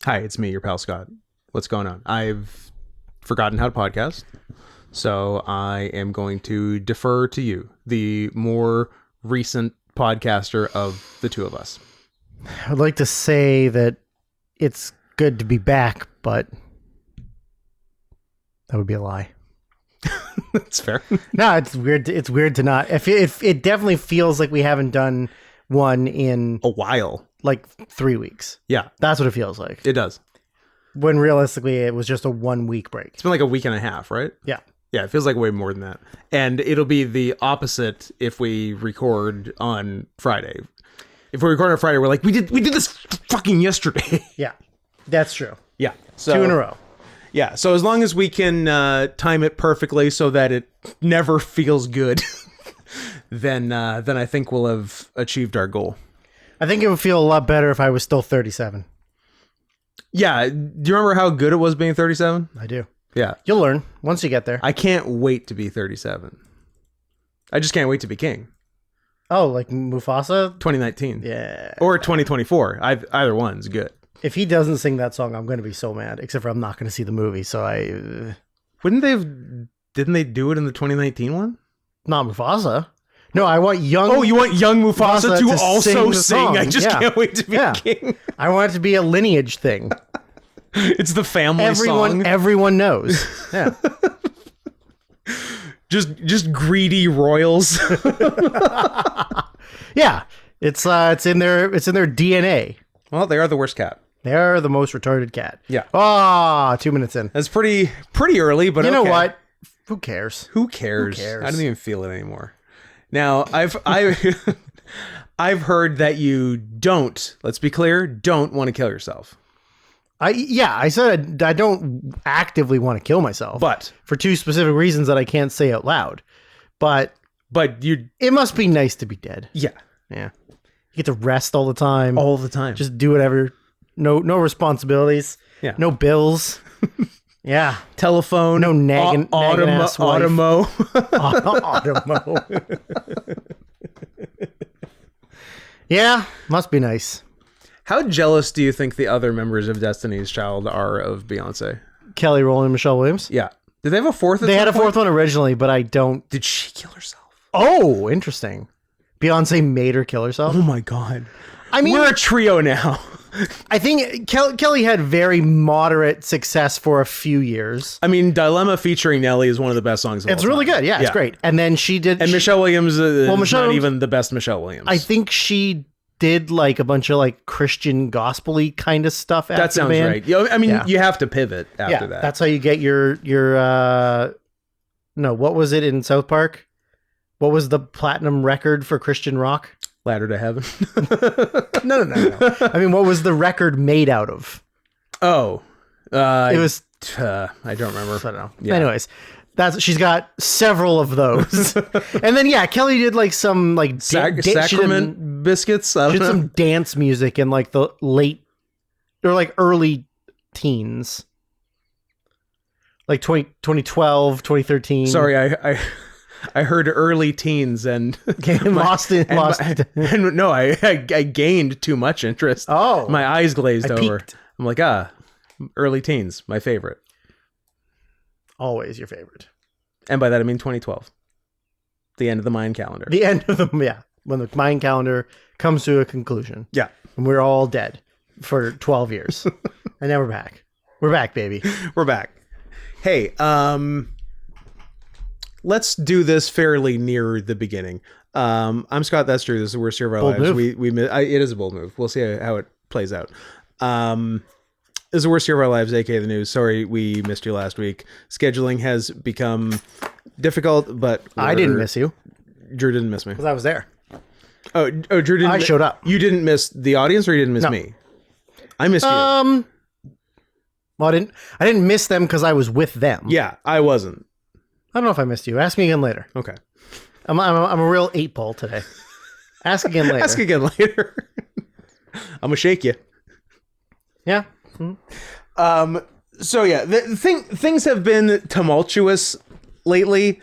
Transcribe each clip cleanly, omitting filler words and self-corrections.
Hi, it's me, your pal Scott. What's going on? I've forgotten how to podcast, so I am going to defer to you, the more recent podcaster of the two of us. I'd like to say that it's good to be back, but that would be a lie. That's fair. No, it's weird. It's weird to not. If it definitely feels like we haven't done one in A while. like 3 weeks. Yeah, That's what it feels like. it does. When realistically, it was just a 1 week break. It's been like a week and a half, right? Yeah. Yeah, it feels like way more than that. And it'll be the opposite if we record on Friday. If we record on Friday, we're like, we did this fucking yesterday. Yeah, that's true. Yeah. So, 2 in a row. Yeah. So as long as we can time it perfectly so that it never feels good, then I think we'll have achieved our goal. I think it would feel a lot better if I was still 37. Yeah. Do you remember how good it was being 37? I do. Yeah. You'll learn once you get there. I can't wait to be 37. I just can't wait to be king. Oh, like Mufasa? 2019. Yeah. Or 2024. Either one's good. If he doesn't sing that song, I'm going to be so mad. Except for I'm not going to see the movie, so Didn't they do it in the 2019 one? Not Mufasa. No, I want young... Oh, you want young Mufasa to also the sing? song. I just Yeah. can't wait to be king. I want it to be a lineage thing. It's the family song. Everyone knows. Yeah. Just greedy royals. Yeah. It's in their DNA. Well, they are the worst cat. They're the most retarded cat. Yeah. 2 minutes in. That's pretty early, but You know okay. what? Who cares? Who cares? Who cares? I don't even feel it anymore. Now, I've heard that you don't, let's be clear, don't want to kill yourself. I said I don't actively want to kill myself. But for 2 specific reasons that I can't say out loud. But it must be nice to be dead. Yeah. Yeah. You get to rest all the time. All the time. Just do whatever. No responsibilities. Yeah. No bills. Yeah. Telephone. No nagging ass wife. Automo. Automo. Yeah. Must be nice. How jealous do you think the other members of Destiny's Child are of Beyonce? Kelly Rowland and Michelle Williams. Yeah. Did they have a fourth? They had a fourth one originally, but I don't. Did she kill herself? Oh, interesting. Beyonce made her kill herself. Oh my God. I mean, we're a trio now. I think Kelly had very moderate success for a few years. I mean, Dilemma featuring Nelly is one of the best songs of all It's really time. good. Yeah, it's great. And then she did. And Michelle Williams is Michelle not even the best Michelle Williams. I think she did like a bunch of like Christian gospel-y kind of stuff. That sounds right. I mean, you have to pivot after that. That's how you get your no, what was it in South Park? What was the platinum record for Christian rock? Ladder to Heaven. No. I mean, what was the record made out of? Oh, it was. I don't remember. I don't know. Yeah. Anyways, she's got several of those, and then Kelly did like some like Sacrament biscuits. She did some dance music in like the late or like early teens, like 2012, 2013. Sorry, I heard early teens and lost. No, I gained too much interest. Oh, my eyes glazed over. Peaked. I'm like, early teens, my favorite. Always your favorite. And by that I mean 2012, the end of the Mayan calendar. The end of when the Mayan calendar comes to a conclusion. Yeah, and we're all dead for 12 years, and now we're back. We're back, baby. We're back. Hey, let's do this fairly near the beginning. I'm Scott. That's true. This is the worst year of our lives. It is a bold move. We'll see how it plays out. This is the worst year of our lives, aka the news. Sorry, we missed you last week. Scheduling has become difficult, but I didn't miss you. Drew didn't miss me because I was there. Oh, Drew didn't. I showed up. You didn't miss the audience, or you didn't miss me? I missed you. Well, I didn't miss them because I was with them. Yeah, I wasn't. I don't know if I missed you. Ask me again later. Okay. I'm a real 8-ball today. Ask again later. Ask again later. I'm gonna shake you. Yeah. Mm-hmm. So yeah, things have been tumultuous lately,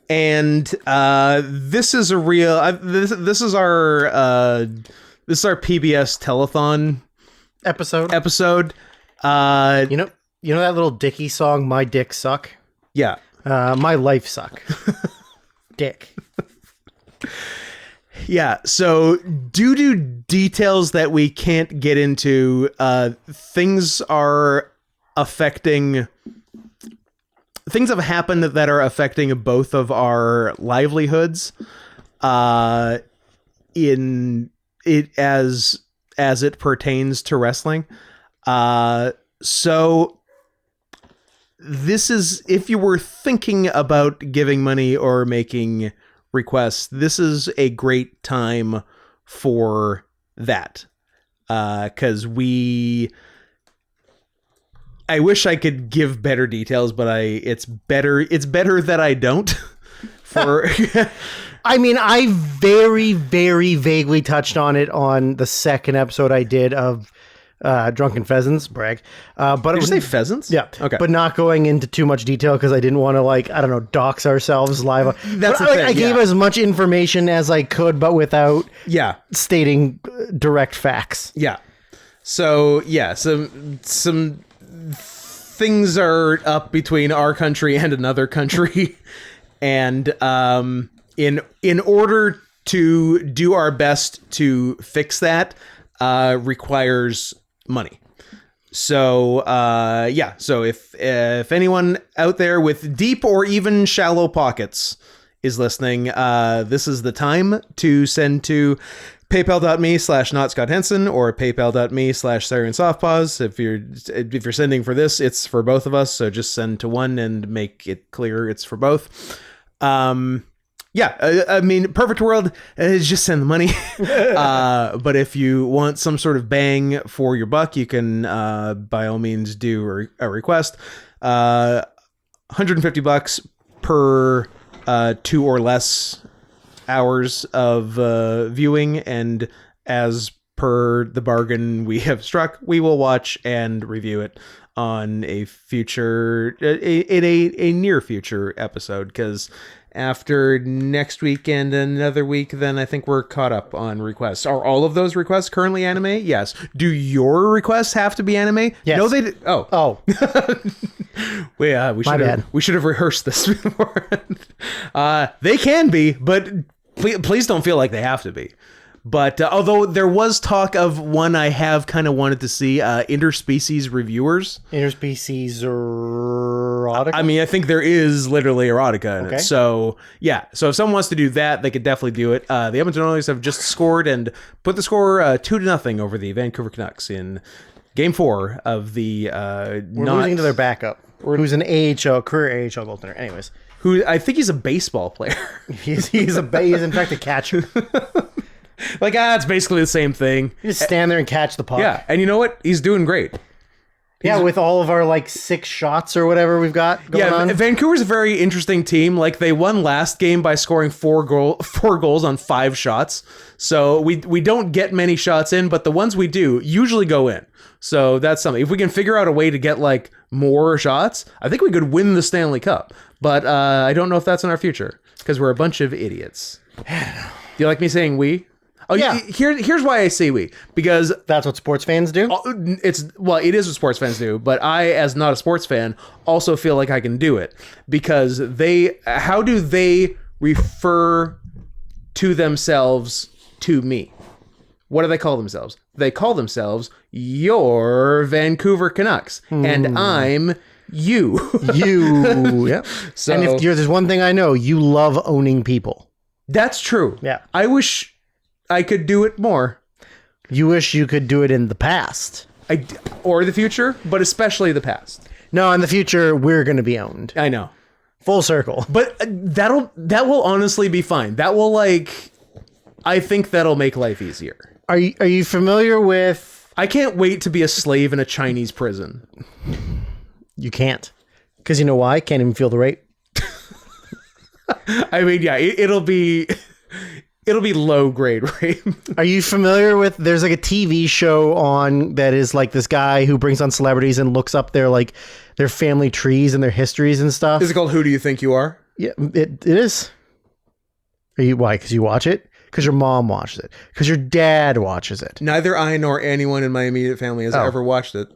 and this is a real. This is our PBS telethon episode. You know that little Dickie song, "My Dick Suck." Yeah. My life suck. Dick. Yeah, so due to details that we can't get into, things have happened that are affecting both of our livelihoods in it as it pertains to wrestling. So this is, if you were thinking about giving money or making requests, this is a great time for that. Because I wish I could give better details, but it's better that I don't. For I mean, I very, very vaguely touched on it on the second episode I did of Drunken Pheasants, brag. But did you say pheasants? Yeah. Okay. But not going into too much detail because I didn't want to dox ourselves live. That's the thing, I gave as much information as I could, but without stating direct facts. Yeah. So yeah, some things are up between our country and another country, and in order to do our best to fix that, requires money. So so if anyone out there with deep or even shallow pockets is listening, this is the time to send to paypal.me/notscotthenson or paypal.me/SirenSoftpaws. If you're sending for this, it's for both of us, so just send to one and make it clear it's for both. I mean, perfect world is just send the money. But if you want some sort of bang for your buck, you can by all means do a request. $150 per 2 or less hours of viewing, and as per the bargain we have struck, we will watch and review it on a future in a near future episode, because after next week and another week, then I think we're caught up on requests. Are all of those requests currently anime? Yes. Do your requests have to be anime? Yes. No, they did. Oh. we should have rehearsed this before. They can be, but please don't feel like they have to be. But although there was talk of one I have kind of wanted to see, interspecies reviewers. Interspecies erotica? I mean, I think there is literally erotica in it. So, yeah. So if someone wants to do that, they could definitely do it. The Edmonton Oilers have just scored and put the score 2-0 over the Vancouver Canucks in Game 4 of the... We're losing to their backup. Who's an career AHL goaltender. Anyways. Who I think he's a baseball player. He's in fact a catcher. Like, it's basically the same thing. You just stand there and catch the puck. Yeah, and you know what? He's doing great. With all of our 6 shots or whatever we've got going on. Vancouver's a very interesting team. Like, they won last game by scoring 4 goals on 5 shots. So we don't get many shots in, but the ones we do usually go in. So that's something. If we can figure out a way to get more shots, I think we could win the Stanley Cup. But I don't know if that's in our future, because we're a bunch of idiots. Do you like me saying we? Oh yeah. Here's why I say we, because that's what sports fans do. It is what sports fans do, but I, as not a sports fan, also feel like I can do it, because how do they refer to themselves to me? What do they call themselves? They call themselves your Vancouver Canucks, and I'm you. Yeah. So, and if there's one thing I know, you love owning people. That's true. Yeah. I wish I could do it more. You wish you could do it in the past. Or the future, but especially the past. No, in the future, we're going to be owned. I know. Full circle. But that will honestly be fine. That will I think that'll make life easier. Are you familiar with... I can't wait to be a slave in a Chinese prison. You can't. Because you know why? Can't even feel the rape. I mean, yeah, it'll be low grade rape. Are you familiar with, there's a TV show on that is this guy who brings on celebrities and looks up their family trees and their histories and stuff? Is it called Who Do You Think You Are? Yeah, it is. Why? Because you watch it? Because your mom watches it? Because your dad watches it? Neither I nor anyone in my immediate family has ever watched it.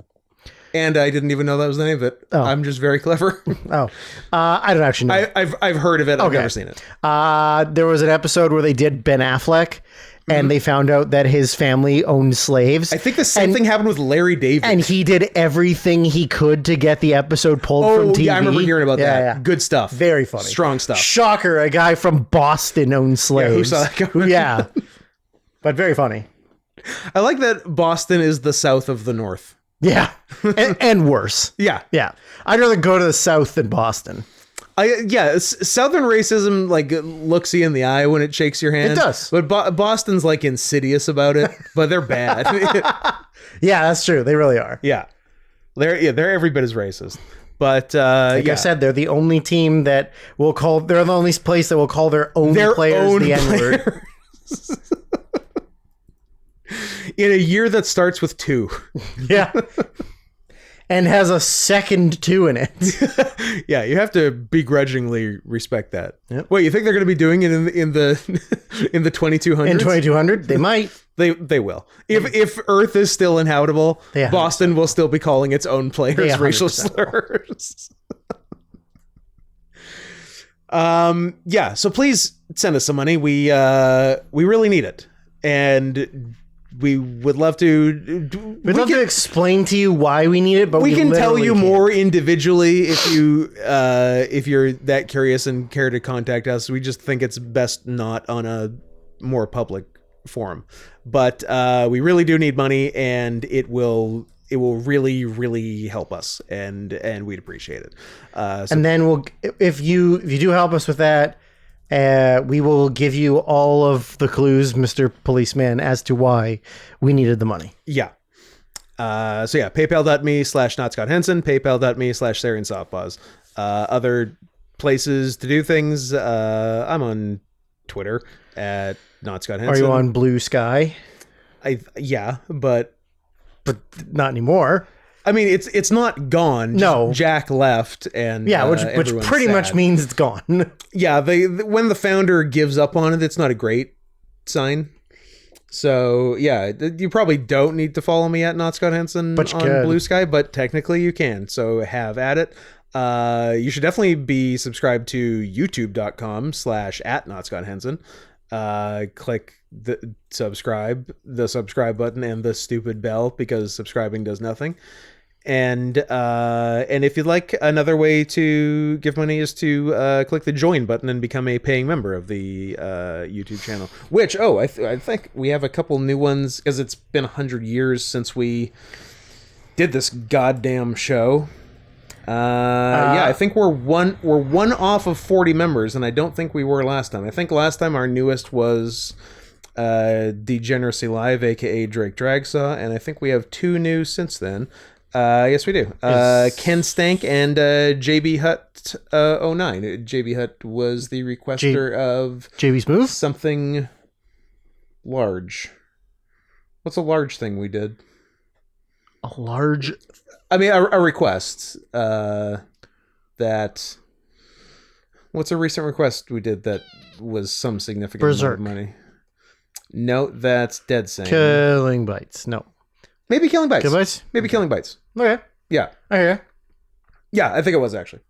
And I didn't even know that was the name of it. Oh. I'm just very clever. I don't actually know. I've heard of it. I've never seen it. There was an episode where they did Ben Affleck, and they found out that his family owned slaves. I think the same thing happened with Larry David. And he did everything he could to get the episode pulled from TV. Yeah, I remember hearing about that. Yeah. Good stuff. Very funny. Strong stuff. Shocker, a guy from Boston owned slaves. Yeah, who saw that coming? Yeah. But very funny. I like that Boston is the south of the north. Yeah. And worse. Yeah. Yeah. I'd rather go to the south than Boston. Southern racism like looks you in the eye when it shakes your hand. It does. But Boston's like insidious about it, but they're bad. Yeah, that's true. They really are. Yeah. They're every bit as racist. But like I said, they're the only team that will call. They're the only place that will call their own players the N-word. In a year that starts with 2. Yeah. And has a second 2 in it. Yeah, you have to begrudgingly respect that. Yep. Wait, you think they're going to be doing it in the in the 2200s? In 2200, they might. They will. If Earth is still inhabitable, Boston will still be calling its own players racial slurs. Yeah, so please send us some money. We really need it. And we would love to. We'd love to explain to you why we need it, but we can tell you more individually if you're that curious and care to contact us. We just think it's best not on a more public forum. But we really do need money, and it will really, really help us, and we'd appreciate it. And then if you do help us with that. We will give you all of the clues, Mr. Policeman, as to why we needed the money. Yeah. So yeah, paypal.me/NotScottHenson, paypal.me/SarianSoftpaws. Other places to do things. I'm on Twitter at NotScottHenson. Are you on Blue Sky? Yeah, but not anymore. I mean, it's not gone. No, Jack left, and which pretty much means it's gone. Yeah, when the founder gives up on it, it's not a great sign. So yeah, you probably don't need to follow me at Not Scott Henson on Blue Sky, but technically you can. So have at it. You should definitely be subscribed to youtube.com/@NotScottHenson. Click the subscribe button and the stupid bell, because subscribing does nothing. And if you'd like, another way to give money is to click the join button and become a paying member of the YouTube channel. Which I think we have a couple new ones, because it's been 100 years since we did this goddamn show. Yeah, I think we're one off of 40 members, and I don't think we were last time. I think last time our newest was Degeneracy Live, aka Drake Dragsaw, and I think we have 2 new since then. Yes, we do. Ken Stank and JB Hut 09. JB Hut was the requester of JB's move? Something large. What's a large thing we did? A large... I mean, a request. That... What's a recent request we did that was some significant amount of money? No, that's Dead Sane. Killing Bites. No. Maybe Killing Bites. Killing Bites? Maybe Killing Bites. Okay. Yeah. I hear you. Yeah, I think it was actually.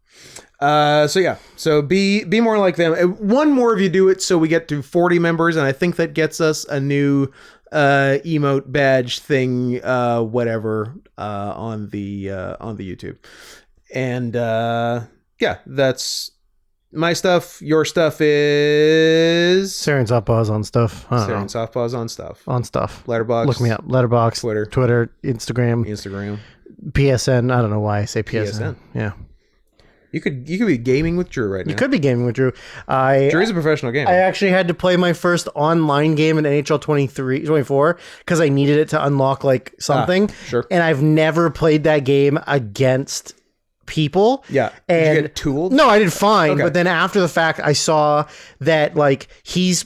So yeah. So be more like them. One more of you do it, so we get to 40 members, and I think that gets us a new emote badge thing, whatever, on the YouTube. And yeah, that's my stuff. Your stuff is Sarian Softpaws on stuff. Sarian Softpaws on stuff. On stuff. Letterboxd. Look me up. Letterboxd. Twitter. Instagram. PSN. I don't know why I say PSN. Yeah. You could be gaming with Drew right now. You could be gaming with Drew. Drew's a professional gamer. I actually had to play my first online game in NHL 24 because I needed it to unlock like something. Sure. And I've never played that game against people. Yeah. And did you get tooled? No, I did fine. Okay. But then after the fact, I saw that like his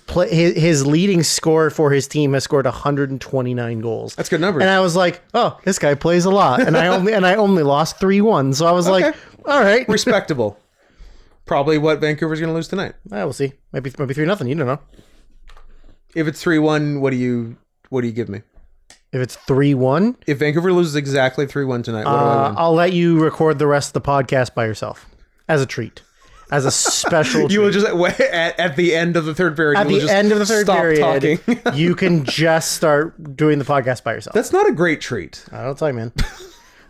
leading score for his team has scored 129 goals. That's good numbers. And I was like, oh, this guy plays a lot. And I only lost 3-1. So I was like, all right, respectable. Probably what Vancouver's going to lose tonight. We'll see. Might be 3-0. You don't know. If it's 3-1, what do you give me? If it's 3-1. If Vancouver loses exactly 3-1 tonight, what do I win? I'll let you record the rest of the podcast by yourself as a treat. As a special treat. You will just, at the end of the third period, at the end of the third period, you can just start doing the podcast by yourself. That's not a great treat. I don't tell you, man.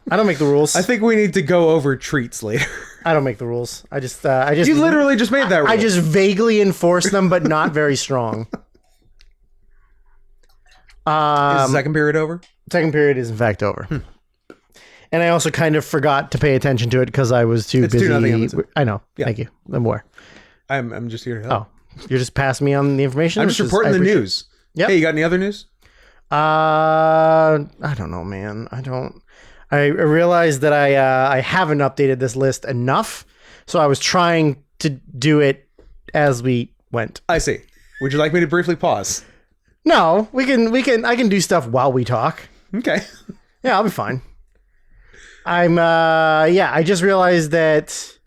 I don't make the rules. I think we need to go over treats later. I don't make the rules. I just You literally just made that rule. I just vaguely enforce them, but not very strong. Is the second period over? Second period is in fact over. And I also kind of forgot to pay attention to it because I was too busy. 2-0. I know. Yeah. Thank you. Then more. I'm just here to help. Oh, you're just passing me on the information? I'm just reporting the news. Yep. Hey, you got any other news? I don't know, man. I realized that I haven't updated this list enough, so I was trying to do it as we went. I see. Would you like me to briefly pause? No, I can do stuff while we talk. Okay. Yeah, I'll be fine. I just realized that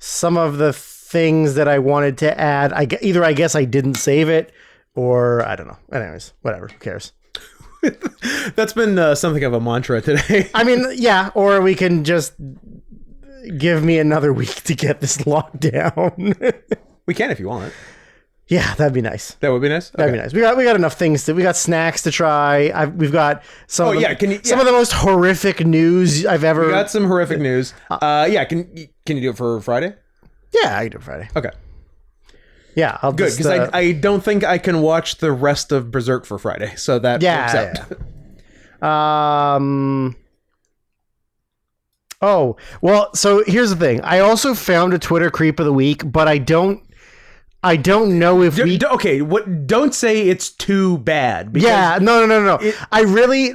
some of the things that I wanted to add, I guess I didn't save it, or I don't know. Anyways, whatever. Who cares? That's been something of a mantra today. I mean, yeah, or we can just give me another week to get this locked down. We can if you want. Yeah, that'd be nice. That would be nice. That'd be nice. We got enough things we got snacks to try. We've got some. Some of the most horrific news I've ever. We got some horrific news. Yeah, can you do it for Friday? Yeah, I can do it Friday. Okay. Yeah, I'll good because I don't think I can watch the rest of Berserk for Friday, so that works out. Yeah. Oh well, so here's the thing. I also found a Twitter creep of the week, but I don't know if okay. What? Don't say it's too bad. Yeah, no. I really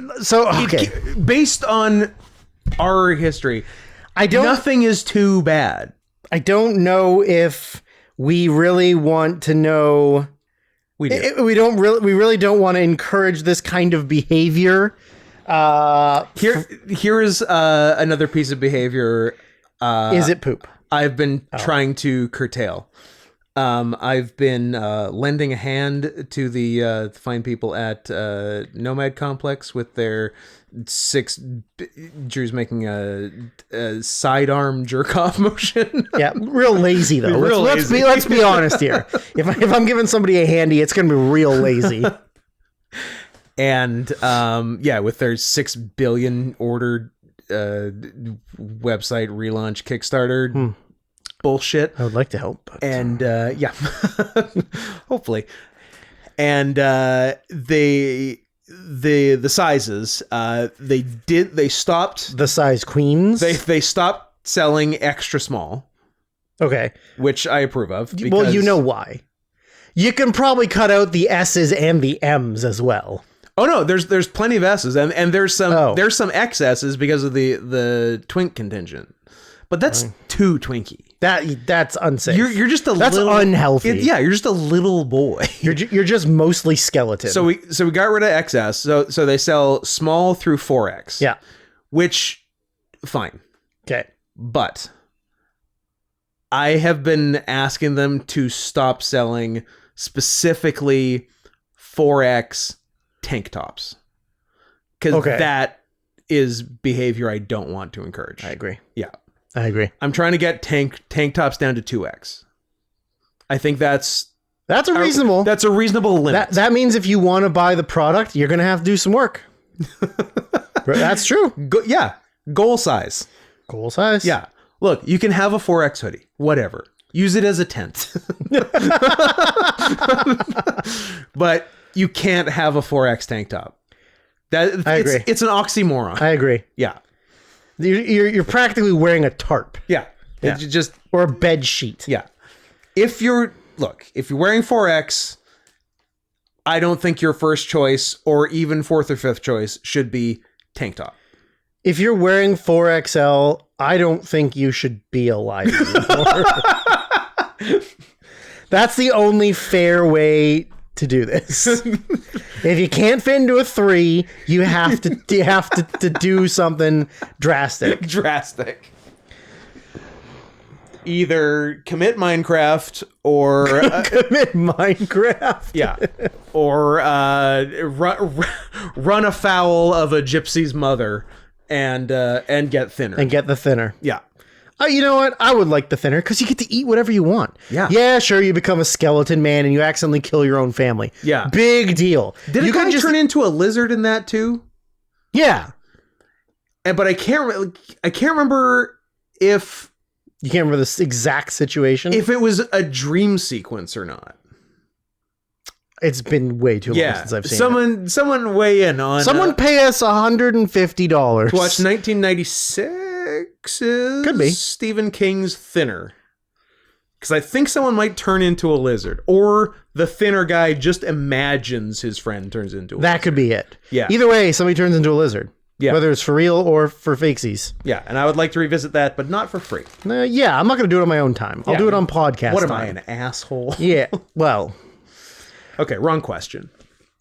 based on our history, nothing is too bad. I don't know if we really want to know. We do. We really don't want to encourage this kind of behavior. Here is another piece of behavior. Is it poop? I've been trying to curtail. I've been lending a hand to the fine people at Nomad Complex with their 6 Drew's making a sidearm jerk off motion. Yeah, real lazy though. Let's be honest here. If I'm giving somebody a handy, it's gonna be real lazy. And with their 6 billion ordered website relaunch Kickstarter. Bullshit. I would like to help, but... and hopefully, and the sizes they stopped the size queens. They stopped selling extra small. Okay, which I approve of. Well, you know why? You can probably cut out the S's and the M's as well. Oh no, there's plenty of S's and there's some XS's because of the twink contingent. But that's too Twinkie. That's unsafe. You're just that's unhealthy. You're just a little boy. You're just mostly skeleton. So we got rid of XS. So they sell small through 4X. Yeah. Which fine. Okay. But I have been asking them to stop selling specifically 4X tank tops. Because that is behavior I don't want to encourage. I agree. Yeah. I agree. I'm trying to get tank tops down to 2X. I think that's a reasonable limit. That means if you want to buy the product, you're going to have to do some work. That's true. Goal size. Goal size. Yeah. Look, you can have a 4X hoodie. Whatever. Use it as a tent. But you can't have a 4X tank top. I agree. It's an oxymoron. I agree. Yeah. You're practically wearing a tarp. Yeah. Or a bed sheet. Yeah. If you're wearing 4X, I don't think your first choice or even fourth or fifth choice should be tank top. If you're wearing 4XL, I don't think you should be alive anymore. That's the only fair way to do this. If you can't fit into a 3, you have to do something drastic. either commit Minecraft or commit Minecraft. Yeah, or run afoul of a gypsy's mother and get thinner. And get the thinner. Yeah. You know what? I would like the thinner because you get to eat whatever you want. Yeah. Yeah, sure, you become a skeleton man and you accidentally kill your own family. Yeah. Big deal. Did you guy turn into a lizard in that too? Yeah. But I can't remember if... You can't remember the exact situation? If it was a dream sequence or not. It's been way too long since I've seen it. Someone weigh in on... Someone pay us $150. To watch 1996's Could be. Stephen King's Thinner. Because I think someone might turn into a lizard. Or the thinner guy just imagines his friend turns into a lizard. That could be it. Yeah. Either way, somebody turns into a lizard. Yeah. Whether it's for real or for fakesies. Yeah, and I would like to revisit that, but not for free. Yeah, I'm not going to do it on my own time. I'll do it on podcast What am time. I, an asshole? Yeah, well... Okay, wrong question.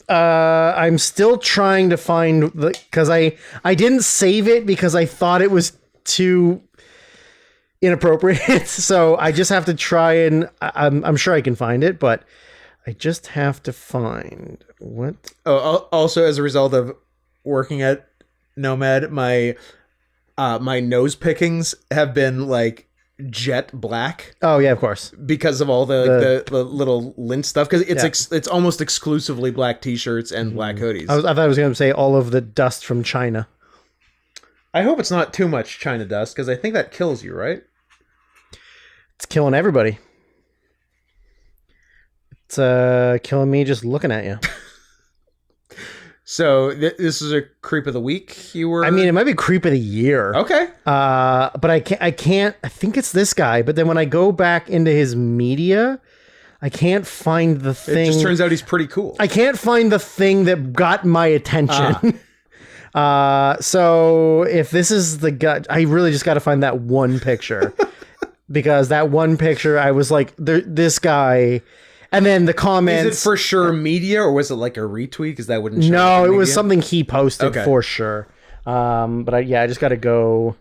I'm still trying to find because I didn't save it because I thought it was too inappropriate. So I just have to try and I'm sure I can find it, but I just have to find what. Oh, also as a result of working at Nomad, my nose pickings have been like jet black. Oh yeah, of course, because of all the little lint stuff, because it's almost exclusively black t-shirts and black hoodies. I thought I was going to say all of the dust from China. I hope it's not too much China dust, because I think that kills you, right? It's killing everybody. It's killing me just looking at you. So this is a creep of the week. I mean, it might be creep of the year. Okay. But I can't. I think it's this guy. But then when I go back into his media, I can't find the thing. It just turns out he's pretty cool. I can't find the thing that got my attention. So if this is the guy, I really just got to find that one picture because that one picture, I was like, this guy. And then the comments... Is it for sure media, or was it like a retweet? Because that wouldn't show. No, it was something he posted for sure. But I just got to go...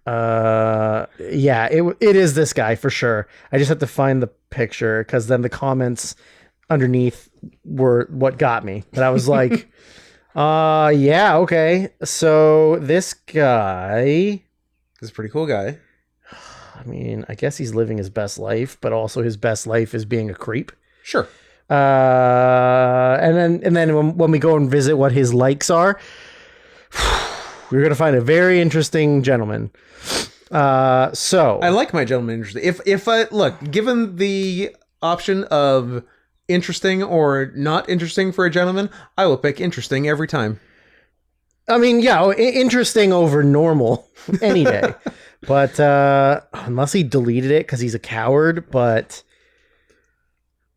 yeah, it is this guy for sure. I just have to find the picture, because then the comments underneath were what got me. But I was like, yeah, okay. So this guy... This is a pretty cool guy. I mean, I guess he's living his best life, but also his best life is being a creep. Sure. And then when we go and visit what his likes are, we're going to find a very interesting gentleman. So I like my gentleman interesting. If I look, given the option of interesting or not interesting for a gentleman, I will pick interesting every time. I mean, yeah, interesting over normal any day. But unless he deleted it because he's a coward, but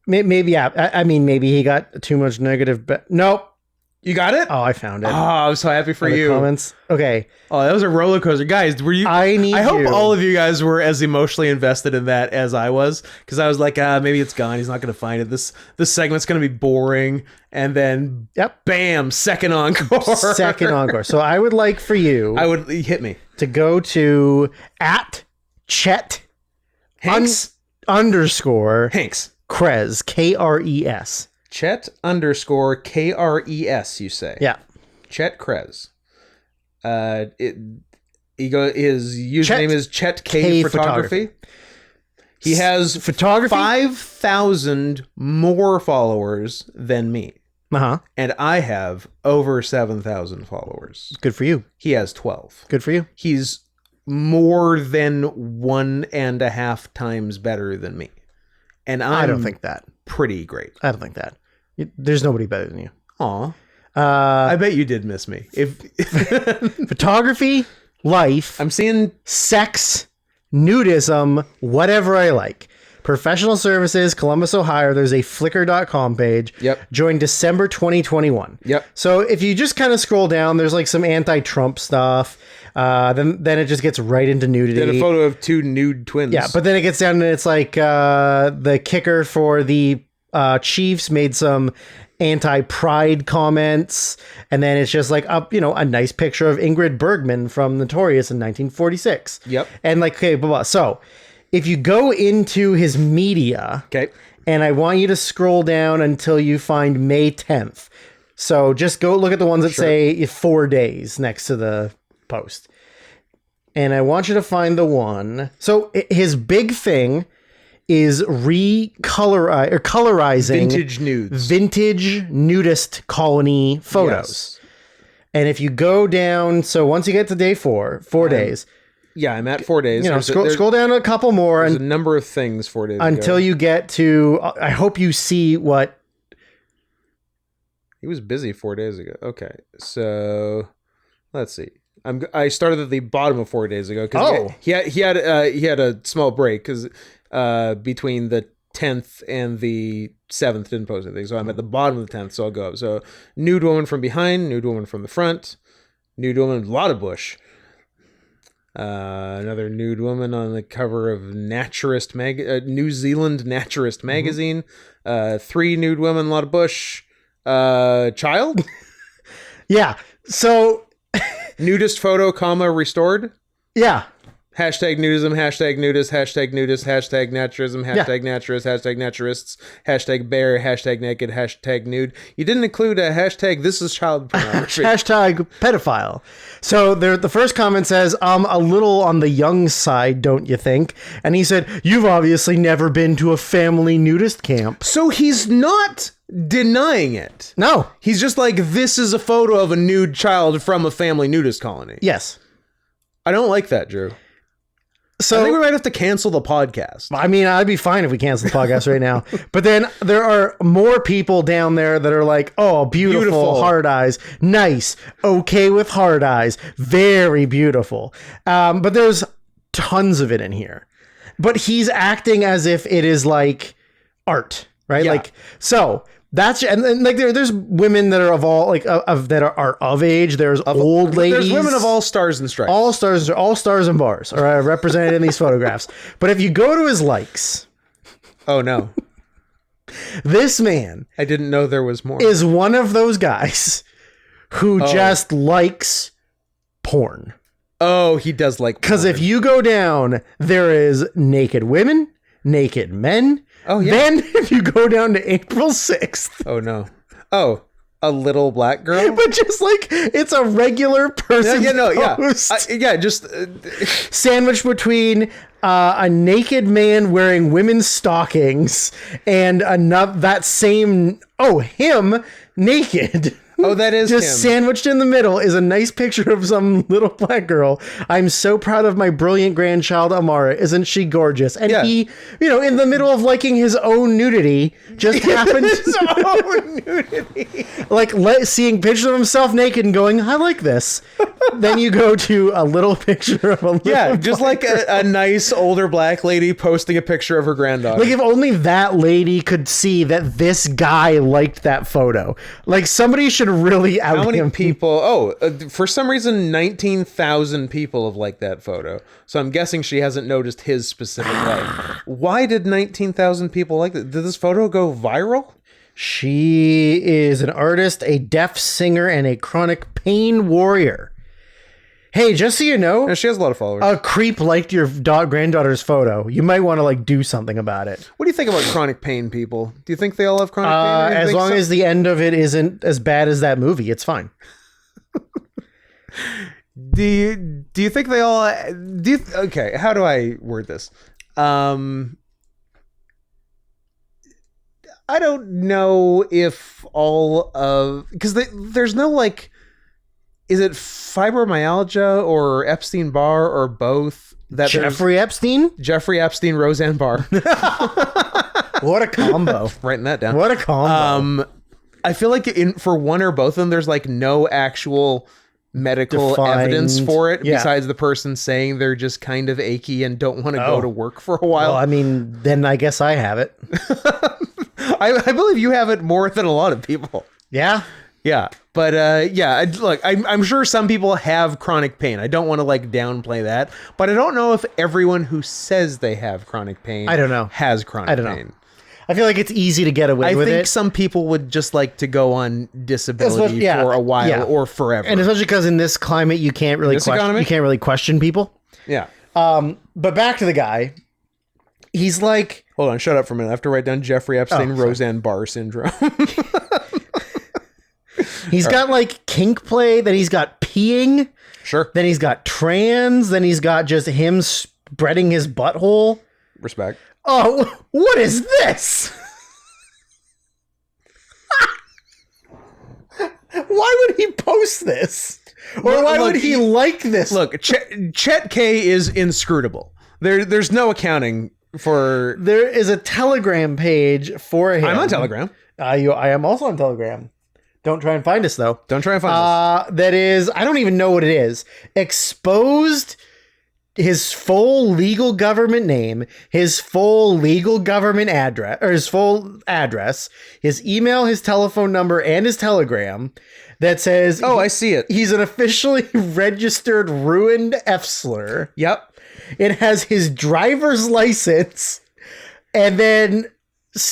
maybe, yeah. I mean, maybe he got too much negative. Nope. You got it? Oh, I found it. Oh, I'm so happy for you. Comments. Okay. Oh, that was a roller coaster. Guys, were you... I hope all of you guys were as emotionally invested in that as I was, because I was like, maybe it's gone. He's not going to find it. This segment's going to be boring. And then, bam, second encore. Second encore. So I would like for you... hit me. To go to @Chet Hanks _Hanks Kres Kres. Chet _Kres, you say? Yeah. Chet Kres. His username is Chet K Photography. He has 5,000 more followers than me. And I have over 7,000 followers. Good for you. He has 12. Good for you. He's more than 1.5 times better than me. And I don't think that. Pretty great. I don't think that. There's nobody better than you. Aw. I bet you did miss me. Photography, life. I'm seeing sex, nudism, whatever I like. Professional services, Columbus, Ohio. There's a flickr.com page. Yep. Joined December 2021. Yep. So if you just kind of scroll down, there's like some anti-Trump stuff. Then it just gets right into nudity. Then a photo of two nude twins. Yeah, but then it gets down and it's like the kicker for the chiefs made some anti-pride comments, and then it's just like a nice picture of Ingrid Bergman from Notorious in 1946. Yep. And like, okay, blah, blah. So if you go into his media, okay, and I want you to scroll down until you find May 10th. So just go look at the ones that say 4 days next to the post. And I want you to find the one. So his big thing is colorizing vintage nudist colony photos. Yes. And if you go down, so once you get to day 4 days. Yeah, I'm at 4 days. Scroll down a couple more. There's a number of things 4 days until you get to, I hope you see what. He was busy 4 days ago. Okay, so let's see. I started at the bottom of 4 days ago because he had a small break because between the 10th and the 7th didn't post anything. So I'm at the bottom of the 10th, so I'll go up. So nude woman from behind, nude woman from the front, nude woman, a lot of bush. Another nude woman on the cover of Naturist New Zealand Naturist magazine. 3 nude women, a lot of bush. Child. Yeah. So nudist photo, restored. Yeah. Hashtag nudism, hashtag nudist, hashtag nudist, hashtag naturism, hashtag naturist, hashtag naturists, hashtag bear, hashtag naked, hashtag nude. You didn't include a hashtag this is child pornography. Hashtag pedophile. So the first comment says, a little on the young side, don't you think? And he said, you've obviously never been to a family nudist camp. So he's not denying it. No. He's just like, this is a photo of a nude child from a family nudist colony. Yes. I don't like that, Drew. So I think we might have to cancel the podcast. I mean, I'd be fine if we canceled the podcast right now. But then there are more people down there that are like, oh, beautiful. Hard eyes. Nice. Okay with hard eyes. Very beautiful. But there's tons of it in here. But he's acting as if it is like art, right? Yeah. Like, so that's, and like there's women that are of all like that are of age. There's old ladies. There's women of all stars and stripes. All stars and bars are represented in these photographs. But if you go to his likes, oh no, this man, I didn't know there was more, is one of those guys who just likes porn. Oh, he does like porn. Because if you go down, there is naked women, naked men. Oh, yeah. Then if you go down to April 6th. Oh, no. Oh, a little black girl? But just like, it's a regular person. Just sandwiched between a naked man wearing women's stockings and that same, him naked. Oh, that is just him. Sandwiched in the middle is a nice picture of some little black girl. I'm so proud of my brilliant grandchild, Amara. Isn't she gorgeous? And he, in the middle of liking his own nudity, just happened his own nudity. Like seeing pictures of himself naked and going, I like this. Then you go to a little picture of a little just like a nice older black lady posting a picture of her granddaughter. Like if only that lady could see that this guy liked that photo. Like somebody should really out how many him. People for some reason 19,000 people have liked that photo, so I'm guessing she hasn't noticed his specific like. Why did 19,000 people like it? Did this photo go viral? She is an artist, a deaf singer, and a chronic pain warrior. Hey, just so you know, yeah, she has a lot of followers. A creep liked your granddaughter's photo. You might want to like do something about it. What do you think about chronic pain people? Do you think they all have chronic pain? As long as the end of it isn't as bad as that movie, it's fine. Do you think they all okay, how do I word this? I don't know if all of, because there's no like, is it fibromyalgia or Epstein-Barr or both? Jeffrey Epstein, Roseanne Barr. What a combo! Writing that down. What a combo! I feel like for one or both of them, there's like no actual medical evidence for it besides the person saying they're just kind of achy and don't want to go to work for a while. Well, I mean, then I guess I have it. I believe you have it more than a lot of people. Yeah. Yeah. But look, I'm sure some people have chronic pain. I don't want to like downplay that, but I don't know if everyone who says they have chronic pain I don't know. has chronic pain. I feel like it's easy to get away with it. I think some people would just like to go on disability for a while or forever. And especially because in this climate, you can't really question people. Yeah. But back to the guy. He's like... Hold on, shut up for a minute. I have to write down Jeffrey Epstein, Roseanne Barr syndrome. He's got like kink play, then he's got peeing. Sure. Then he's got trans, then he's got just him spreading his butthole. Respect. Oh, what is this? Why would he post this? Or why would he like this? Look, Chet K is inscrutable. There's no accounting for... There is a Telegram page for him. I'm on Telegram. I am also on Telegram. Don't try and find us, though. Don't try and find us. That is... I don't even know what it is. Exposed his full legal government name, his full legal government address, or his full address, his email, his telephone number, and his Telegram that says... Oh, I see it. He's an officially registered ruined F-slur. Yep. It has his driver's license and then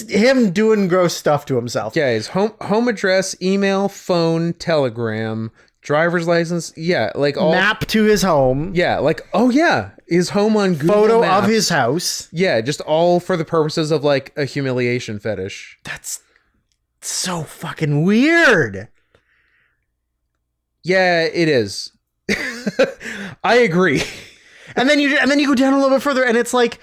him doing gross stuff to himself. Yeah, his home address, email, phone, Telegram, driver's license. Yeah, like all... Map to his home. Yeah, like, oh yeah, his home on Google Photo Maps. of his house. Yeah, just all for the purposes of like a humiliation fetish. That's so fucking weird. Yeah, it is. I agree. And then you go down a little bit further, and it's like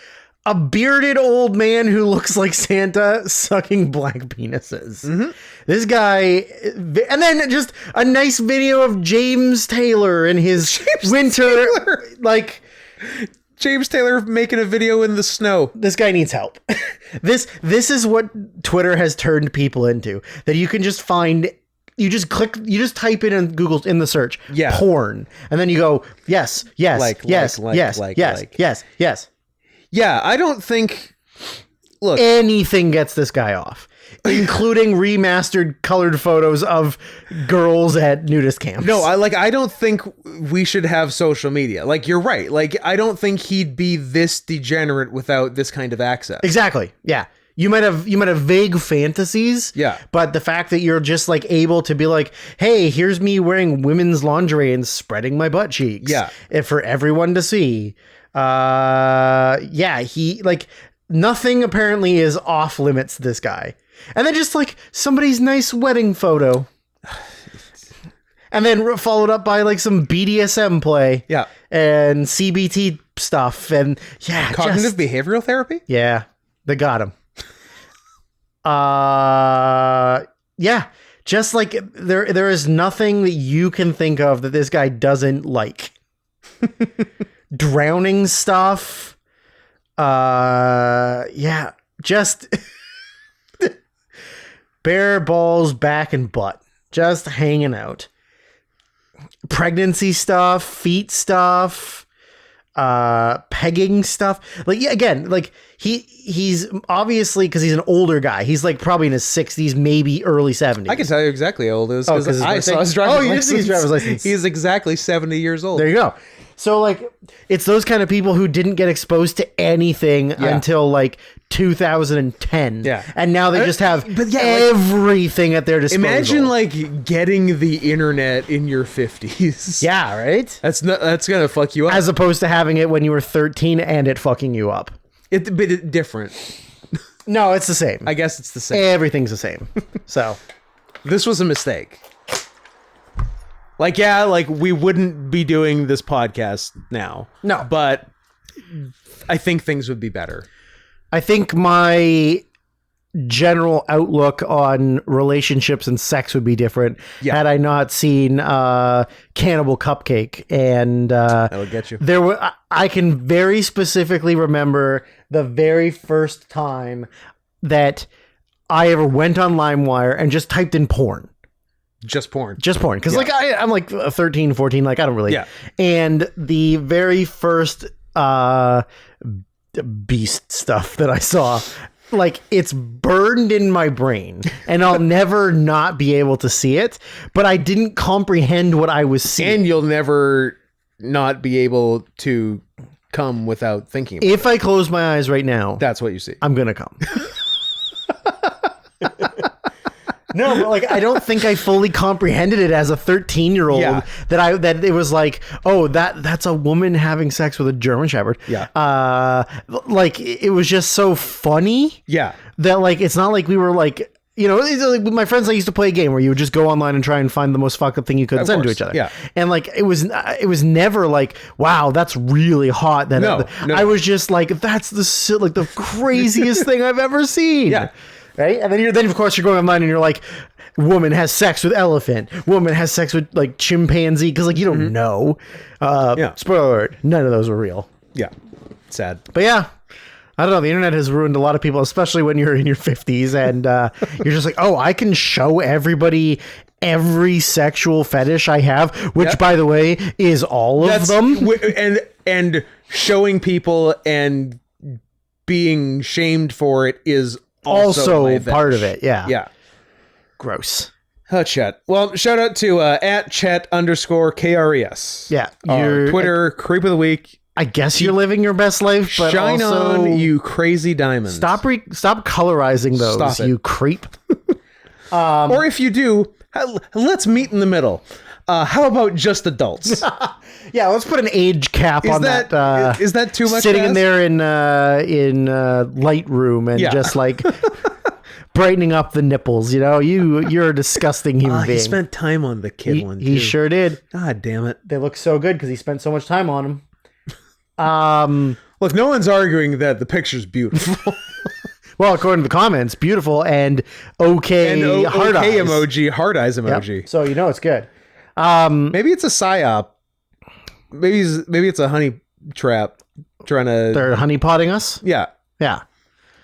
a bearded old man who looks like Santa sucking black penises. Mm-hmm. This guy, and then just a nice video of James Taylor in his like James Taylor making a video in the snow. This guy needs help. This is what Twitter has turned people into. That you can just find. You just type in Google in the search, porn, and then you go, yes. Yeah, I don't think, look, anything gets this guy off, including remastered colored photos of girls at nudist camps. No, I don't think we should have social media. Like, you're right. Like, I don't think he'd be this degenerate without this kind of access. Exactly. Yeah. You might have vague fantasies, but the fact that you're just like able to be like, hey, here's me wearing women's lingerie and spreading my butt cheeks, and for everyone to see, he like nothing apparently is off limits to this guy, and then just like somebody's nice wedding photo, and then followed up by like some BDSM play, and CBT stuff, and cognitive behavioral therapy, they got him. Just like there is nothing that you can think of that this guy doesn't like. Drowning stuff. Just bare balls, back and butt, just hanging out. Pregnancy stuff, feet stuff, pegging stuff. Like, again, like he's obviously, because he's an older guy, he's like probably in his 60s, maybe early 70s. I can tell you exactly how old he is because I saw his driver's license. His driver's license. He's exactly 70 years old. There you go. So like, it's those kind of people who didn't get exposed to anything until like 2010. And now they just have everything at their disposal. Imagine like getting the internet in your 50s. Yeah, right? That's gonna fuck you up. As opposed to having it when you were 13 and it fucking you up. It's a bit different. No, it's the same. I guess it's the same. Everything's the same. So this was a mistake. Like, we wouldn't be doing this podcast now. No. But I think things would be better. I think my general outlook on relationships and sex would be different had I not seen Cannibal Cupcake. And that'll get you. I can very specifically remember the very first time that I ever went on LimeWire and just typed in porn. Just porn. Because like I'm like 13, 14, like I don't really. Yeah. And the very first beast stuff that I saw, like, it's burned in my brain and I'll never not be able to see it, but I didn't comprehend what I was seeing. And you'll never not be able to come without thinking about If I close my eyes right now, that's what you see. I'm gonna come. No, but like I don't think I fully comprehended it as a 13-year-old that it was like, oh, that's a woman having sex with a German Shepherd. Yeah. Like it was just so funny. Yeah. That like it's not like we were like, you know, like with my friends, I used to play a game where you would just go online and try and find the most fucked up thing you could send to each other. Yeah. And like it was never like, wow, that's really hot. No. I was just like, that's the craziest thing I've ever seen. Yeah. Right. And then of course you're going online and you're like, woman has sex with elephant. Woman has sex with like chimpanzee. Cause like you don't know. Spoiler alert. None of those were real. Yeah. Sad. But yeah. I don't know. The internet has ruined a lot of people, especially when you're in your 50s and you're just like, oh, I can show everybody every sexual fetish I have, which, by the way, is all of them. And showing people and being shamed for it is also part of it. Yeah. Yeah. Gross. Chet. Well, shout out to @Chet_KRES. Yeah. Your Twitter creep of the week. I guess you're living your best life, but shine also, on, you crazy diamonds. Stop colorizing those, you creep. Or if you do, let's meet in the middle. How about just adults? Yeah, let's put an age cap on that. Is that too much? Sitting in there in Lightroom and just like brightening up the nipples. You know, you're a disgusting human being. He spent time on the kid one. He sure did. God damn it! They look so good because he spent so much time on them. Look, no one's arguing that the picture's beautiful. Well, according to the comments, beautiful and okay, heart eyes emoji, heart eyes emoji. Yep. So you know it's good. Maybe it's a psyop. Maybe it's a honey trap trying to. They're honey potting us. Yeah.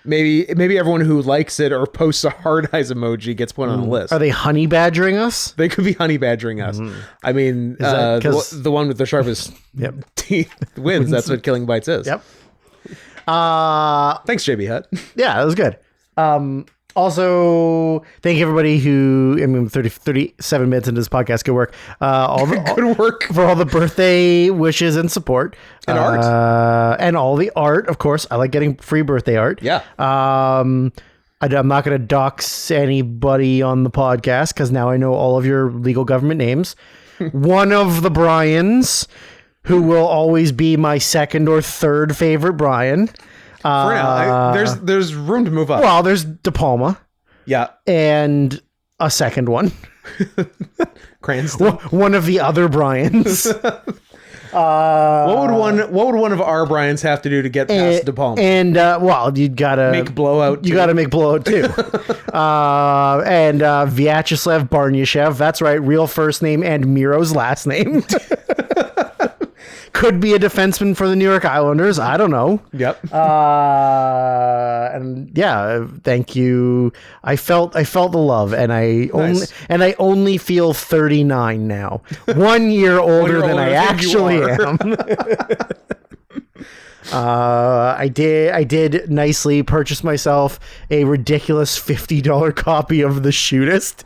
Maybe everyone who likes it or posts a heart eyes emoji gets put on a list. Are they honey badgering us? They could be honey badgering us. I mean, the one with the sharpest teeth wins. That's what Killing Bites is. Yep. Thanks, JB Hutt. Yeah, that was good. Also, thank you everybody who, 37 minutes into this podcast. Good work. Good work for all the birthday wishes and support. And art. And all the art, of course. I like getting free birthday art. Yeah. I'm not going to dox anybody on the podcast because now I know all of your legal government names. One of the Bryans, who will always be my second or third favorite Brian. For now, there's room to move up. Well, there's De Palma. Yeah. And a second one. Cranston. One of the other Bryans. What would one of our Bryans have to do to get past De Palma? And well, you gotta make Blowout. You gotta make Blowout too. And Vyacheslav Barnyashev. That's right, real first name and Miro's last name. Could be a defenseman for the New York Islanders. I don't know. Yep. And yeah, thank you. I felt the love, and I only feel 39 now. 1 year older than I actually am. I did nicely purchase myself a ridiculous $50 copy of The Shootist,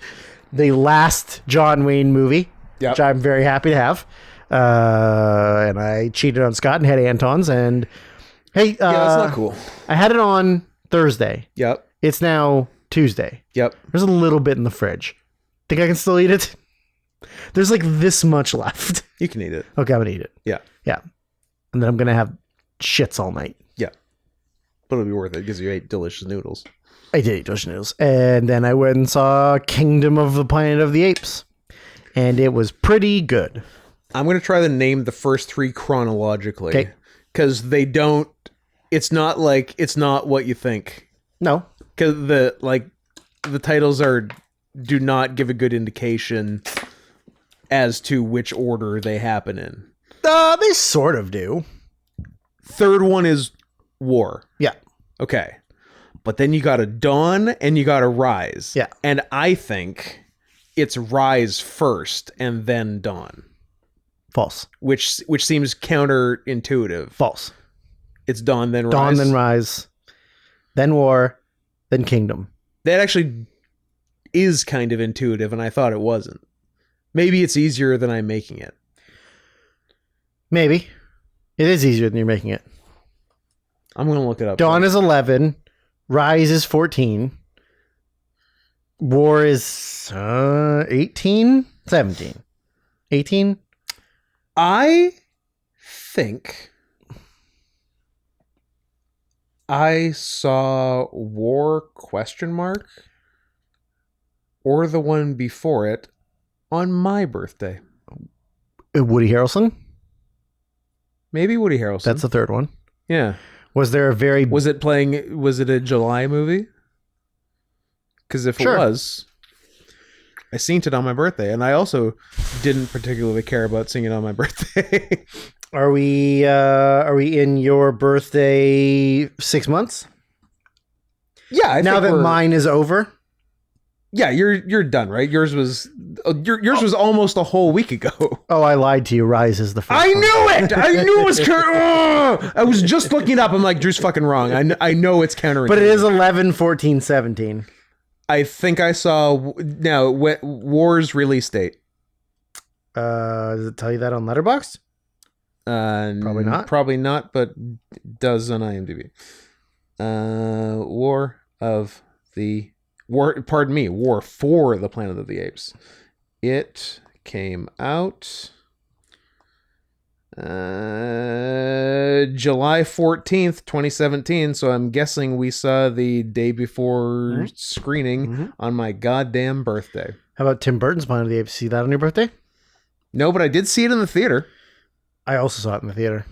the last John Wayne movie, which I'm very happy to have. And I cheated on Scott and had Anton's, and hey, that's not cool. I had it on Thursday. Yep. It's now Tuesday. Yep. There's a little bit in the fridge. Think I can still eat it? There's like this much left. You can eat it. Okay, I'm gonna eat it. Yeah. Yeah. And then I'm gonna have shits all night. Yeah. But it'll be worth it because you ate delicious noodles. I did eat delicious noodles. And then I went and saw Kingdom of the Planet of the Apes. And it was pretty good. I'm going to try to name the first three chronologically because they don't, it's not what you think. No. Because the titles do not give a good indication as to which order they happen in. They sort of do. Third one is War. Yeah. Okay. But then you got a Dawn and you got a Rise. Yeah. And I think it's Rise first and then Dawn. False. Which seems counterintuitive. False. It's Dawn, then Rise. Dawn, then Rise. Then War. Then Kingdom. That actually is kind of intuitive, and I thought it wasn't. Maybe it's easier than I'm making it. Maybe. It is easier than you're making it. I'm going to look it up. Dawn is 11. Rise is 14. War is 18? 17. 18? I think I saw War ? Or the one before it on my birthday. Woody Harrelson? Maybe Woody Harrelson. That's the third one. Yeah. Was it a July movie? Because if it was, I seen it on my birthday, and I also didn't particularly care about seeing it on my birthday. Are we in your birthday 6 months? Yeah. Now that mine is over. Yeah, you're done, right? Yours was almost a whole week ago. Oh, I lied to you. Rise is the first. I knew it. I knew it was counter. I was just looking it up. I'm like, Drew's fucking wrong. I know it's countering. But it is 11, 14, 17. I think I saw now War's release date. Does it tell you that on Letterboxd? Probably not. Probably not, but it does on IMDb. War for the Planet of the Apes. It came out July 14th, 2017. So I'm guessing we saw the day before screening on my goddamn birthday. How about Tim Burton's Planet of the Apes? See that on your birthday? No, but I did see it in the theater. I also saw it in the theater.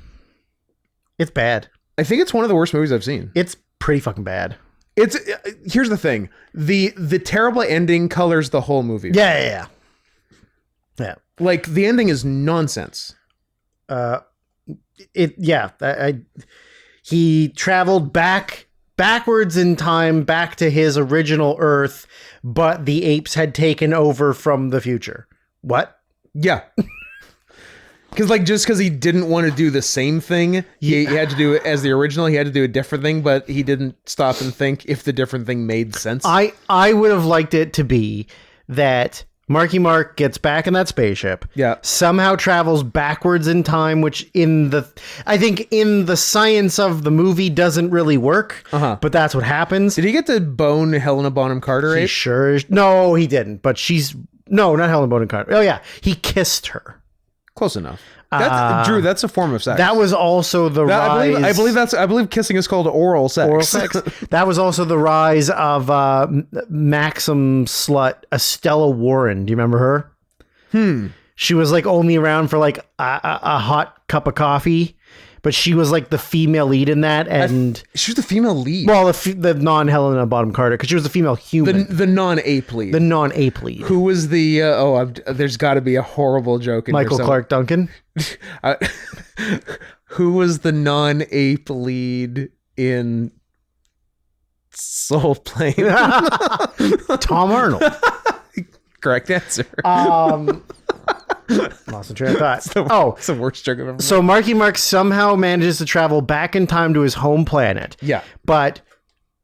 It's bad. I think it's one of the worst movies I've seen. It's pretty fucking bad. Here's the thing. The terrible ending colors the whole movie. Yeah. Like the ending is nonsense. He traveled backwards in time back to his original Earth, but the apes had taken over from the future. What? Yeah. Because he didn't want to do the same thing, he had to do it as the original. He had to do a different thing, but he didn't stop and think if the different thing made sense. I would have liked it to be that Marky Mark gets back in that spaceship. Yeah. Somehow travels backwards in time, which I think in the science of the movie doesn't really work. But that's what happens. Did he get to bone Helena Bonham Carter? He sure is. No, he didn't. But not Helena Bonham Carter. Oh yeah, he kissed her. Close enough. Drew, that's a form of sex. That was also the rise. I believe kissing is called oral sex. Oral sex. That was also the rise of Maxim slut Estella Warren. Do you remember her? She was like only around for like a hot cup of coffee, but she was like the female lead in that, and she was the female lead. Well, the non Helena Bonham Carter, because she was the female human, the non ape lead, Who was the? There's got to be a horrible joke in Michael Clark Duncan. Who was the non ape lead in Soul Plane? Tom Arnold. Correct answer. Lost the train of thought. It's the worst joke I've ever made. So Marky Mark somehow manages to travel back in time to his home planet. Yeah. But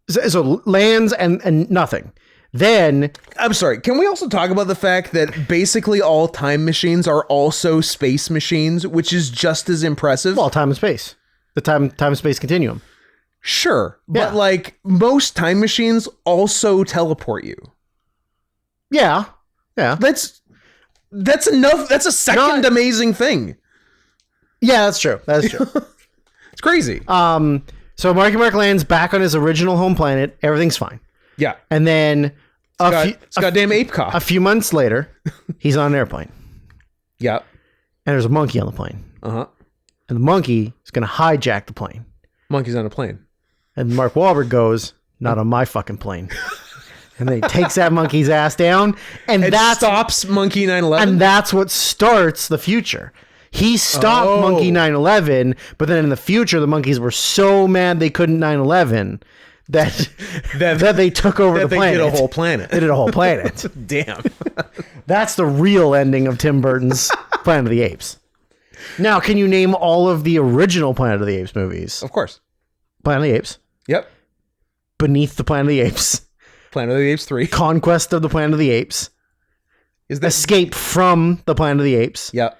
so lands and nothing. Then I'm sorry. Can we also talk about the fact that basically all time machines are also space machines, which is just as impressive? Well, time and space. The time and space continuum. Sure. But like most time machines also teleport you. Yeah. That's enough. That's a second amazing thing. Yeah, that's true. It's crazy. So Marky Mark lands back on his original home planet. Everything's fine. Yeah. And then it's goddamn ape cop. A few months later, he's on an airplane. Yeah. And there's a monkey on the plane. Uh-huh. And the monkey is going to hijack the plane. Monkey's on a plane. And Mark Wahlberg goes, not on my fucking plane. And then he takes that monkey's ass down. And that stops Monkey 9/11. And that's what starts the future. He stopped Monkey 9/11, but then in the future, the monkeys were so mad they couldn't 9/11 that they took over the planet. They did a whole planet. They did a whole planet. Damn. That's the real ending of Tim Burton's Planet of the Apes. Now, can you name all of the original Planet of the Apes movies? Of course. Planet of the Apes. Yep. Beneath the Planet of the Apes. Planet of the Apes 3. Conquest of the Planet of the Apes. Escape from the Planet of the Apes. Yep.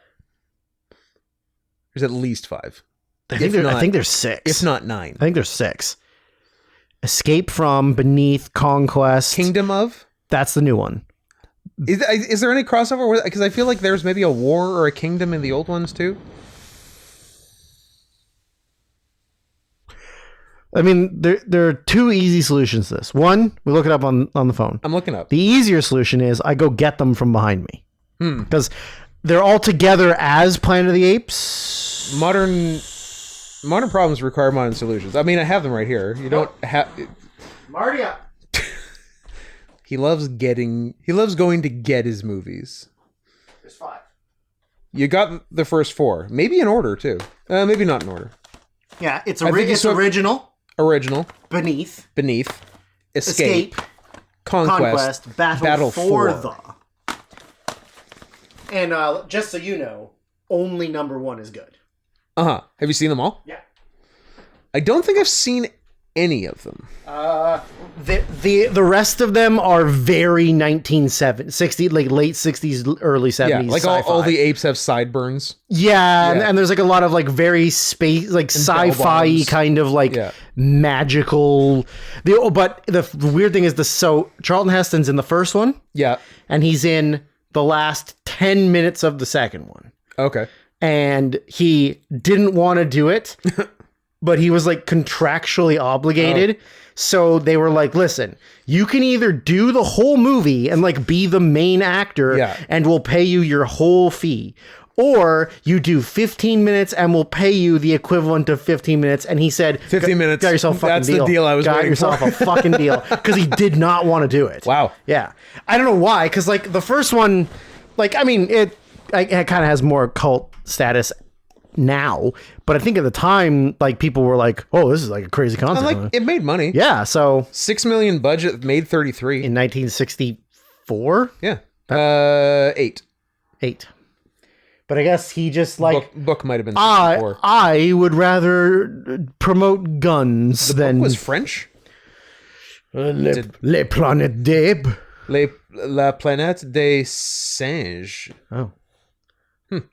There's at least 5. I think there's 6. If not 9. I think there's 6. Escape from, Beneath, Conquest. Kingdom of? That's the new one. Is there any crossover? Because I feel like there's maybe a war or a kingdom in the old ones too. I mean, there are two easy solutions to this. One, we look it up on the phone. I'm looking up. The easier solution is I go get them from behind me. Because they're all together as Planet of the Apes. Modern problems require modern solutions. I mean, I have them right here. You don't have... Marty up. He loves going to get his movies. There's 5. You got the first 4. Maybe in order, too. Maybe not in order. Yeah, it's original. Original. Beneath. Escape. Conquest. Battle for the. And just so you know, only number 1 is good. Uh-huh. Have you seen them all? Yeah. I don't think I've seen any of them. The rest of them are very 1960s, like late 60s, early 70s. Yeah, like all the apes have sideburns. Yeah. And there's like a lot of like very space, like sci-fi kind of like magical. But the weird thing is Charlton Heston's in the first one. Yeah. And he's in the last 10 minutes of the second one. Okay. And he didn't want to do it. But he was like contractually obligated. Oh. So they were like, listen, you can either do the whole movie and like be the main actor and we'll pay you your whole fee. Or you do 15 minutes and we'll pay you the equivalent of 15 minutes. And he said, 15 minutes. Got yourself a fucking deal. That's the deal I was Got waiting yourself for. a fucking deal. Because he did not want to do it. Wow. Yeah. I don't know why. Because like the first one, like, I mean, it kind of has more cult status now, but I think at the time, like, people were like, oh, this is like a crazy concept. Like, it made money. Yeah, so $6 million budget, made 33 in 1964. Yeah. 8. But I guess he just like book might have been 64. I would rather promote guns than book was French. Les Planètes d'Ape. La Planète des Singes. Oh.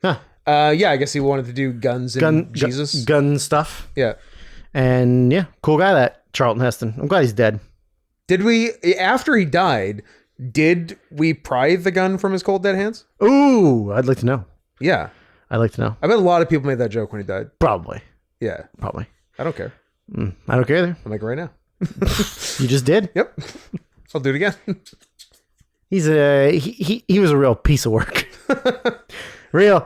Huh. Yeah, I guess he wanted to do guns and Jesus. Gun stuff. Yeah. And yeah, cool guy, that Charlton Heston. I'm glad he's dead. Did we, after he died, did we pry the gun from his cold dead hands? Ooh, I'd like to know. Yeah. I'd like to know. I bet a lot of people made that joke when he died. Probably. Yeah. Probably. I don't care. I don't care either. I'm like, right now. You just did? Yep. I'll do it again. He was a real piece of work.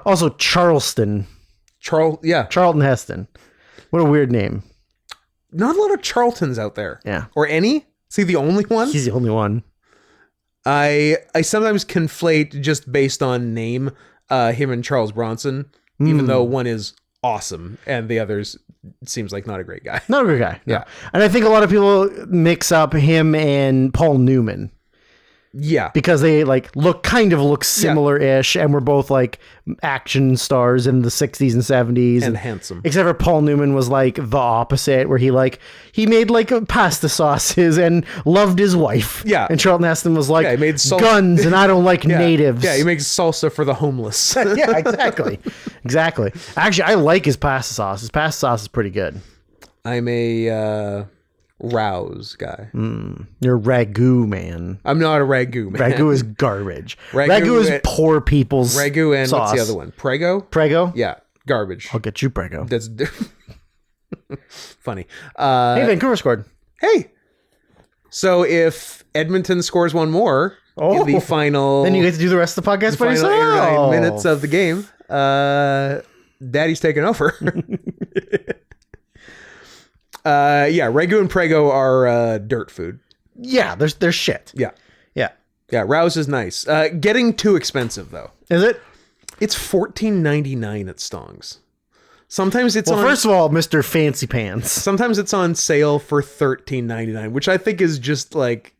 Also Charleston. Charlton Heston. What a weird name. Not a lot of Charltons out there. Yeah. Or any? Is he the only one? He's the only one. I sometimes conflate, just based on name, him and Charles Bronson, even though one is awesome and the other's seems like not a great guy. Not a great guy. No. Yeah. And I think a lot of people mix up him and Paul Newman. Yeah. Because they like look similar-ish, and we're both like action stars in the 60s and 70s. And handsome. Except for Paul Newman was like the opposite, where he made like pasta sauces and loved his wife. Yeah. And Charlton Heston was like, he made guns and I don't like natives. Yeah, he makes salsa for the homeless. Yeah, exactly. Exactly. Actually, I like his pasta sauce. His pasta sauce is pretty good. I'm a Rouse guy. You're a ragu man. I'm not a ragu man. Ragu is garbage. Ragu is poor people's ragu and sauce. What's the other one? Prego? Yeah, garbage. I'll get you Prego. That's funny. Hey, Vancouver scored. Hey. So if Edmonton scores one more in the final... Then you get to do the rest of the podcast by yourself. 8 or 9 minutes of the game. Daddy's taking over. Ragu and Prego are dirt food. Yeah, they're shit. Yeah. Yeah. Yeah, Rouse is nice. Getting too expensive though. Is it? It's $14.99 at Stong's. Sometimes it's first of all, Mr. Fancy Pants. Sometimes it's on sale for $13.99, which I think is just like,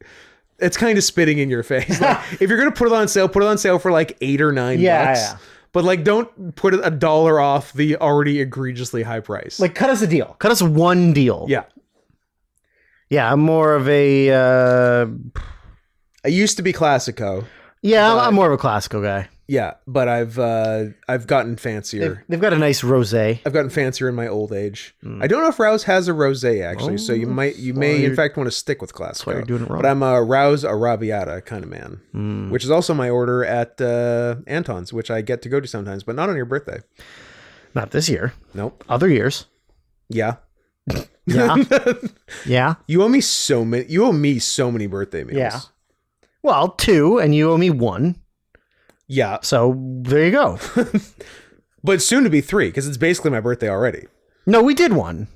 it's kind of spitting in your face. Like, if you're gonna put it on sale for like $8 or $9. Yeah. But like, don't put $1 off the already egregiously high price. Like, cut us a deal. Cut us one deal. Yeah. Yeah, I'm more of a... I used to be Classico. Yeah, I'm more of a Classico guy. Yeah, but I've gotten fancier. They've got a nice rosé. I've gotten fancier in my old age. I don't know if Rouse has a rosé actually, so you may in fact want to stick with Classico. You're doing it wrong. But I'm a Rouse Arrabbiata kind of man, which is also my order at Anton's, which I get to go to sometimes, but not on your birthday. Not this year. Nope. Other years. Yeah. Yeah. Yeah. You owe me so many. You owe me so many birthday meals. Yeah. Well, 2, and you owe me 1. Yeah. So there you go. But soon to be 3, because it's basically my birthday already. No, we did 1.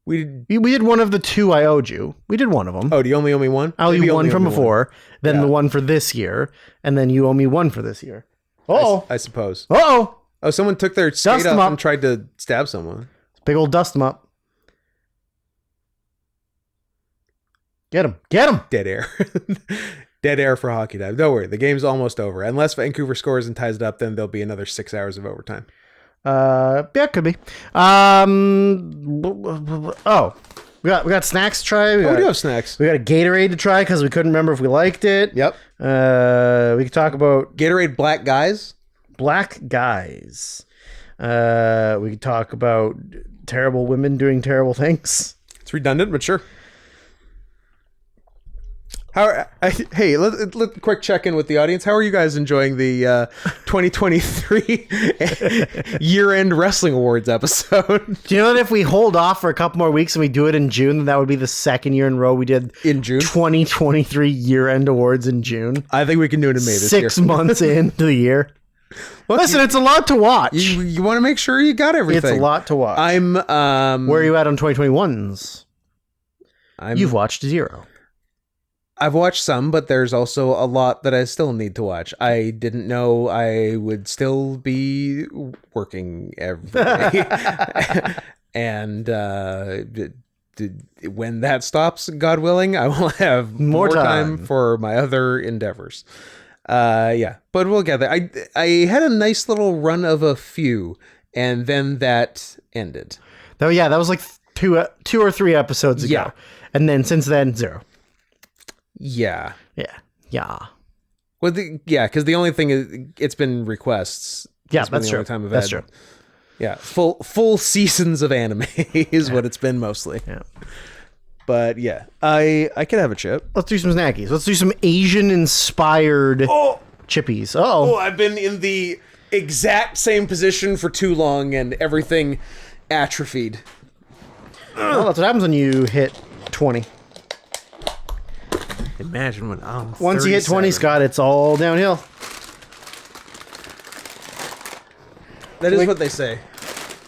We did one of the 2 I owed you. We did one of them. Oh, do you only owe me 1? I owe you 1 from before, then the 1 for this year, and then you owe me 1 for this year. Oh, I suppose. Oh, someone took their skate up and tried to stab someone. Big old dust them up. Get him. Get him. Dead air. Dead air for Hockey Dive. Don't worry. The game's almost over. Unless Vancouver scores and ties it up, then there'll be another 6 hours of overtime. Yeah, it could be. We got snacks to try. We do have snacks. We got a Gatorade to try because we couldn't remember if we liked it. Yep. We could talk about Gatorade Black Guys. Black Guys. We could talk about terrible women doing terrible things. It's redundant, but sure. Hey, let quick check in with the audience. How are you guys enjoying the 2023 year-end wrestling awards episode? Do you know that if we hold off for a couple more weeks and we do it in June, then that would be the 2nd year in a row we did in June 2023 year-end awards in June? I think we can do it in May this year. 6 months into the year. Listen, it's a lot to watch. You want to make sure you got everything. It's a lot to watch. Where are you at on 2021s? You've watched 0. I've watched some, but there's also a lot that I still need to watch. I didn't know I would still be working every day. And when that stops, God willing, I will have more time for my other endeavors. Yeah, but we'll get there. I had a nice little run of a few, and then that ended. Oh yeah, that was like two or 3 episodes ago. Yeah. And then since then, 0. Yeah. Well, because the only thing is, it's been requests. Yeah, that's true. That's true. Yeah, full seasons of anime is what it's been mostly. Yeah. But yeah, I could have a chip. Let's do some snackies. Let's do some Asian-inspired chippies. Oh, I've been in the exact same position for too long, and everything atrophied. Well, that's what happens when you hit 20. Imagine when I'm 37. Once you hit 20, Scott, it's all downhill. That is what they say.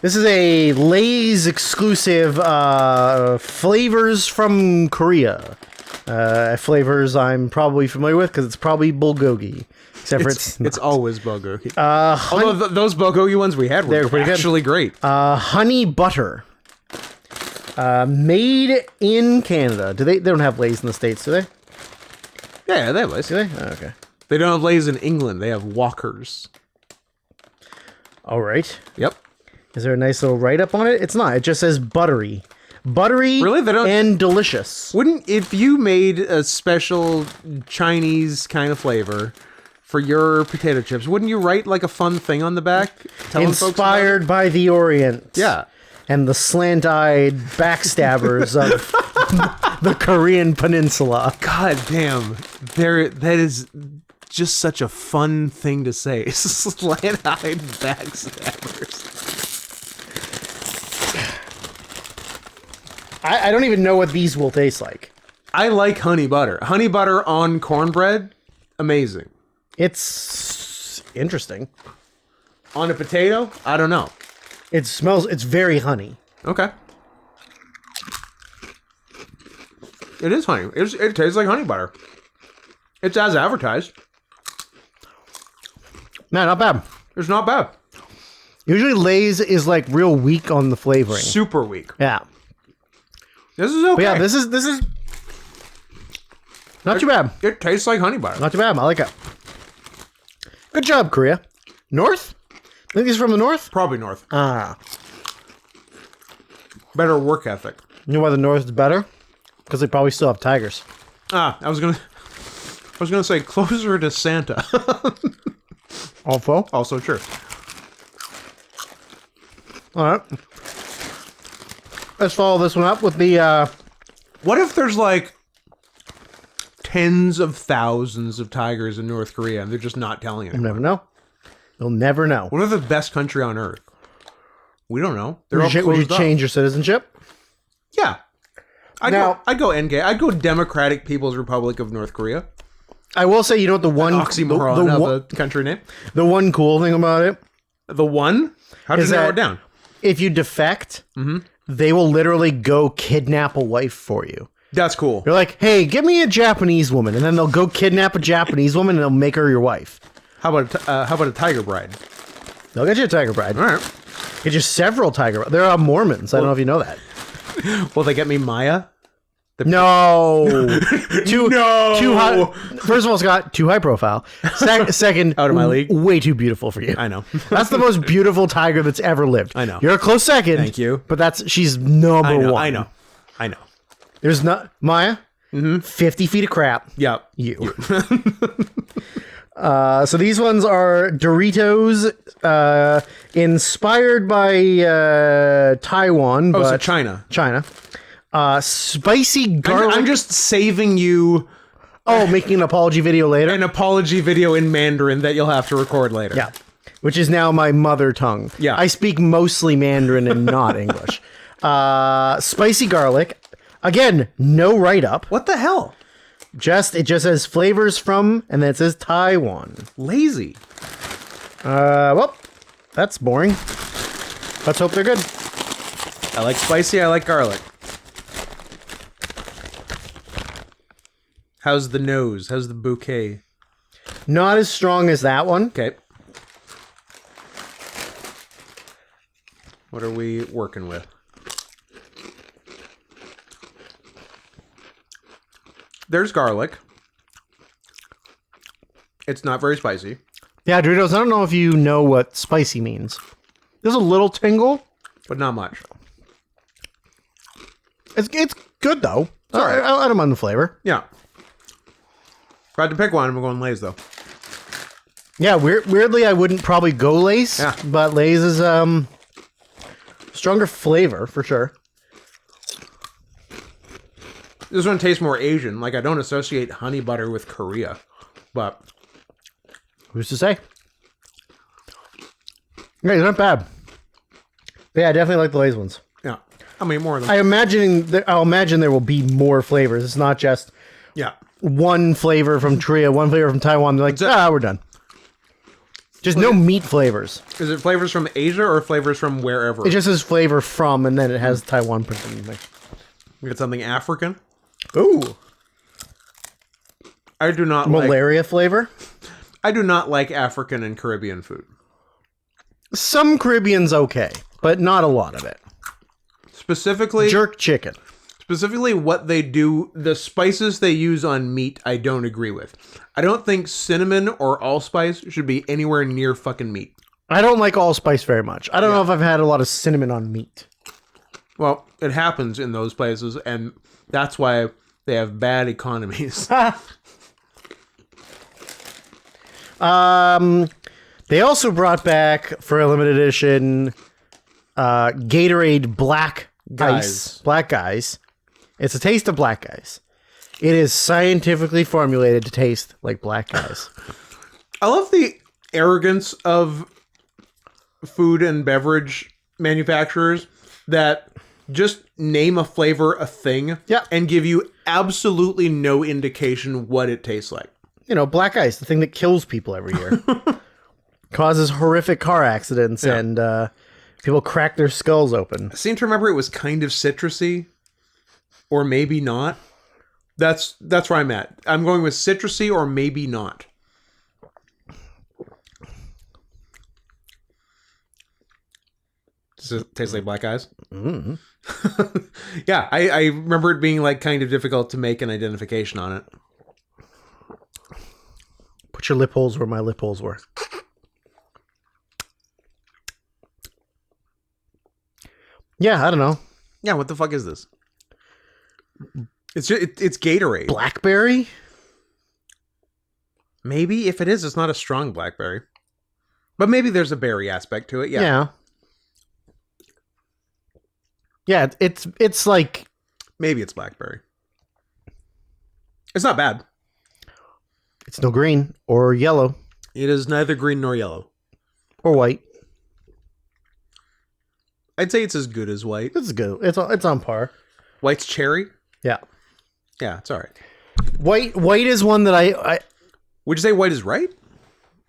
This is a Lay's exclusive flavors from Korea. Flavors I'm probably familiar with because it's probably bulgogi. Except for it's always bulgogi. Although those bulgogi ones we had were actually great. Honey butter. Made in Canada. They don't have Lay's in the States, do they? Yeah, they have Lay's. Do they? Oh, okay. They don't have Lay's in England. They have Walkers. All right. Yep. Is there a nice little write-up on it? It's not. It just says buttery. Buttery really? They don't... and delicious. If you made a special Chinese kind of flavor for your potato chips, wouldn't you write like a fun thing on the back? Inspired by the Orient. Yeah. And the slant-eyed backstabbers of the Korean peninsula. God damn. That is just such a fun thing to say. Slant-eyed backstabbers. I don't even know what these will taste like. I like honey butter. Honey butter on cornbread, amazing. It's interesting. On a potato, I don't know. It's very honey. Okay. It is honey. It tastes like honey butter. It's as advertised. No, not bad. It's not bad. Usually Lay's is like real weak on the flavoring. Super weak. Yeah. This is okay. But yeah, this is not too bad. It tastes like honey butter. Not too bad. I like it. Good job, Korea. North? I think he's from the north? Probably north. Better work ethic. You know why the north is better? Because they probably still have tigers. I was gonna... was going to say closer to Santa. Also true. All right. Let's follow this one up with the... What if there's like tens of thousands of tigers in North Korea and they're just not telling anyone? You'll never know. You'll never know. What if the best country on earth? We don't know. They're would you change your citizenship? Yeah. I'd go NK. I'd go Democratic People's Republic of North Korea. I will say, you know what the one... oxymoron of a country name? The one cool thing about it... The one? How did you narrow it down? If you defect, they will literally go kidnap a wife for you. That's cool. You're like, hey, give me a Japanese woman. And then they'll go kidnap a Japanese woman and they'll make her your wife. How about a tiger bride? They'll get you a tiger bride. All right. Get you several tiger brides. There are Mormons. I don't know if you know that. Will they get me Maya? No. Too high. First of all, Scott, too high profile. Second, out of my league. Way too beautiful for you. I know. That's the most beautiful tiger that's ever lived. I know. You're a close second. Thank you. But she's number one. I know. There's not Maya. 50 feet of crap. Yep. You. So these ones are Doritos, inspired by Taiwan. Oh, so China. Spicy garlic. I'm just saving you. Oh, making an apology video later? An apology video in Mandarin that you'll have to record later. Yeah. Which is now my mother tongue. Yeah. I speak mostly Mandarin and not English. Spicy garlic. Again, no write-up. What the hell? It just says flavors from, and then it says Taiwan. Lazy. Well, that's boring. Let's hope they're good. I like spicy, I like garlic. How's the nose? How's the bouquet? Not as strong as that one. Okay. What are we working with? There's garlic. It's not very spicy. Yeah, Doritos, I don't know if you know what spicy means. There's a little tingle. But not much. It's good, though. Sorry, I don't mind the flavor. Yeah. If I had to pick one, I'm going Lay's, though. Yeah, weirdly, I wouldn't probably go Lay's. Yeah. But Lay's is stronger flavor, for sure. This one tastes more Asian. Like, I don't associate honey butter with Korea. But who's to say? Yeah, they're not bad. But yeah, I definitely like the Lay's ones. Yeah. How many more of them? I'll imagine there will be more flavors. It's not just one flavor from Korea, one flavor from Taiwan. They're like, we're done. Just no meat flavors. Is it flavors from Asia or flavors from wherever? It just says flavor from, and then it has Taiwan printed in there. We got something African. Ooh. I do not Malaria flavor? I do not like African and Caribbean food. Some Caribbean's okay, but not a lot of it. Specifically... jerk chicken. Specifically what they do, the spices they use on meat, I don't agree with. I don't think cinnamon or allspice should be anywhere near fucking meat. I don't like allspice very much. I don't know if I've had a lot of cinnamon on meat. They happens in those places, and that's why they have bad economies. They also brought back, for a limited edition, Gatorade Black Ice. Black Guys. It's a taste of Black Guys. It is scientifically formulated to taste like Black Guys. I love the arrogance of food and beverage manufacturers that just name a flavor a thing and give you absolutely no indication what it tastes like. You know, black ice, the thing that kills people every year. Causes horrific car accidents and people crack their skulls open. I seem to remember it was kind of citrusy. Or maybe not. That's where I'm at. I'm going with citrusy or maybe not. Does it taste like black eyes? Mm-hmm. Yeah, I remember it being like kind of difficult to make an identification on it. Put your lip holes where my lip holes were. Yeah, I don't know. Yeah, what the fuck is this? It's Gatorade. Blackberry? Maybe if it is, it's not a strong blackberry. But maybe there's a berry aspect to it. Yeah. Yeah, it's like... Maybe it's blackberry. It's not bad. It's no green or yellow. It is neither green nor yellow. Or white. I'd say it's as good as white. It's good. It's on par. White's cherry? Yeah. Yeah, it's all right. White is one that I... Would you say white is right?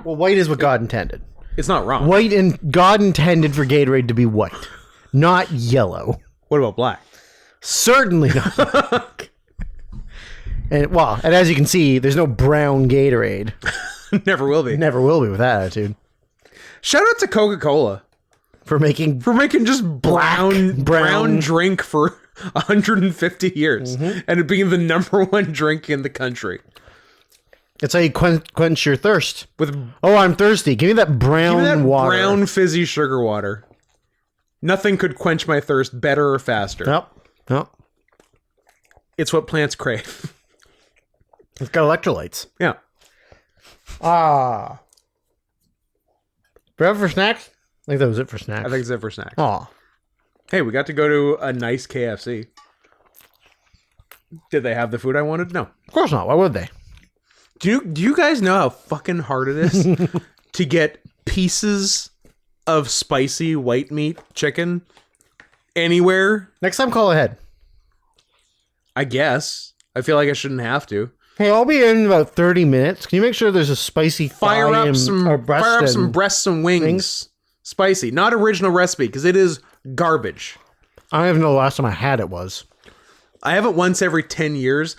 Well, white is what God intended. It's not wrong. White and God intended for Gatorade to be white, not yellow. What about black? Certainly not black. And as you can see, there's no brown Gatorade. Never will be. Never will be with that attitude. Shout out to Coca-Cola for making just brown drink for 150 years and it being the #1 drink in the country. It's how you quench your thirst. I'm thirsty. Give me that brown water. Brown fizzy sugar water. Nothing could quench my thirst better or faster. Nope. It's what plants crave. It's got electrolytes. Yeah. Forever for snacks? I think that was it for snacks. I think it's it for snacks. Aw. Hey, we got to go to a nice KFC. Did they have the food I wanted? No. Of course not. Why would they? Do you guys know how fucking hard it is to get pieces of spicy white meat chicken anywhere? Next time, call ahead. I guess. I feel like I shouldn't have to. Hey, I'll be in about 30 minutes. Can you make sure there's a spicy fire up some breasts and wings. Spicy. Not original recipe, because it is garbage. I don't even know the last time I had it was. I have it once every 10 years.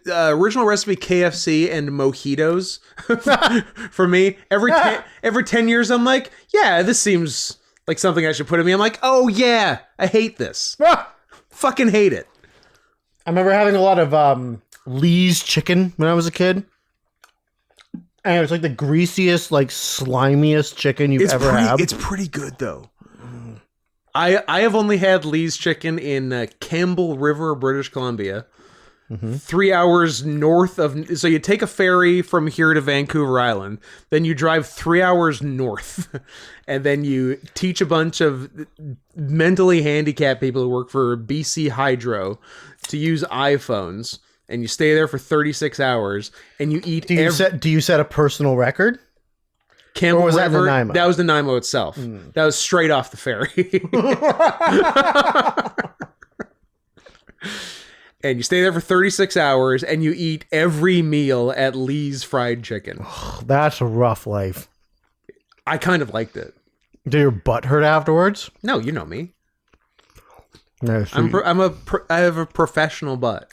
Original recipe KFC and mojitos for me. Every 10 years, I'm like, yeah, this seems like something I should put in me. I'm like, oh yeah, I hate this. Fucking hate it. I remember having a lot of Lee's chicken when I was a kid. And it was like the greasiest, like slimiest chicken you've ever had. It's pretty good though. I have only had Lee's chicken in Campbell River, British Columbia. 3 hours north of... So you take a ferry from here to Vancouver Island. Then you drive 3 hours north. And then you teach a bunch of mentally handicapped people who work for BC Hydro to use iPhones. And you stay there for 36 hours. And you eat... Do you set a personal record? Campbell River, that was Nanaimo itself. That was straight off the ferry. And you stay there for 36 hours and you eat every meal at Lee's Fried Chicken. That's a rough life. I kind of liked it. Did your butt hurt afterwards? No, you know me. No, I have a professional butt.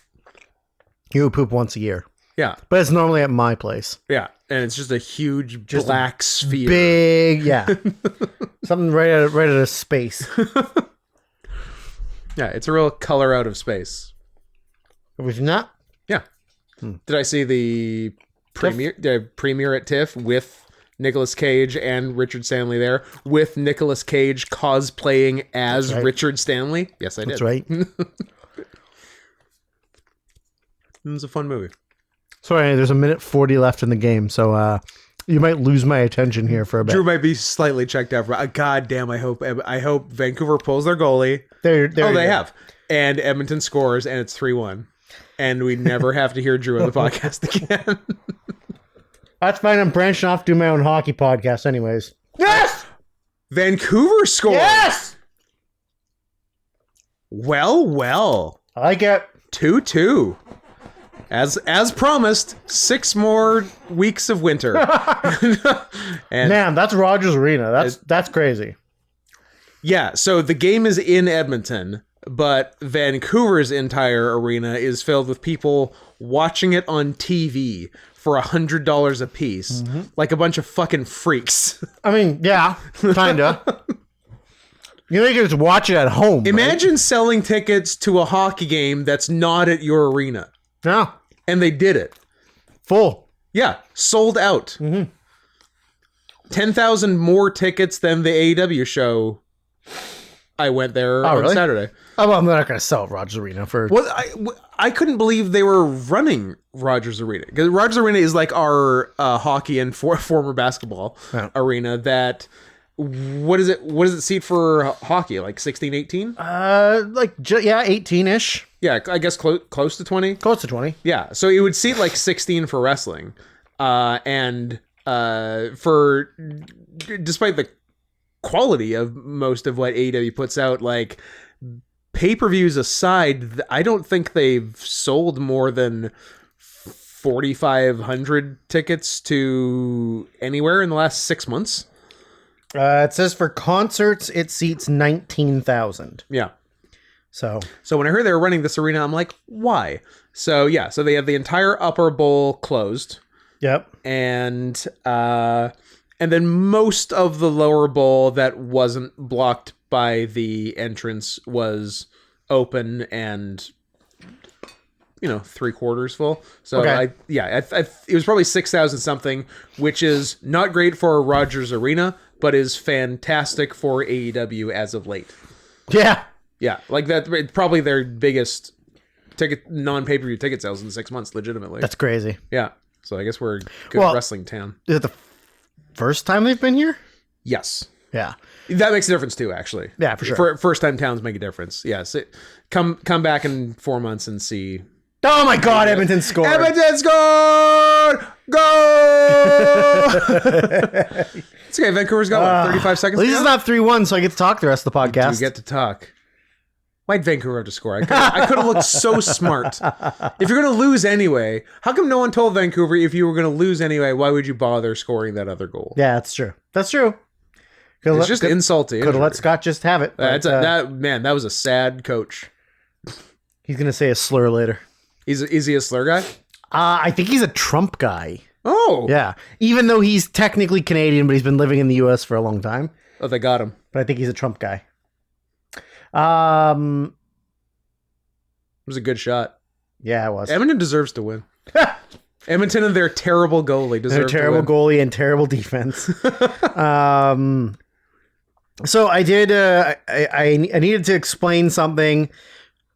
You poop once a year. Yeah. But it's normally at my place. Yeah. And it's just a huge black sphere. Big, yeah. Something right out of space. Yeah, it's a real color out of space. Was not? Yeah. Did I see the premiere at TIFF with Nicolas Cage and Richard Stanley there, with Nicolas Cage cosplaying as Richard Stanley? Yes, I did. That's right. It was a fun movie. Sorry, there's 1:40 left in the game, so you might lose my attention here for a bit. Drew might be slightly checked out. God damn! I hope Vancouver pulls their goalie. They have, and Edmonton scores, and it's 3-1, and we never have to hear Drew on the podcast again. That's fine. I'm branching off to do my own hockey podcast, anyways. Yes, Vancouver scored. Yes. Well. I like it. 2-2. As promised, 6 more weeks of winter. And man, that's Rogers Arena. That's crazy. Yeah, so the game is in Edmonton, but Vancouver's entire arena is filled with people watching it on TV for $100 a piece, like a bunch of fucking freaks. I mean, yeah, kinda. You can just watch it at home. Imagine selling tickets to a hockey game that's not at your arena. Yeah. And they did it. Full. Yeah. Sold out. 10,000 more tickets than the AEW show I went there on Saturday. Oh, well, I'm not going to sell Rogers Arena for... Well, I couldn't believe they were running Rogers Arena. Because Rogers Arena is like our hockey and former basketball arena that... What does it seat for hockey? Like 16, 18? 18-ish. Yeah, I guess close to 20. Close to 20. Yeah, so it would seat like 16 for wrestling. And for... Despite the quality of most of what AEW puts out, like pay-per-views aside, I don't think they've sold more than 4,500 tickets to anywhere in the last 6 months. It says for concerts, it seats 19,000. Yeah. So when I heard they were running this arena, I'm like, why? So they have the entire upper bowl closed. Yep. And then most of the lower bowl that wasn't blocked by the entrance was open and, 3/4 full. So okay. It was probably 6,000 something, which is not great for Rogers Arena, but is fantastic for AEW as of late. Yeah. Yeah. Like that, probably their biggest non-pay-per-view ticket sales in 6 months, legitimately. That's crazy. Yeah. So I guess we're a good wrestling town. Is it the first time they've been here? Yes. Yeah. That makes a difference too, actually. Yeah, for sure. First-time towns make a difference. Yes. Come back in 4 months and see. Oh my God, Edmonton scored. Edmonton scored! Go! It's okay. Vancouver's got 35 seconds. At least it's not 3-1, so I get to talk the rest of the podcast. You get to talk. Why'd Vancouver have to score? I could have looked so smart. If you're going to lose anyway, how come no one told Vancouver if you were going to lose anyway, why would you bother scoring that other goal? Yeah, that's true. That's true. It's just insulting. Could have let Scott just have it. But, that was a sad coach. He's going to say a slur later. Is he a slur guy? I think he's a Trump guy. Oh. Yeah. Even though he's technically Canadian, but he's been living in the U.S. for a long time. Oh, they got him. But I think he's a Trump guy. It was a good shot. Yeah, it was. Edmonton deserves to win. Edmonton and their terrible goalie deserve to win. Terrible goalie and terrible defense. So I did. I needed to explain something.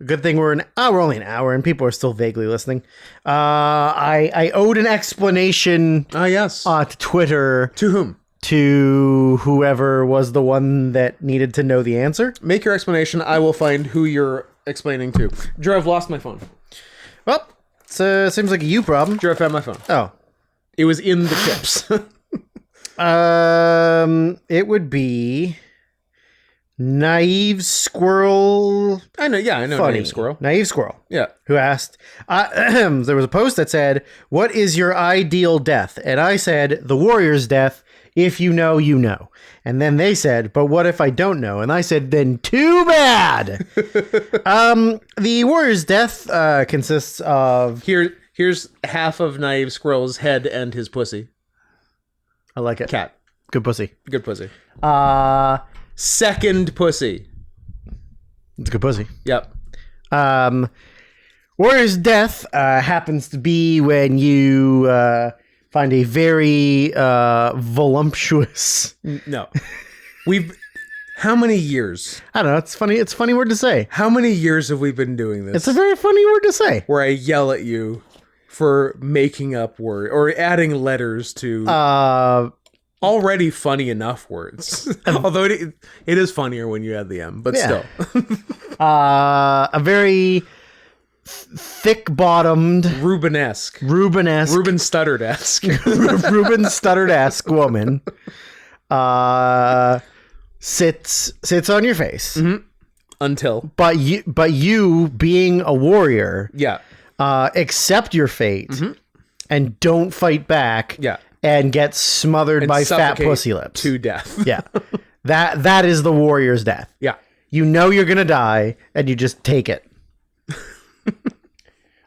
Good thing we're only an hour and people are still vaguely listening. I owed an explanation. Yes. To Twitter. To whom? To whoever was the one that needed to know the answer. Make your explanation. I will find who you're explaining to. Drew, I've lost my phone. Well, seems like a you problem. Drew, I found my phone. Oh. It was in the chips. It would be Naive Squirrel. I know. Naive Squirrel. Naive Squirrel. Yeah. Who asked, there was a post that said, "What is your ideal death?" And I said, "The Warrior's death. If you know, you know." And then they said, "But what if I don't know?" And I said, "Then too bad." The Warrior's death consists of... Here's half of Naive Squirrel's head and his pussy. I like it. Cat. Good pussy. Good pussy. Second pussy. It's a good pussy. Yep. Warrior's death happens to be when you find a very voluptuous... No. How many years? I don't know. It's funny. It's a funny word to say. How many years have we been doing this? It's a very funny word to say. Where I yell at you for making up words or adding letters to already funny enough words. Although it is funnier when you add the M, but still. A very thick-bottomed, Rubenesque, Ruben Studdard-esque, Ruben Studdard-esque woman sits on your face. Mm-hmm. Until, but you being a warrior, accept your fate and don't fight back. Yeah. And get smothered by fat pussy lips to death. Yeah. That is the warrior's death. Yeah. You know you're going to die and you just take it.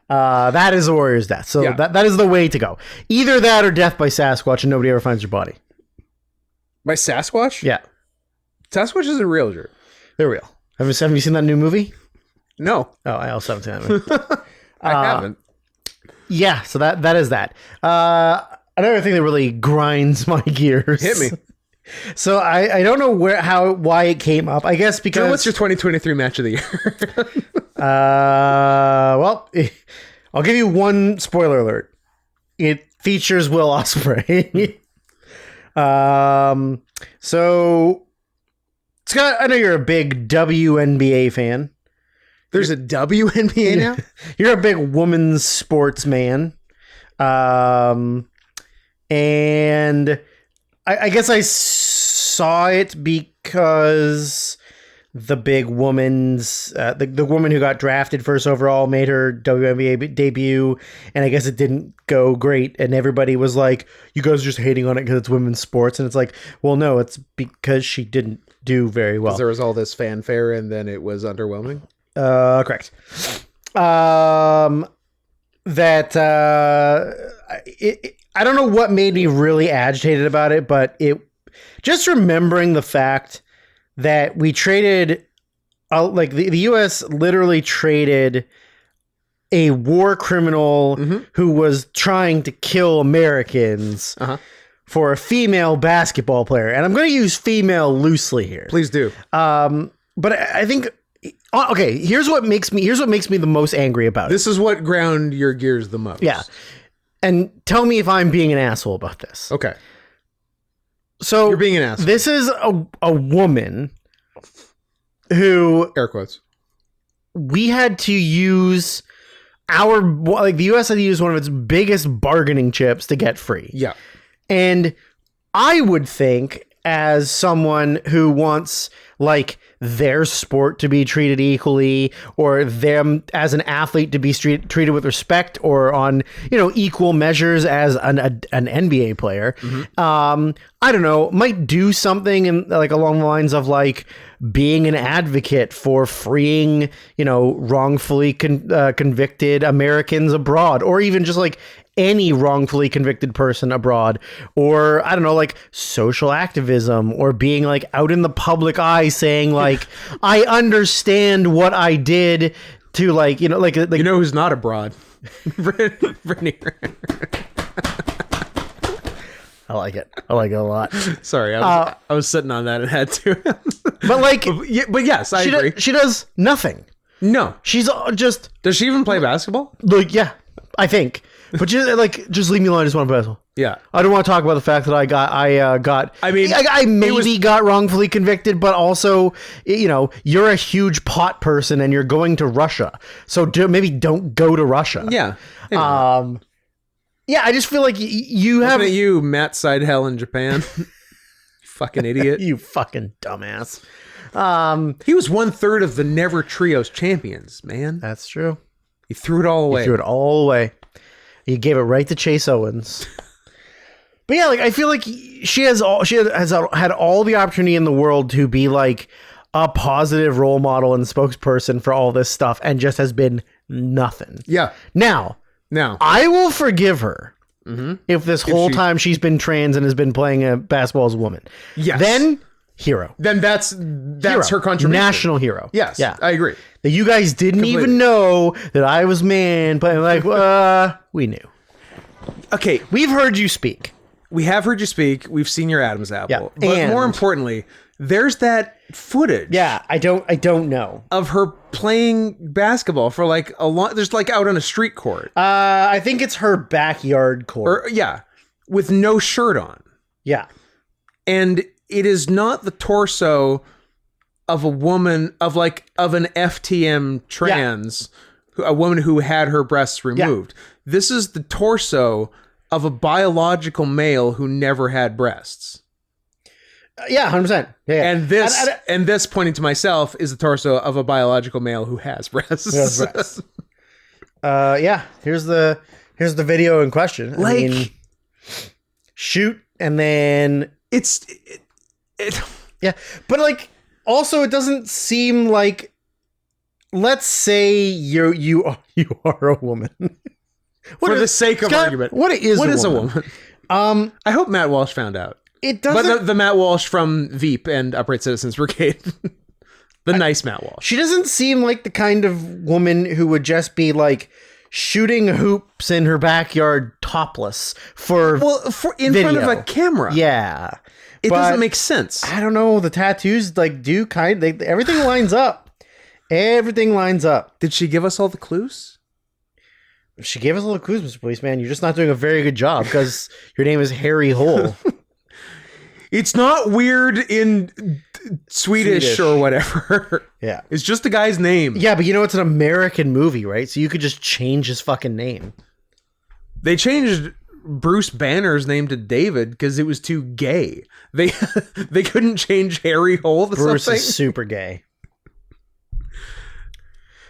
That is the warrior's death. So that is the way to go. Either that or death by Sasquatch and nobody ever finds your body. By Sasquatch? Yeah. Sasquatch isn't real, Drew. They're real. Have you seen that new movie? No. Oh, I also haven't seen that movie. I haven't. Yeah, so that is that. Another thing that really grinds my gears. Hit me. So I don't know why it came up. I guess because... Drew, what's your 2023 match of the year? Well, I'll give you one spoiler alert. It features Will Ospreay. So, Scott, I know you're a big WNBA fan. There's a WNBA now? You're a big women's sports man. And I guess I saw it because the big woman's the woman who got drafted first overall made her WNBA debut, and I guess it didn't go great, and everybody was like, you guys are just hating on it because it's women's sports, and it's like, well, no, it's because she didn't do very well. There was all this fanfare and then it was underwhelming. Correct. I don't know what made me really agitated about it, but just remembering the fact that we traded, like the U.S. literally traded a war criminal who was trying to kill Americans for a female basketball player, and I'm going to use female loosely here. Please do. But I think, okay, here's what makes me the most angry about it. This is what ground your gears the most. Yeah. And tell me if I'm being an asshole about this. Okay. So you're being an asshole. This is a woman who, air quotes, we had to use the US had to use one of its biggest bargaining chips to get free. Yeah. And I would think, as someone who wants like their sport to be treated equally, or them as an athlete to be treated with respect, or on, equal measures as an NBA player, I don't know, might do something in, like, along the lines of like being an advocate for freeing, wrongfully convicted Americans abroad, or even just like any wrongfully convicted person abroad, or I don't know, like social activism, or being like out in the public eye saying like, I understand what I did to like, like who's not abroad? Brittany. I like it a lot. Sorry, I was sitting on that and had to. But like, but yes, I agree. She does nothing. No, she's just. Does she even play basketball? Like, yeah, I think. But just leave me alone. I just want to play basketball. Yeah, I don't want to talk about the fact that I got wrongfully convicted, but also, you're a huge pot person and you're going to Russia, so maybe don't go to Russia. Yeah. Yeah, I just feel like you have Matt Seidel in Japan. Fucking idiot. You fucking dumbass. He was 1/3 of the Never Trios champions, man. That's true. He threw it all away. He gave it right to Chase Owens. But yeah, like, I feel like she has had all the opportunity in the world to be like a positive role model and spokesperson for all this stuff, and just has been nothing. Yeah. Now, I will forgive her if this whole time she's been trans and has been playing a basketball as a woman. Yes. Then hero. Then that's her contribution. National hero. Yes. Yeah. I agree. That you guys didn't even know that I was man, but like, we knew. Okay. We've heard you speak. We have heard you speak. We've seen your Adam's apple. Yeah. But more importantly, there's that footage. Yeah, I don't know. Of her playing basketball for like a long, there's like out on a street court. I think it's her backyard court. With no shirt on. Yeah. And it is not the torso of a woman, of an FTM trans, a woman who had her breasts removed. Yeah. This is the torso of a biological male who never had breasts. Yeah, 100%. Yeah. And this, pointing to myself, is the torso of a biological male who has breasts. Yeah. Here's the video in question. I mean, shoot, and then yeah, but like, also, it doesn't seem like. Let's say you are a woman. For the sake of argument, what is a woman? I hope Matt Walsh found out. It doesn't. But the Matt Walsh from Veep and Upright Citizens Brigade, nice Matt Walsh. She doesn't seem like the kind of woman who would just be like shooting hoops in her backyard topless in front of a camera. Yeah. It doesn't make sense. I don't know. The tattoos do everything lines up. Everything lines up. Did she give us all the clues? If she gave us all the clues, Mr. Policeman, you're just not doing a very good job because your name is Harry Hole. It's not weird in Swedish or whatever. Yeah. It's just a guy's name. Yeah, but it's an American movie, right? So you could just change his fucking name. They changed Bruce Banner's name to David because it was too gay. They couldn't change Harry Hole to Bruce something. Is super gay.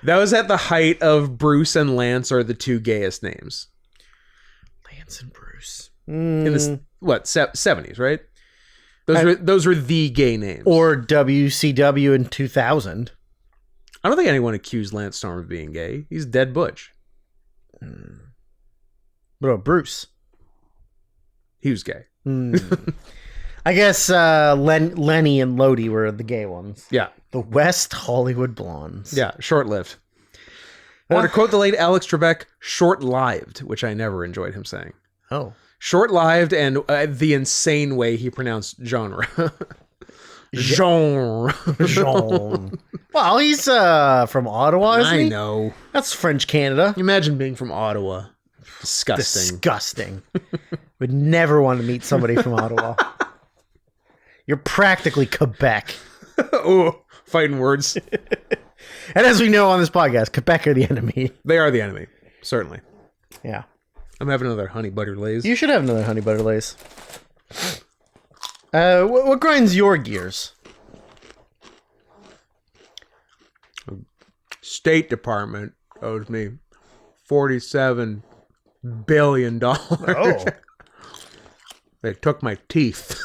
That was at the height of Bruce and Lance are the two gayest names. Lance and Bruce. In the 70s, right? Those were the gay names. Or WCW in 2000. I don't think anyone accused Lance Storm of being gay. He's dead butch. What about Bruce? He was gay. I guess Lenny and Lodi were the gay ones. Yeah. The West Hollywood Blondes. Yeah, short-lived. Or to quote the late Alex Trebek, short-lived, which I never enjoyed him saying. Oh. Short-lived and the insane way he pronounced genre. Genre. Well, he's from Ottawa, isn't he? I know. That's French Canada. Imagine being from Ottawa. Disgusting. Would never want to meet somebody from Ottawa. You're practically Quebec. Oh, fighting words. And as we know on this podcast, Quebec are the enemy. They are the enemy. Certainly. Yeah. I'm having another honey butter lays. You should have another honey butter lays. What grinds your gears? State Department owes me $47 billion. Oh. They took my teeth.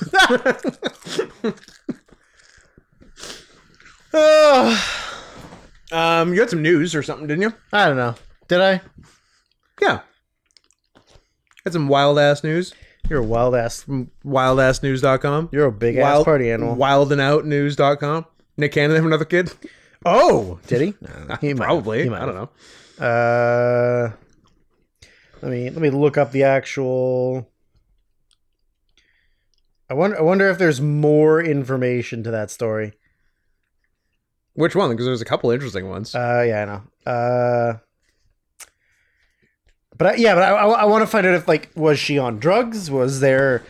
You had some news or something, didn't you? I don't know. Did I? Yeah. Had some wild ass news. You're a wild ass. Wildassnews.com. You're a big ass party animal. Wildandoutnews.com. Nick Cannon have another kid? Oh, did he? No, he probably. He might. I don't know. Let me look up the actual. I wonder if there's more information to that story. Which one? Because there's a couple interesting ones. Yeah, I know. But I want to find out if was she on drugs? Was there,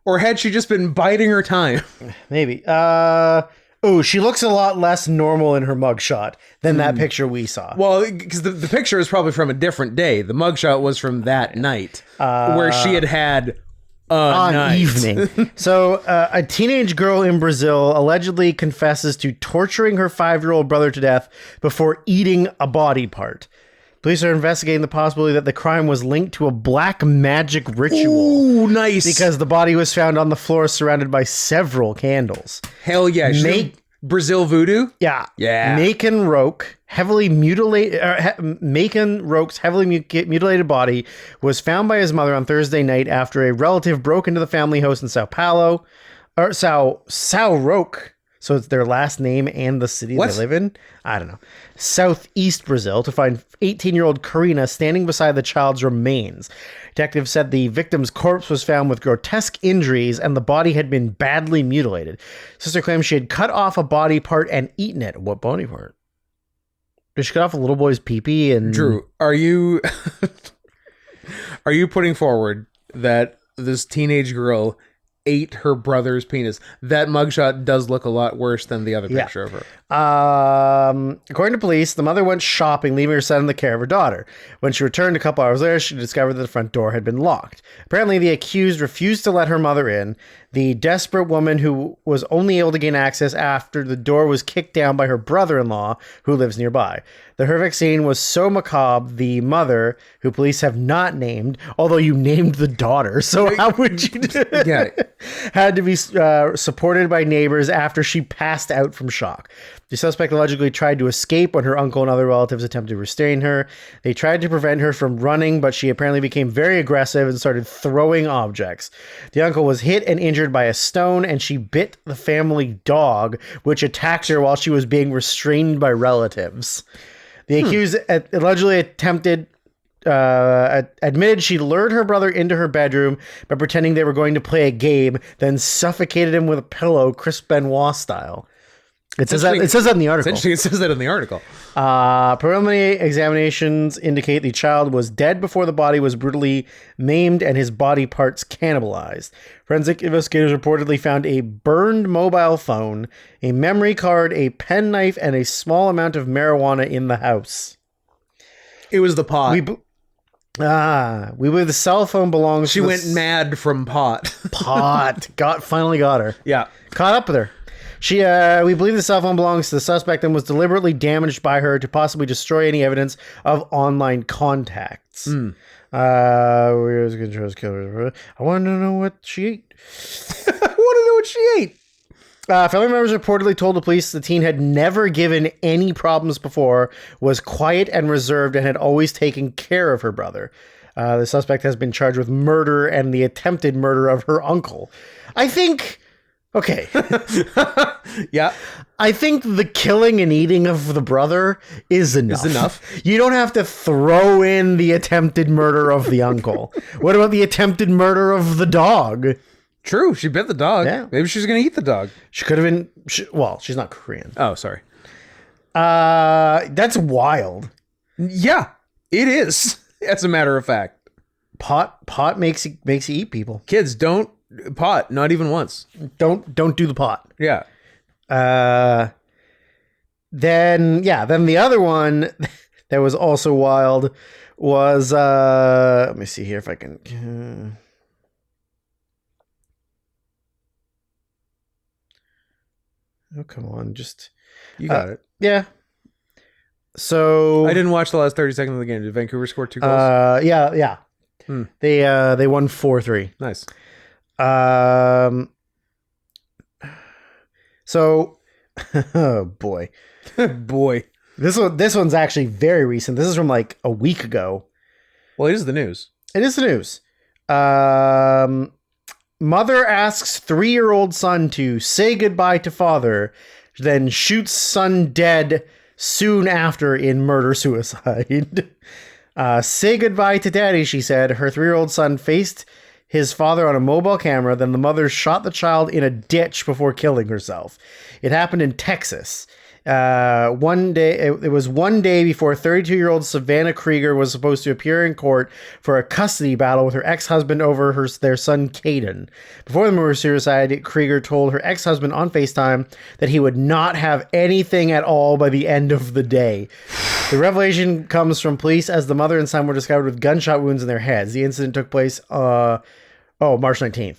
or had she just been biding her time? Maybe. She looks a lot less normal in her mugshot than that picture we saw. Well, because the picture is probably from a different day. The mugshot was from that night, where she had an evening. So, a teenage girl in Brazil allegedly confesses to torturing her 5-year-old brother to death before eating a body part. Police are investigating the possibility that the crime was linked to a black magic ritual. Ooh, nice. Because the body was found on the floor surrounded by several candles. Hell yeah. Brazil voodoo? Yeah. Yeah. Macon Roque's heavily mutilated body was found by his mother on Thursday night after a relative broke into the family house in Sao Roque. So it's their last name and the city they live in. I don't know. Southeast Brazil to find 18-year-old Karina standing beside the child's remains. Detectives said the victim's corpse was found with grotesque injuries and the body had been badly mutilated. Sister claims she had cut off a body part and eaten it. What body part? Did she cut off a little boy's pee-pee? And Drew, are you putting forward that this teenage girl ate her brother's penis? That mugshot does look a lot worse than the other picture of her. According to police, the mother went shopping, leaving her son in the care of her daughter. When she returned a couple hours later, she discovered that the front door had been locked. Apparently, the accused refused to let her mother in. The desperate woman, who was only able to gain access after the door was kicked down by her brother-in-law, who lives nearby. The horrific scene was so macabre, the mother, who police have not named, although you named the daughter, so how would you do it? Yeah. Had to be supported by neighbors after she passed out from shock. The suspect allegedly tried to escape when her uncle and other relatives attempted to restrain her. They tried to prevent her from running, but she apparently became very aggressive and started throwing objects. The uncle was hit and injured by a stone, and she bit the family dog, which attacked her while she was being restrained by relatives. The accused allegedly attempted admitted she lured her brother into her bedroom by pretending they were going to play a game, then suffocated him with a pillow, Chris Benoit style. It says that in the article. It says that in the article. Preliminary examinations indicate the child was dead before the body was brutally maimed and his body parts cannibalized. Forensic investigators reportedly found a burned mobile phone, a memory card, a penknife, and a small amount of marijuana in the house. It was the pot. We believe the cell phone belongs. She went mad from pot. Finally got her. Yeah, caught up with her. We believe the cell phone belongs to the suspect and was deliberately damaged by her to possibly destroy any evidence of online contacts. Where's controls killer? I want to know what she ate. Family members reportedly told the police the teen had never given any problems before, was quiet and reserved, and had always taken care of her brother. The suspect has been charged with murder and the attempted murder of her uncle. I think... Okay. Yeah. I think the killing and eating of the brother is enough. You don't have to throw in the attempted murder of the uncle. What about the attempted murder of the dog? True. She bit the dog. Yeah. Maybe she's going to eat the dog. She could have been... well, she's not Korean. Oh, sorry. That's wild. Yeah, it is. As a matter of fact. Pot makes you eat people. Kids, don't... pot, not even once. Don't do the pot. Yeah. Then the other one that was also wild was let me see here if I can oh, come on, just you got it. Yeah. So I didn't watch the last 30 seconds of the game. Did Vancouver score 2 goals? Yeah. They won 4-3. Nice. So, oh boy, this one's actually very recent. This is from like a week ago. Well, it is the news. It is the news. Mother asks 3-year-old son to say goodbye to father, then shoots son dead soon after in murder-suicide. Say goodbye to daddy, she said. Her 3-year-old son faced his father on a mobile camera, then the mother shot the child in a ditch before killing herself. It happened in Texas. It was one day before 32-year-old Savannah Krieger was supposed to appear in court for a custody battle with her ex-husband over their son Caden. Before the murder-suicide, Krieger told her ex-husband on FaceTime that he would not have anything at all by the end of the day. The revelation comes from police as the mother and son were discovered with gunshot wounds in their heads. The incident took place March 19th.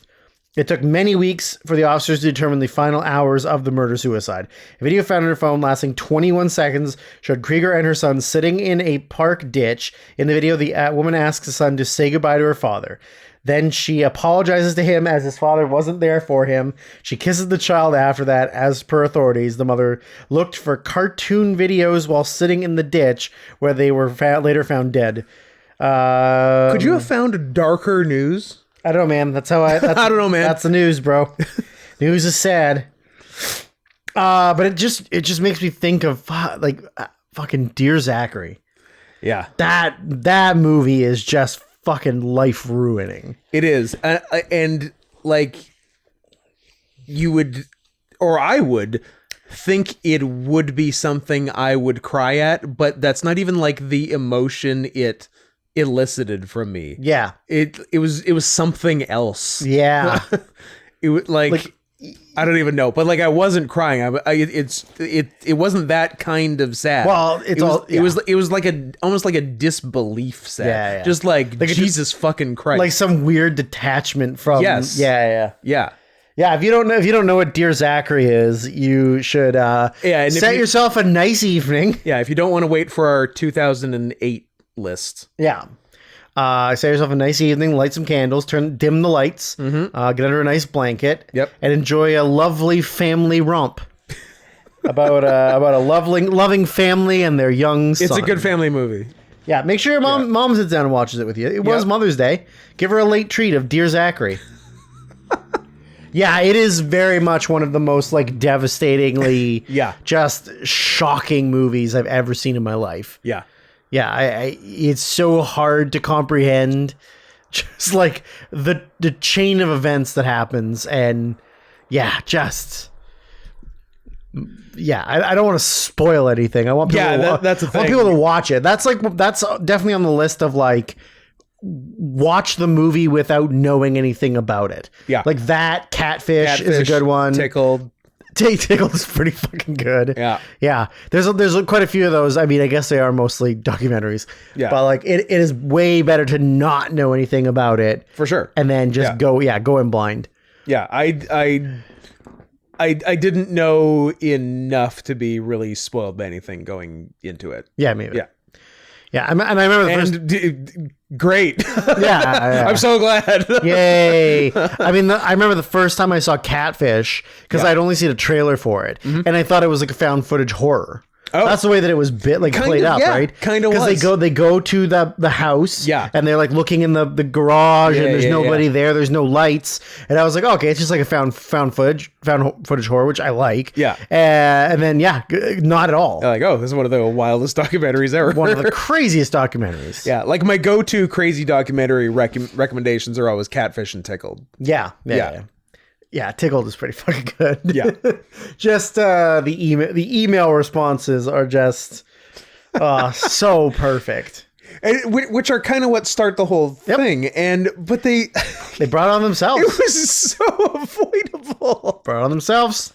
It took many weeks for the officers to determine the final hours of the murder-suicide. A video found on her phone lasting 21 seconds showed Krieger and her son sitting in a park ditch. In the video, the woman asks the son to say goodbye to her father. Then she apologizes to him as his father wasn't there for him. She kisses the child after that. As per authorities, the mother looked for cartoon videos while sitting in the ditch where they were later found dead. Could you have found darker news? I don't know, man. That's how I don't know, man. That's the news, bro. News is sad. But it just makes me think of fucking Dear Zachary. Yeah. That movie is just fucking life ruining. It is. And like you would, or I would think it would be something I would cry at, but that's not even like the emotion it elicited from me. Yeah. It was something else. Yeah. It was like I don't even know, but like I wasn't crying. It wasn't that kind of sad. Well, it was like almost like a disbelief sad. Yeah. Just like Jesus fucking Christ. Like some weird detachment from. Yes. Yeah. Yeah, if you don't know what Dear Zachary is, you should set yourself a nice evening. Yeah, if you don't want to wait for our 2008 list. Yeah. Set yourself a nice evening, light some candles, dim the lights, get under a nice blanket, and enjoy a lovely family romp about a loving family and their young son. It's a good family movie. Yeah, make sure your mom sits down and watches it with you. It was Mother's Day. Give her a late treat of Dear Zachary. Yeah, it is very much one of the most like devastatingly just shocking movies I've ever seen in my life. Yeah. It's so hard to comprehend, just like the chain of events that happens, and I don't want to spoil anything. I want people that's a thing. I want people to watch it. That's definitely on the list of like, watch the movie without knowing anything about it. Yeah, like that. Catfish is a good one. Tickled is pretty fucking good. Yeah. There's quite a few of those. I mean, I guess they are mostly documentaries. Yeah, but like it is way better to not know anything about it for sure, and then just go in blind. Yeah, I didn't know enough to be really spoiled by anything going into it. Yeah, maybe. Yeah, and I remember the first... Great. Yeah. I'm so glad. Yay. I mean, I remember the first time I saw Catfish, because I'd only seen a trailer for it, and I thought it was like a found footage horror. Oh. That's the way that it was played up, right? Kind of was. Because they go to the house, and they're like looking in the garage, and there's nobody there. There's no lights, and I was like, okay, it's just like a found footage horror, which I like. Yeah, and then not at all. Like, oh, this is one of the wildest documentaries ever. One of the craziest documentaries. Yeah, like my go-to crazy documentary recommendations are always Catfish and Tickled. Yeah. Tickled is pretty fucking good. Yeah. Just the email responses are just so perfect. And, which are kind of what start the whole thing. But they brought it on themselves. It was so avoidable. Brought it on themselves.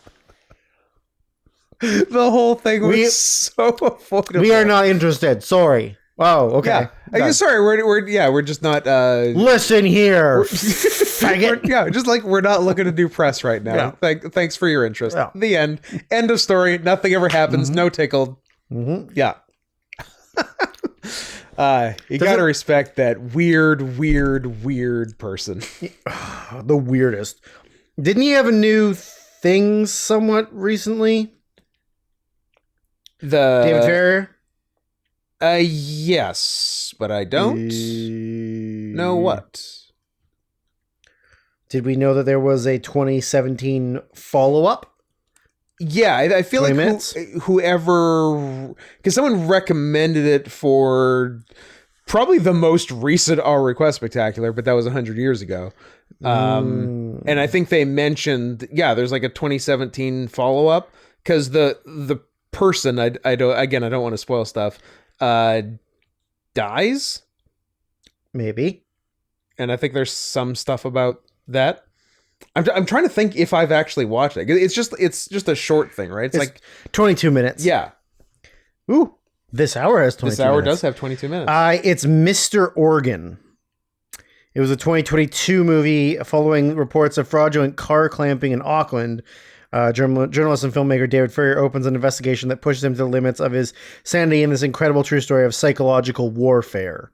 The whole thing was so avoidable. We are not interested. Sorry. Oh, okay. Yeah. Sorry, we're just not. Listen here, faggot. Just like we're not looking to do press right now. Yeah. Thanks for your interest. Yeah. The end. End of story. Nothing ever happens. Mm-hmm. No Tickled. Mm-hmm. Yeah. You gotta respect that weird person. The weirdest. Didn't he have a new thing somewhat recently? David Ferrier. Yes, but I don't know what. Did we know that there was a 2017 follow-up? Yeah, I feel like whoever... Because someone recommended it for probably the most recent Our Request Spectacular, but that was 100 years ago. And I think they mentioned, there's like a 2017 follow-up, because the person, I don't want to spoil stuff, dies, maybe, and I think there's some stuff about that. I'm trying to think if I've actually watched it. It's just a short thing, right? It's like 22 minutes. Yeah. Ooh, this hour has 22 minutes. This hour does have 22 minutes. It's Mr. Organ. It was a 2022 movie following reports of fraudulent car clamping in Auckland. Journalist and filmmaker David Ferrier opens an investigation that pushes him to the limits of his sanity in this incredible true story of psychological warfare.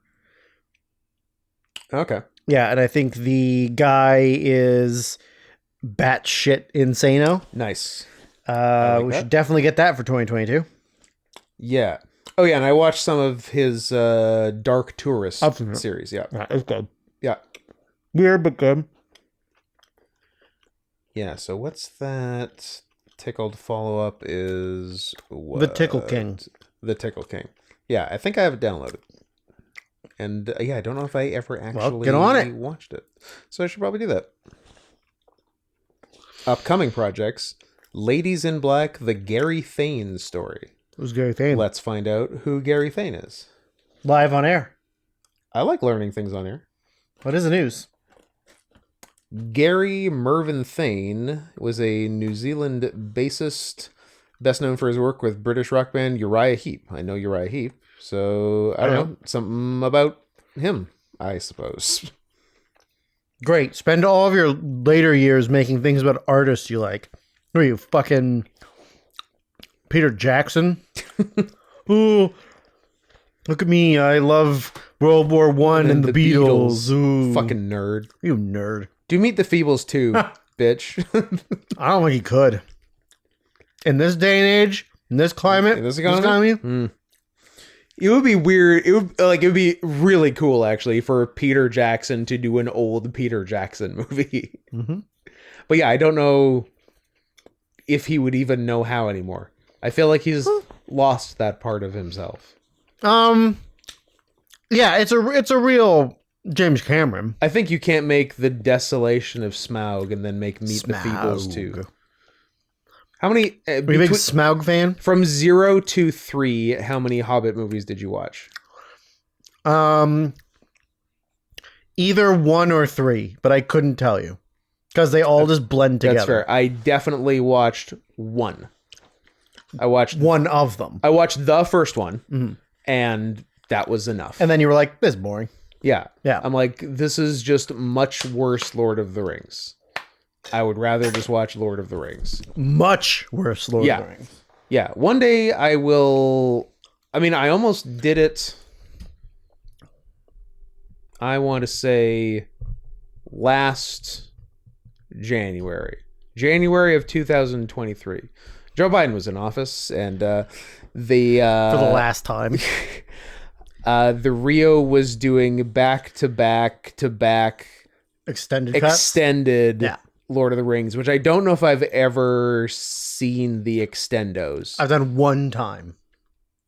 Okay. Yeah, and I think the guy is batshit insano. Nice. We should definitely get that for 2022. Yeah. Oh, yeah, and I watched some of his Dark Tourist series. Yeah. It's good. Yeah. Weird, but good. Yeah, so what's that Tickled follow-up is... What? The Tickle King. The Tickle King. Yeah, I think I have it downloaded. And I don't know if I ever actually watched it. So I should probably do that. Upcoming projects. Ladies in Black, the Gary Thane story. Who's Gary Thane? Let's find out who Gary Thane is. Live on air. I like learning things on air. What is the news? Gary Mervyn Thane was a New Zealand bassist, best known for his work with British rock band Uriah Heep. I know Uriah Heep, so I don't know. Something about him, I suppose. Great. Spend all of your later years making things about artists you like. Who are you, fucking Peter Jackson? Ooh, look at me. I love World War I and the Beatles. Ooh. Fucking nerd. You nerd. Do Meet the Feebles too, bitch. I don't think he could. In this day and age, in this climate, in this economy? It would be weird. It would be really cool, actually, for Peter Jackson to do an old Peter Jackson movie. Mm-hmm. But yeah, I don't know if he would even know how anymore. I feel like he's lost that part of himself. Yeah, it's a real James Cameron. I think you can't make The Desolation of Smaug and then make Meet the Feebles too. How many? Are you a big Smaug fan? From 0 to 3, how many Hobbit movies did you watch? Either 1 or 3, but I couldn't tell you because they all just blend together. That's fair. I definitely watched 1. I watched one of them. I watched the first one, and that was enough. And then you were like, "This is boring." Yeah. Yeah. I'm like, this is just much worse Lord of the Rings. I would rather just watch Lord of the Rings. Much worse Lord of the Rings. Yeah. One day I will. I mean, I almost did it. I want to say last January of 2023. Joe Biden was in office, and for the last time. The Rio was doing back-to-back extended Lord of the Rings, which I don't know if I've ever seen the extendos. I've done one time.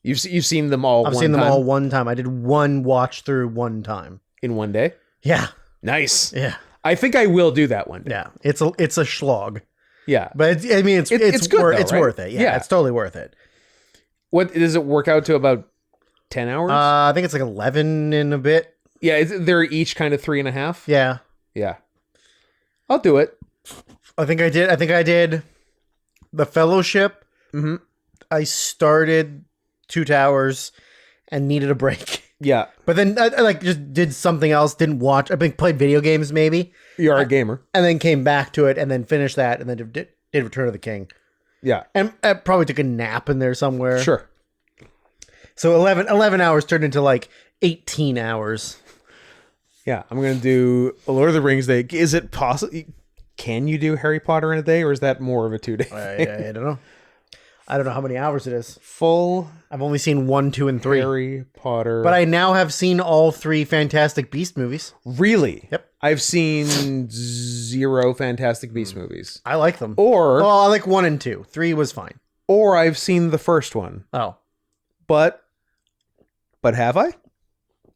You've seen them all. I've seen them all one time. I did one watch through one time in one day. Yeah, nice. Yeah, I think I will do that one day. Yeah, it's a slog. Yeah, but it's good. It's right? Worth it. Yeah, it's totally worth it. What does it work out to? About 10 hours? I think it's like 11 and a bit. Yeah, they're each kind of 3.5. Yeah, yeah. I'll do it. I think I did The Fellowship. Mm-hmm. I started Two Towers and needed a break. Yeah, but then I just did something else. Didn't watch. I think played video games maybe. You're a gamer, and then came back to it and then finished that and then did Return of the King. Yeah, and I probably took a nap in there somewhere. Sure. So 11 hours turned into like 18 hours. Yeah, I'm gonna do a Lord of the Rings day. Is it possible? Can you do Harry Potter in a day, or is that more of a 2 day? I don't know. I don't know how many hours it is. Full. I've only seen 1, 2, and 3. Harry Potter. But I now have seen all 3 Fantastic Beast movies. Really? Yep. I've seen 0 Fantastic Beast movies. I like them. Well, I like 1 and 2. 3 was fine. Or I've seen the first one. Oh. But have I?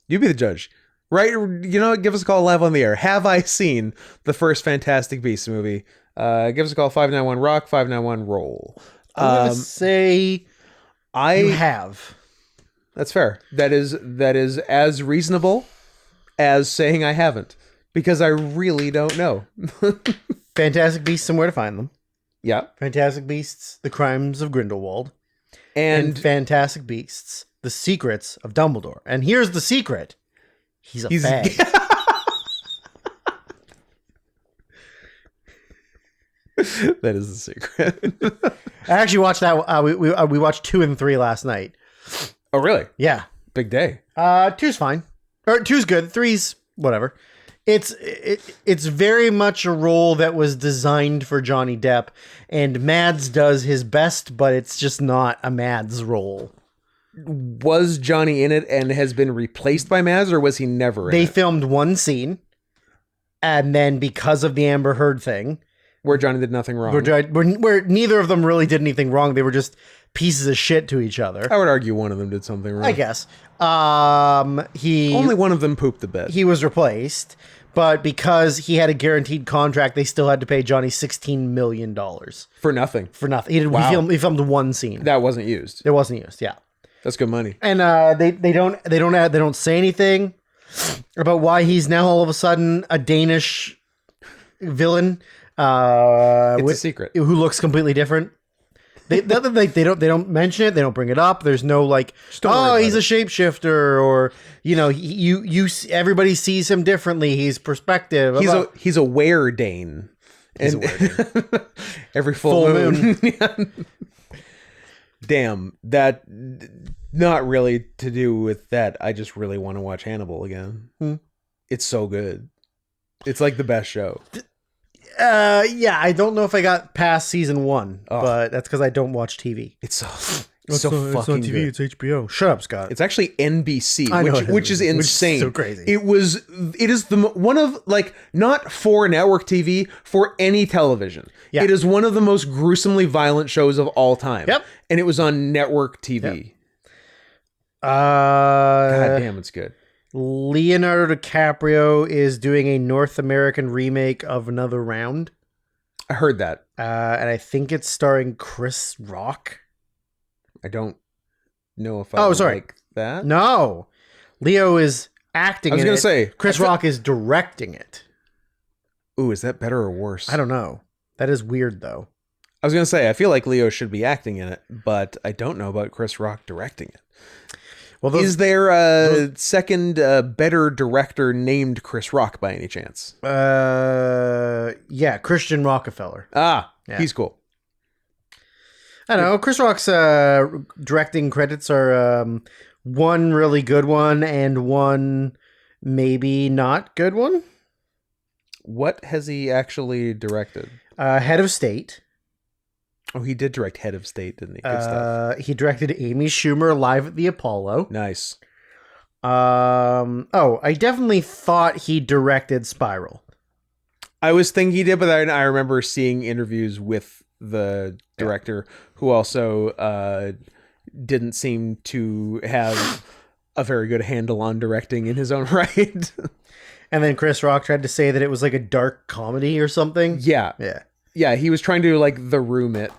You be the judge. Right? You know what? Give us a call live on the air. Have I seen the first Fantastic Beasts movie? Give us a call, 591-ROCK, 591-ROLL. I'm going to say you have. That's fair. That is as reasonable as saying I haven't. Because I really don't know. Fantastic Beasts and Where to Find Them. Yeah. Fantastic Beasts, The Crimes of Grindelwald. And Fantastic Beasts, The Secrets of Dumbledore. And here's the secret. He's a fag. That is the secret. I actually watched that. We watched 2 and 3 last night. Oh, really? Yeah. Big day. 2's fine. Or 2's good. 3's whatever. It's very much a role that was designed for Johnny Depp, and Mads does his best, but it's just not a Mads role. Was Johnny in it and has been replaced by Mads, or was he never in it? They filmed one scene, and then because of the Amber Heard thing, where Johnny did nothing wrong, where neither of them really did anything wrong, they were just pieces of shit to each other. I would argue one of them did something wrong. I guess. Only one of them pooped the bed. He was replaced, but because he had a guaranteed contract, they still had to pay Johnny $16 million for nothing. For nothing. He filmed one scene that wasn't used. It wasn't used. Yeah, that's good money. And they don't say anything about why he's now all of a sudden a Danish villain. It's a secret. Who looks completely different. They don't mention it. They don't bring it up. There's no like, oh, he's a shapeshifter, or you everybody sees him differently. He's perspective. He's a were-Dane. Every full moon. Damn, that not really to do with that. I just really want to watch Hannibal again. It's so good. It's like the best show. Yeah, I don't know if I got past season 1, but that's because I don't watch TV. It's so fucking on TV. Good. It's HBO. Shut up, Scott. It's actually NBC, which is insane. Which is so crazy. It is one of, like, not for network TV, for any television. Yeah. It is one of the most gruesomely violent shows of all time. Yep. And it was on network TV. Yep. God damn, it's good. Leonardo DiCaprio is doing a North American remake of Another Round. I heard that. And I think it's starring Chris Rock. I don't know if I like that. No. Leo is acting in it. I was going to say. Chris Rock is directing it. Ooh, is that better or worse? I don't know. That is weird, though. I was going to say, I feel like Leo should be acting in it, but I don't know about Chris Rock directing it. Well, is there a second better director named Chris Rock by any chance? Yeah, Christian Rockefeller. Ah, yeah. He's cool. I don't know. Chris Rock's directing credits are one really good one and one maybe not good one. What has he actually directed? Head of State. Oh, he did direct Head of State, didn't he? Good stuff. He directed Amy Schumer Live at the Apollo. Nice. I definitely thought he directed Spiral. I was thinking he did, but I remember seeing interviews with the director who also didn't seem to have a very good handle on directing in his own right. And then Chris Rock tried to say that it was like a dark comedy or something. Yeah. Yeah. Yeah, he was trying to like The Room it.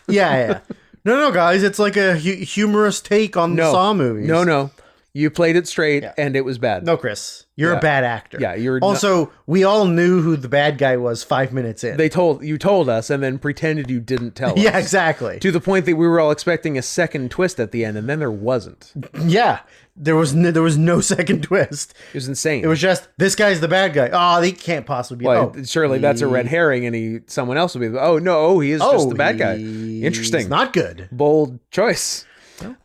Yeah. No, guys, it's like a humorous take on the Saw movies. No. You played it straight, and it was bad. No, Chris, you're a bad actor. Yeah, you're. Also, we all knew who the bad guy was 5 minutes in. You told us, and then pretended you didn't tell us. Yeah, exactly. To the point that we were all expecting a second twist at the end, and then there wasn't. Yeah. There was no second twist. It was insane. It was just, this guy's the bad guy. Oh, he can't possibly be. Well, surely that's a red herring, and someone else will be. Oh no, he is just the bad guy. Interesting. It's not good. Bold choice.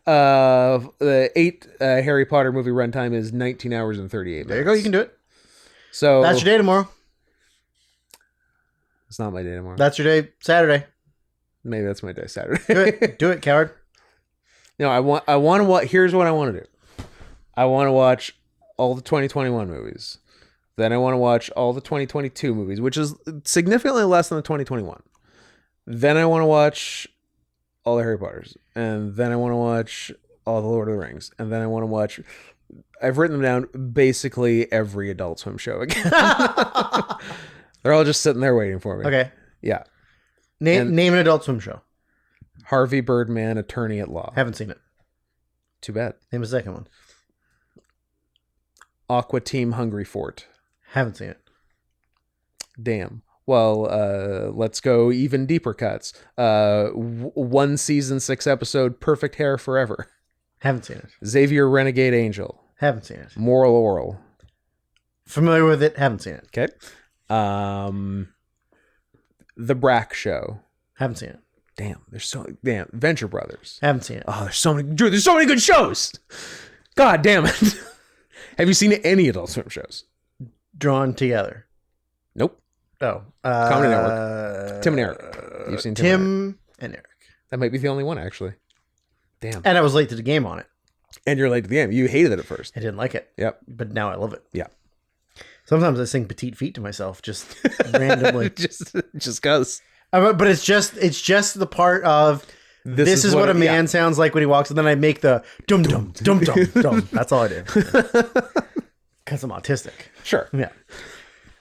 The 8 Harry Potter movie runtime is 19 hours and 38 minutes. There you go. You can do it. So that's your day tomorrow. It's not my day tomorrow. That's your day Saturday. Maybe that's my day Saturday. Do it, coward. No, I want to watch. Here's what I want to do. I want to watch all the 2021 movies. Then I want to watch all the 2022 movies, which is significantly less than the 2021. Then I want to watch all the Harry Potters. And then I want to watch all the Lord of the Rings. And then I want to watch... I've written them down, basically every Adult Swim show again. They're all just sitting there waiting for me. Okay. Yeah. Name an Adult Swim show. Harvey Birdman, Attorney at Law. Haven't seen it. Too bad. Name a second one. Aqua Team Hungry Fort. Haven't seen it. Damn. Well, let's go even deeper cuts. 1 season, 6 episode, Perfect Hair Forever. Haven't seen it. Xavier Renegade Angel. Haven't seen it. Moral Oral. Familiar with it. Haven't seen it. Okay. The Brack Show. Haven't seen it. Damn. Venture Brothers. Haven't seen it. Oh, there's so many good shows. God damn it. Have you seen any Adult Swim shows? Drawn Together. Nope. Oh. Comedy Network. Tim and Eric. You've seen Tim and Eric. That might be the only one, actually. Damn. And I was late to the game on it. And you're late to the game. You hated it at first. I didn't like it. Yep. But now I love it. Yeah. Sometimes I sing Petite Feet to myself, just randomly. just because. But it's just the part of... This is what a man sounds like when he walks, and then I make the dum dum dum dum dum. That's all I do. Because I'm autistic. Sure. Yeah.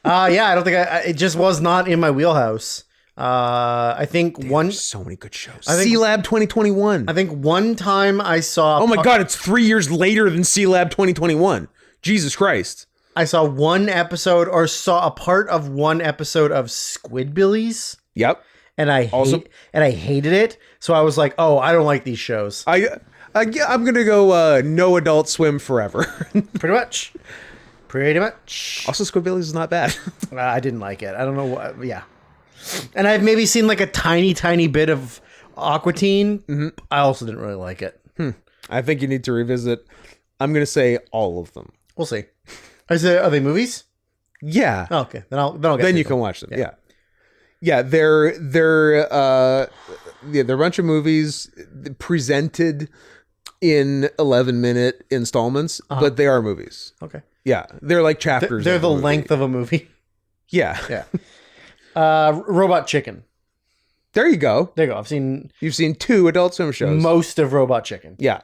I don't think it just was not in my wheelhouse. I think there's so many good shows. C-Lab 2021. I think one time I saw... Oh my God, it's 3 years later than C-Lab 2021. Jesus Christ. I saw one episode or saw a part of one episode of Squidbillies. Yep. And I hated it. So I was like, oh, I don't like these shows. I'm going to go no Adult Swim forever. Pretty much. Also, Squidbillies is not bad. I didn't like it. I don't know what. Yeah. And I've maybe seen like a tiny, tiny bit of Aqua Teen. Mm-hmm. I also didn't really like it. I think you need to revisit. I'm going to say all of them. We'll see. Are they movies? Yeah. Oh, okay. Then you can watch them. Yeah. Yeah, they're a bunch of movies presented in 11-minute installments, but they are movies. Okay. Yeah, they're like chapters. They're the length of a movie. Yeah. Yeah. Robot Chicken. There you go. You've seen 2 Adult Swim shows. Most of Robot Chicken. Yeah.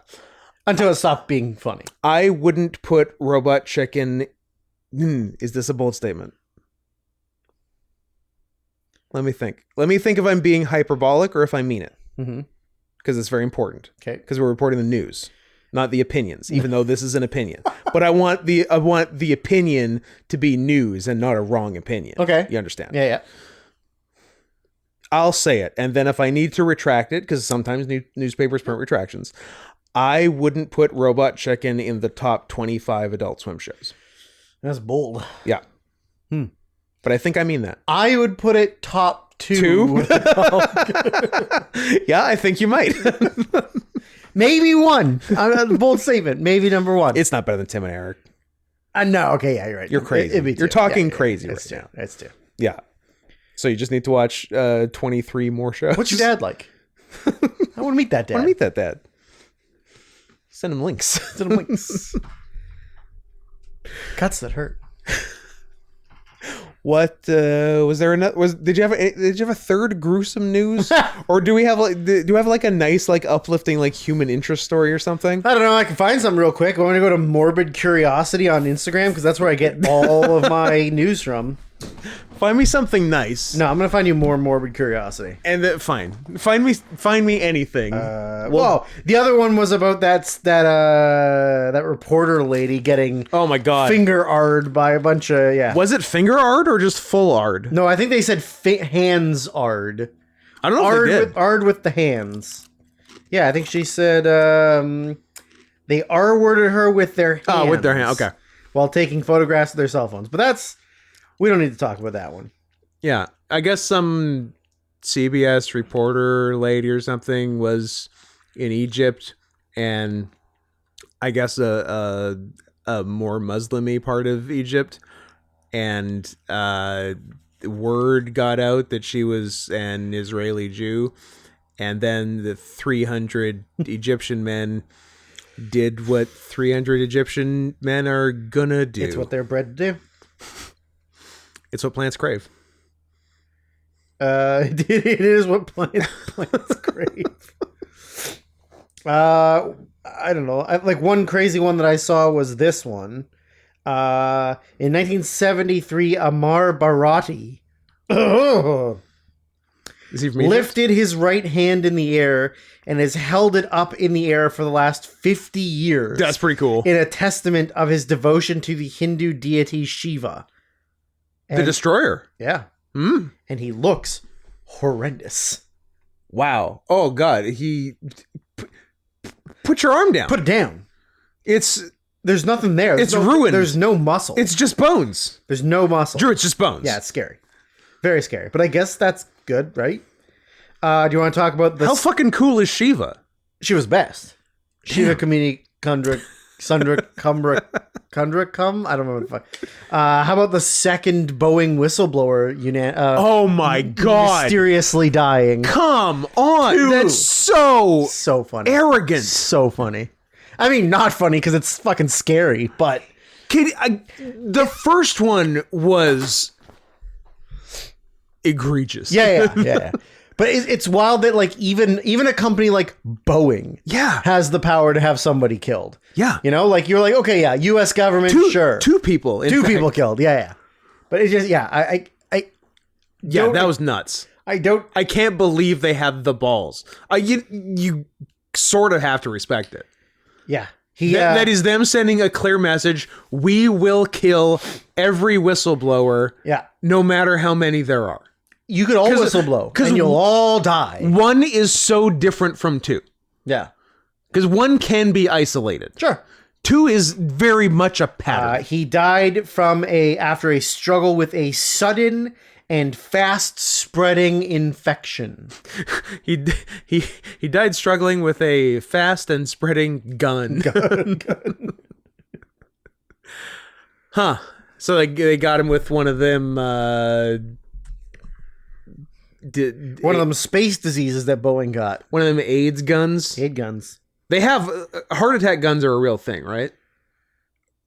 Until it stopped being funny. I wouldn't put Robot Chicken... is this a bold statement? Let me think. Let me think if I'm being hyperbolic or if I mean it. Because it's very important. Okay. Because we're reporting the news, not the opinions, even though this is an opinion. But I want the opinion to be news and not a wrong opinion. Okay. You understand? Yeah. I'll say it. And then if I need to retract it, because sometimes newspapers print retractions, I wouldn't put Robot Chicken in the top 25 Adult Swim shows. That's bold. Yeah. But I think I mean that. I would put it top 2. Yeah, I think you might. Maybe 1. Bold statement. Maybe number 1. It's not better than Tim and Eric. No, okay, yeah, you're right. You're crazy. You're talking crazy right now. It's 2. Yeah. So you just need to watch 23 more shows. What's your dad like? I want to meet that dad. I want to meet that dad. Send him links. Cuts that hurt. What was there? Did you have a third gruesome news, or do we have like a nice like uplifting like human interest story or something? I don't know. I can find something real quick. I want to go to Morbid Curiosity on Instagram because that's where I get all of my news from. Find me something nice. No, I'm gonna find you more Morbid Curiosity. And fine. Find me anything. Well, the other one was about that reporter lady getting finger-ard by a bunch of Was it finger-ard or just full-ard? No, I think they said hands-ard. I don't know if they did. Ard with the hands. Yeah, I think she said they R-worded her with their hands. Oh, with their hands. Okay. While taking photographs of their cell phones, but we don't need to talk about that one. Yeah, I guess some CBS reporter lady or something was in Egypt, and I guess a more Muslim-y part of Egypt, and word got out that she was an Israeli Jew, and then the 300 Egyptian men did what 300 Egyptian men are gonna do. It's what they're bred to do. It's what plants crave. It is what plants crave. I don't know. Like one crazy one that I saw was this one. In 1973, Amar Barati lifted his right hand in the air and has held it up in the air for the last 50 years. That's pretty cool. In a testament of his devotion to the Hindu deity Shiva. The Destroyer. Yeah. And he looks horrendous. Wow. Oh, God. Put your arm down. Put it down. There's nothing there. It's ruined. There's no muscle. It's just bones. There's no muscle. Drew, it's just bones. Yeah, it's scary. Very scary. But I guess that's good, right? Do you want to talk about this? How fucking cool is Shiva? She was best. Damn. Shiva Kamini Kundra I don't know what the fuck. How about the second Boeing whistleblower oh my God. Mysteriously dying. Come on. Dude. That's so funny. Arrogant. So funny. I mean, not funny because it's fucking scary, but the first one was egregious. Yeah. But it's wild that like even a company like Boeing has the power to have somebody killed. Yeah. You know, like you're like, okay, yeah, US government, sure. Two people. People killed. Yeah. But it's just, that was nuts. I can't believe they have the balls. You sort of have to respect it. Yeah. That is them sending a clear message. We will kill every whistleblower. Yeah. No matter how many there are. You could all whistleblow and you'll all die. One is so different from two. Yeah. Because one can be isolated. Sure. Two is very much a pattern. He died after a struggle with a sudden and fast spreading infection. He died struggling with a fast and spreading gun. Huh. So they got him with one of them one of them space diseases that Boeing got. One of them AIDS guns. AIDS guns. They have heart attack guns are a real thing, right?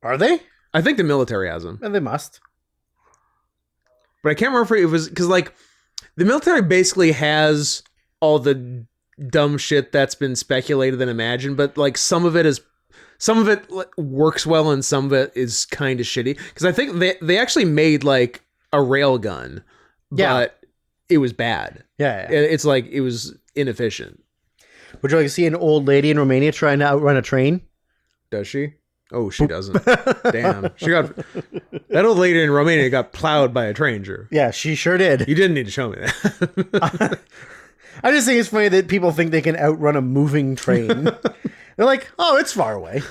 Are they? I think the military has them. And they must. But I can't remember if it was because like the military basically has all the dumb shit that's been speculated and imagined, but like some of it is some of it works well and some of it is kind of shitty. Because I think they actually made like a rail gun, but it was bad. Yeah. It's like it was inefficient. Would you like to see an old lady in Romania trying to outrun a train? Does she? Oh, she doesn't. Damn. That old lady in Romania got plowed by a train, Drew. Yeah, she sure did. You didn't need to show me that. I just think it's funny that people think they can outrun a moving train. They're like, oh, it's far away.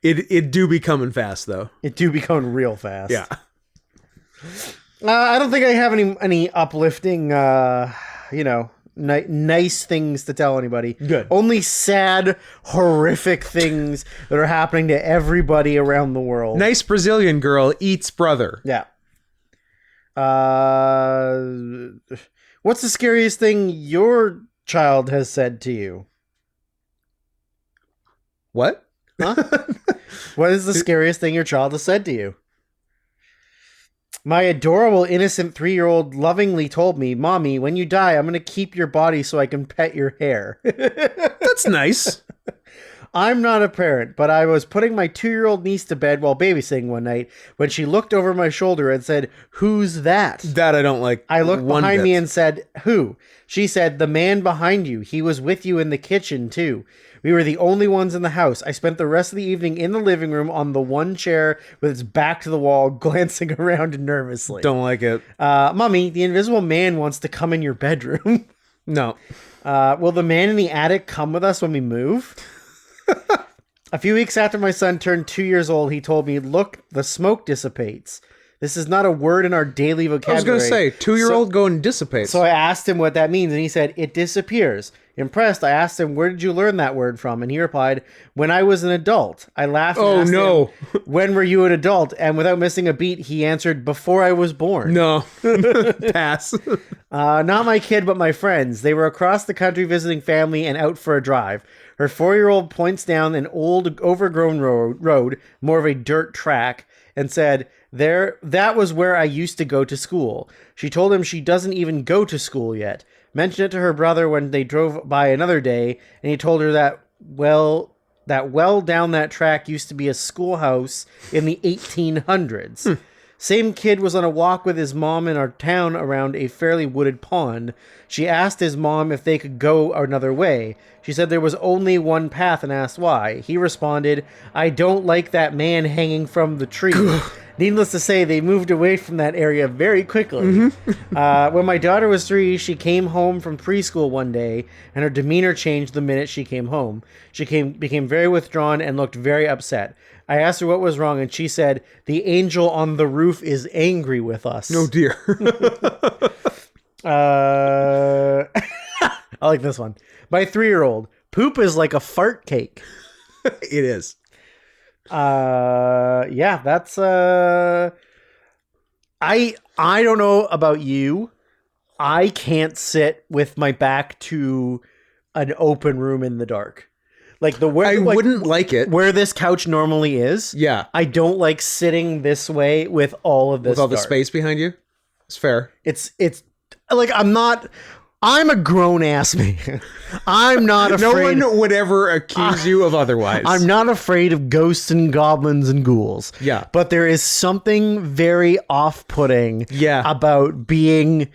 It do be coming fast, though. It do be coming real fast. Yeah. I don't think I have any uplifting, nice things to tell anybody. Good. Only sad, horrific things that are happening to everybody around the world. Nice Brazilian girl eats brother. Yeah. What's the scariest thing your child has said to you? What? Huh? What is the scariest thing your child has said to you? My adorable, innocent 3-year-old lovingly told me, Mommy, when you die, I'm going to keep your body so I can pet your hair. That's nice. I'm not a parent, but I was putting my 2-year-old niece to bed while babysitting one night when she looked over my shoulder and said, Who's that? That I don't like. I looked behind me and said, Who? She said, The man behind you. He was with you in the kitchen, too. We were the only ones in the house. I spent the rest of the evening in the living room on the one chair with its back to the wall, glancing around nervously. Don't like it. Mommy, the invisible man wants to come in your bedroom. No. Will the man in the attic come with us when we move? A few weeks after my son turned 2 years old, he told me, Look, the smoke dissipates. This is not a word in our daily vocabulary. I was going to say, 2-year-old going dissipates. So I asked him what that means, and he said, It disappears. Impressed, I asked him, Where did you learn that word from? And he replied, When I was an adult. I laughed and asked him, When were you an adult? And without missing a beat, he answered, Before I was born. No. Pass. Not my kid, but my friends. They were across the country visiting family and out for a drive. Her 4-year-old points down an old, overgrown road, more of a dirt track, and said, that was where I used to go to school. She told him she doesn't even go to school yet. Mentioned it to her brother when they drove by another day, and he told her that well down that track used to be a schoolhouse in the 1800s. Same kid was on a walk with his mom in our town around a fairly wooded pond. She asked his mom if they could go another way. She said there was only one path and asked why. He responded, I don't like that man hanging from the tree. Needless to say, they moved away from that area very quickly. When my daughter was 3, she came home from preschool one day, and her demeanor changed the minute she came home. She became very withdrawn and looked very upset. I asked her what was wrong, and she said, the angel on the roof is angry with us. Oh, dear. I like this one. My 3-year-old, poop is like a fart cake. It is. Yeah, that's I don't know about you. I can't sit with my back to an open room in the dark. Like I wouldn't like it where this couch normally is. Yeah, I don't like sitting this way with all of this. With all the space behind you. It's fair. It's like I'm a grown ass man. I'm not afraid. No one would ever accuse you of otherwise. I'm not afraid of ghosts and goblins and ghouls. Yeah. But there is something very off-putting about being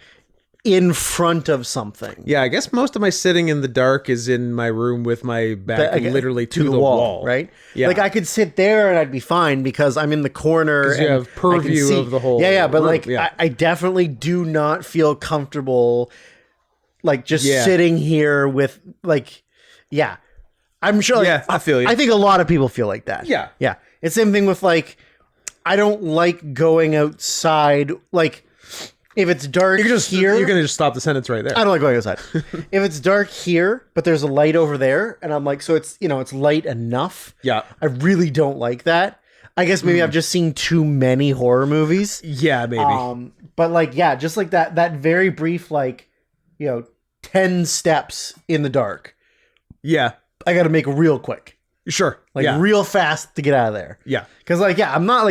in front of something. Yeah, I guess most of my sitting in the dark is in my room with my back literally to the wall. Right? Yeah. Like I could sit there and I'd be fine because I'm in the corner. Because you have purview of the whole but room. I definitely do not feel comfortable like just sitting here with I'm sure. I feel you. I think a lot of people feel like that. Yeah. Yeah. It's the same thing with I don't like going outside. Like if it's dark you're here. You're going to just stop the sentence right there. I don't like going outside. If it's dark here, but there's a light over there and I'm like, so it's, it's light enough. Yeah. I really don't like that. I guess maybe I've just seen too many horror movies. Yeah, maybe. But just like that very brief, 10 steps in the dark. Yeah. I got to make real quick. Sure. Real fast to get out of there. Yeah. Cause I'm not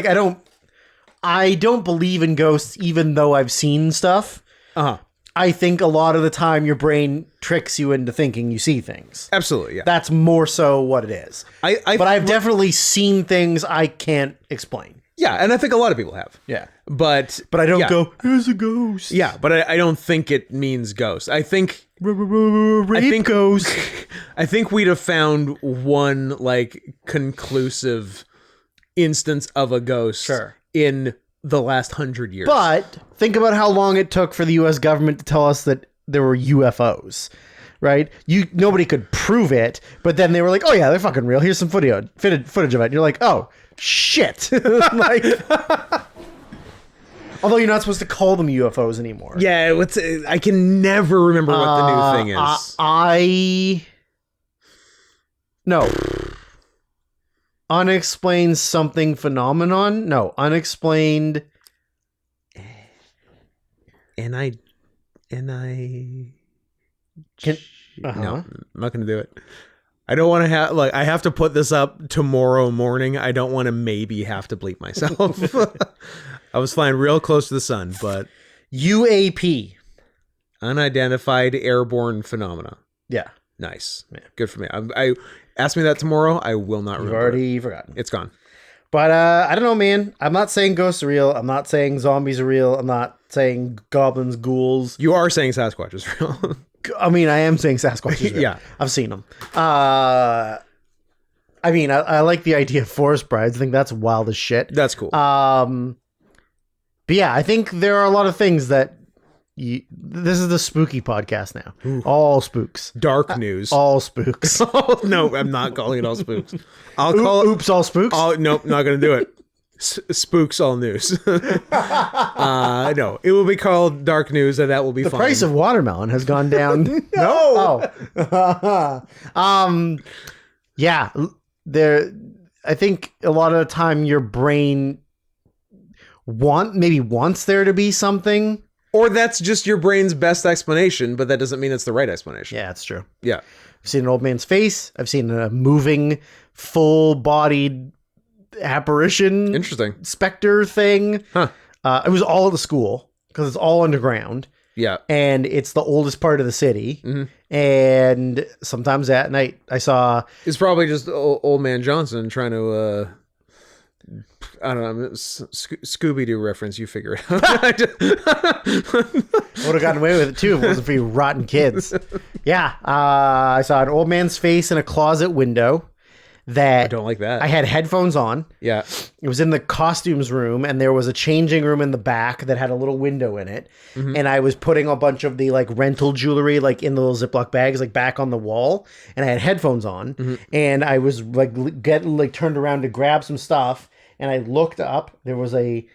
I don't believe in ghosts even though I've seen stuff. Uh-huh. I think a lot of the time your brain tricks you into thinking you see things. Absolutely, yeah. That's more so what it is. But I've definitely seen things I can't explain. Yeah, and I think a lot of people have. Yeah. But I don't go, here's a ghost. Yeah, but I don't think it means ghost. I think ghost. I think we'd have found one like conclusive instance of a ghost in the last 100 years. But think about how long it took for the US government to tell us that there were UFOs, right? Nobody could prove it, but then they were like, oh yeah, they're fucking real. Here's some footage of it. And you're like, oh, shit. Like, although you're not supposed to call them UFOs anymore. Yeah, I can never remember what the new thing is. No. Unexplained something phenomenon? No, unexplained. No, I'm not going to do it. I don't want to have, I have to put this up tomorrow morning. I don't want to maybe have to bleep myself. I was flying real close to the sun, but. UAP. Unidentified airborne phenomena. Yeah. Nice. Yeah. Good for me. I ask me that tomorrow. I will not remember. You've already forgotten. It's gone. But I don't know, man. I'm not saying ghosts are real. I'm not saying zombies are real. I'm not saying goblins, ghouls. You are saying Sasquatch is real. I mean, I am saying Sasquatch is real. Yeah. I've seen them. I like the idea of forest brides. I think that's wild as shit. That's cool. But yeah, I think there are a lot of things that this is the spooky podcast now. Ooh. All spooks. Dark news. All spooks. No, I'm not calling it all spooks. I'll call it Oops, all spooks. Nope, not going to do it. Spooks all news. No, it will be called dark news, and that will be the fine. price of watermelon has gone down. No. Yeah, I think a lot of the time your brain wants there to be something. Or that's just your brain's best explanation, but that doesn't mean it's the right explanation. Yeah, that's true. Yeah. I've seen an old man's face. I've seen a moving, full-bodied apparition. Interesting. Specter thing. Huh. It was all at the school because it's all underground. Yeah. And it's the oldest part of the city. Mm-hmm. And sometimes at night I saw... It's probably just old man Johnson trying to... I don't know, Scooby-Doo reference, you figure it out. I would have gotten away with it too if it wasn't for you rotten kids. Yeah, I saw an old man's face in a closet window that... I don't like that. I had headphones on. Yeah. It was in the costumes room, and there was a changing room in the back that had a little window in it. Mm-hmm. And I was putting a bunch of the rental jewelry in the little Ziploc bags back on the wall, and I had headphones on. Mm-hmm. And I was turned around to grab some stuff. And I looked up. There was a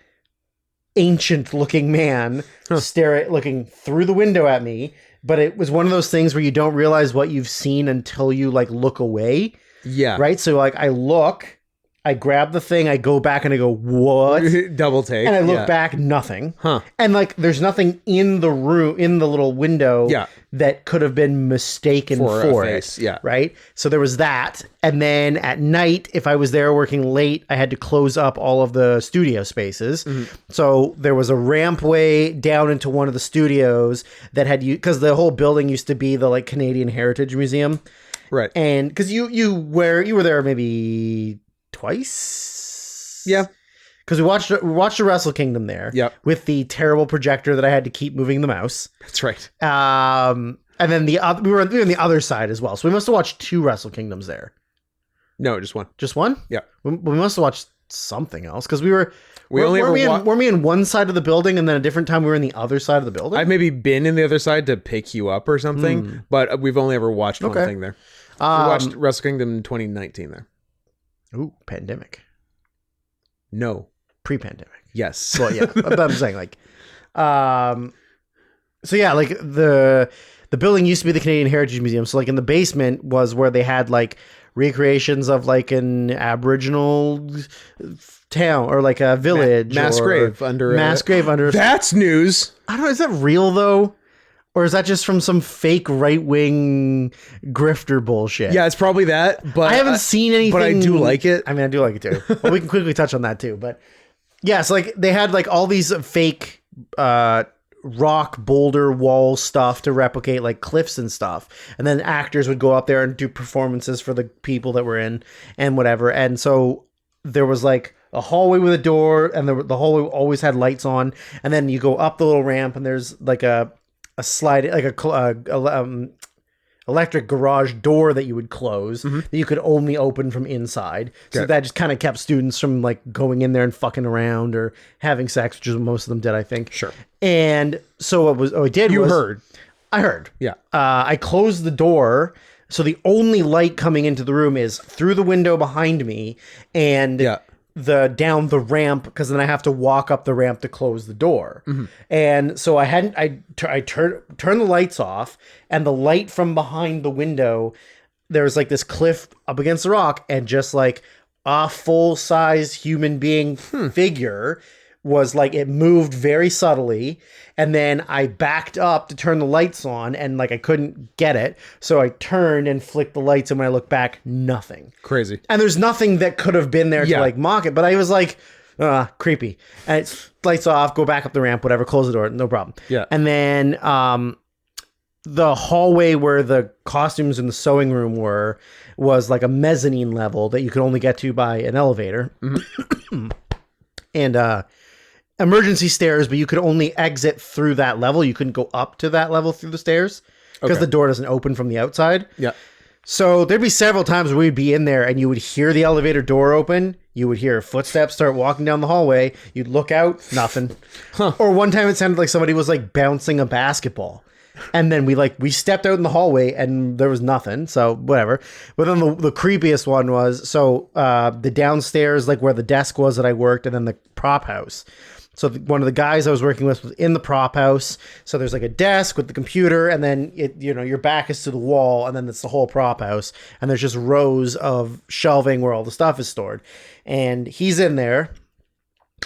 ancient-looking man looking through the window at me. But it was one of those things where you don't realize what you've seen until you look away. Yeah. Right. So I look. I grab the thing. I go back and I go, what? Double take. And I look back, nothing. Huh. And there's nothing in the room, in the little window that could have been mistaken for it. Yeah. Right. So there was that. And then at night, if I was there working late, I had to close up all of the studio spaces. Mm-hmm. So there was a rampway down into one of the studios that had because the whole building used to be the Canadian Heritage Museum. Right. And because you were there maybe twice. Yeah. Because we watched the Wrestle Kingdom there. Yep. With the terrible projector that I had to keep moving the mouse. That's right. And then we were on the other side as well. So we must have watched 2 Wrestle Kingdoms there. No, just one. Just one? Yeah. We must have watched something else because were we in one side of the building and then a different time we were in the other side of the building? I've maybe been in the other side to pick you up or something, but we've only ever watched one thing there. We watched Wrestle Kingdom in 2019 there. Ooh, pandemic. No. Pre-pandemic. Yes. Well, yeah. But I'm saying so yeah, the building used to be the Canadian Heritage Museum. So in the basement was where they had recreations of an Aboriginal town or a village. Mass grave under. That's news. I don't know. Is that real though? Or is that just from some fake right-wing grifter bullshit? Yeah, it's probably that. But I haven't seen anything. But I do like it. I mean, I do like it too. Well, we can quickly touch on that too. But yeah, so they had all these fake rock boulder wall stuff to replicate like cliffs and stuff. And then actors would go up there and do performances for the people that were in and whatever. And so there was like a hallway with a door, and the hallway always had lights on. And then you go up the little ramp, and there's like a slide, like a electric garage door that you would close that you could only open from inside. So that just kind of kept students from like going in there and fucking around or having sex, which is what most of them did, I think. Sure. And so I heard. Yeah. I closed the door. So the only light coming into the room is through the window behind me and down the ramp, because then I have to walk up the ramp to close the door. And so I turned the lights off, and the light from behind the window, there was like this cliff up against the rock, and just like a full-size human being figure was like, it moved very subtly, and then I backed up to turn the lights on, and like I couldn't get it, so I turned and flicked the lights, and when I look back, nothing. Crazy. And there's nothing that could have been there to like mock it, but I was like, creepy. And it's lights off, go back up the ramp, whatever, close the door, no problem. Yeah. And then the hallway where the costumes in the sewing room was like a mezzanine level that you could only get to by an elevator. And emergency stairs, but you could only exit through that level. You couldn't go up to that level through the stairs because the door doesn't open from the outside. Yeah. So there'd be several times where we'd be in there and you would hear the elevator door open. You would hear footsteps start walking down the hallway. You'd look out, nothing. Or one time it sounded like somebody was like bouncing a basketball. And then we stepped out in the hallway and there was nothing. So whatever. But then the creepiest one was, the downstairs, like where the desk was that I worked, and then the prop house. So one of the guys I was working with was in the prop house. So there's like a desk with the computer, and then your back is to the wall, and then it's the whole prop house. And there's just rows of shelving where all the stuff is stored. And he's in there.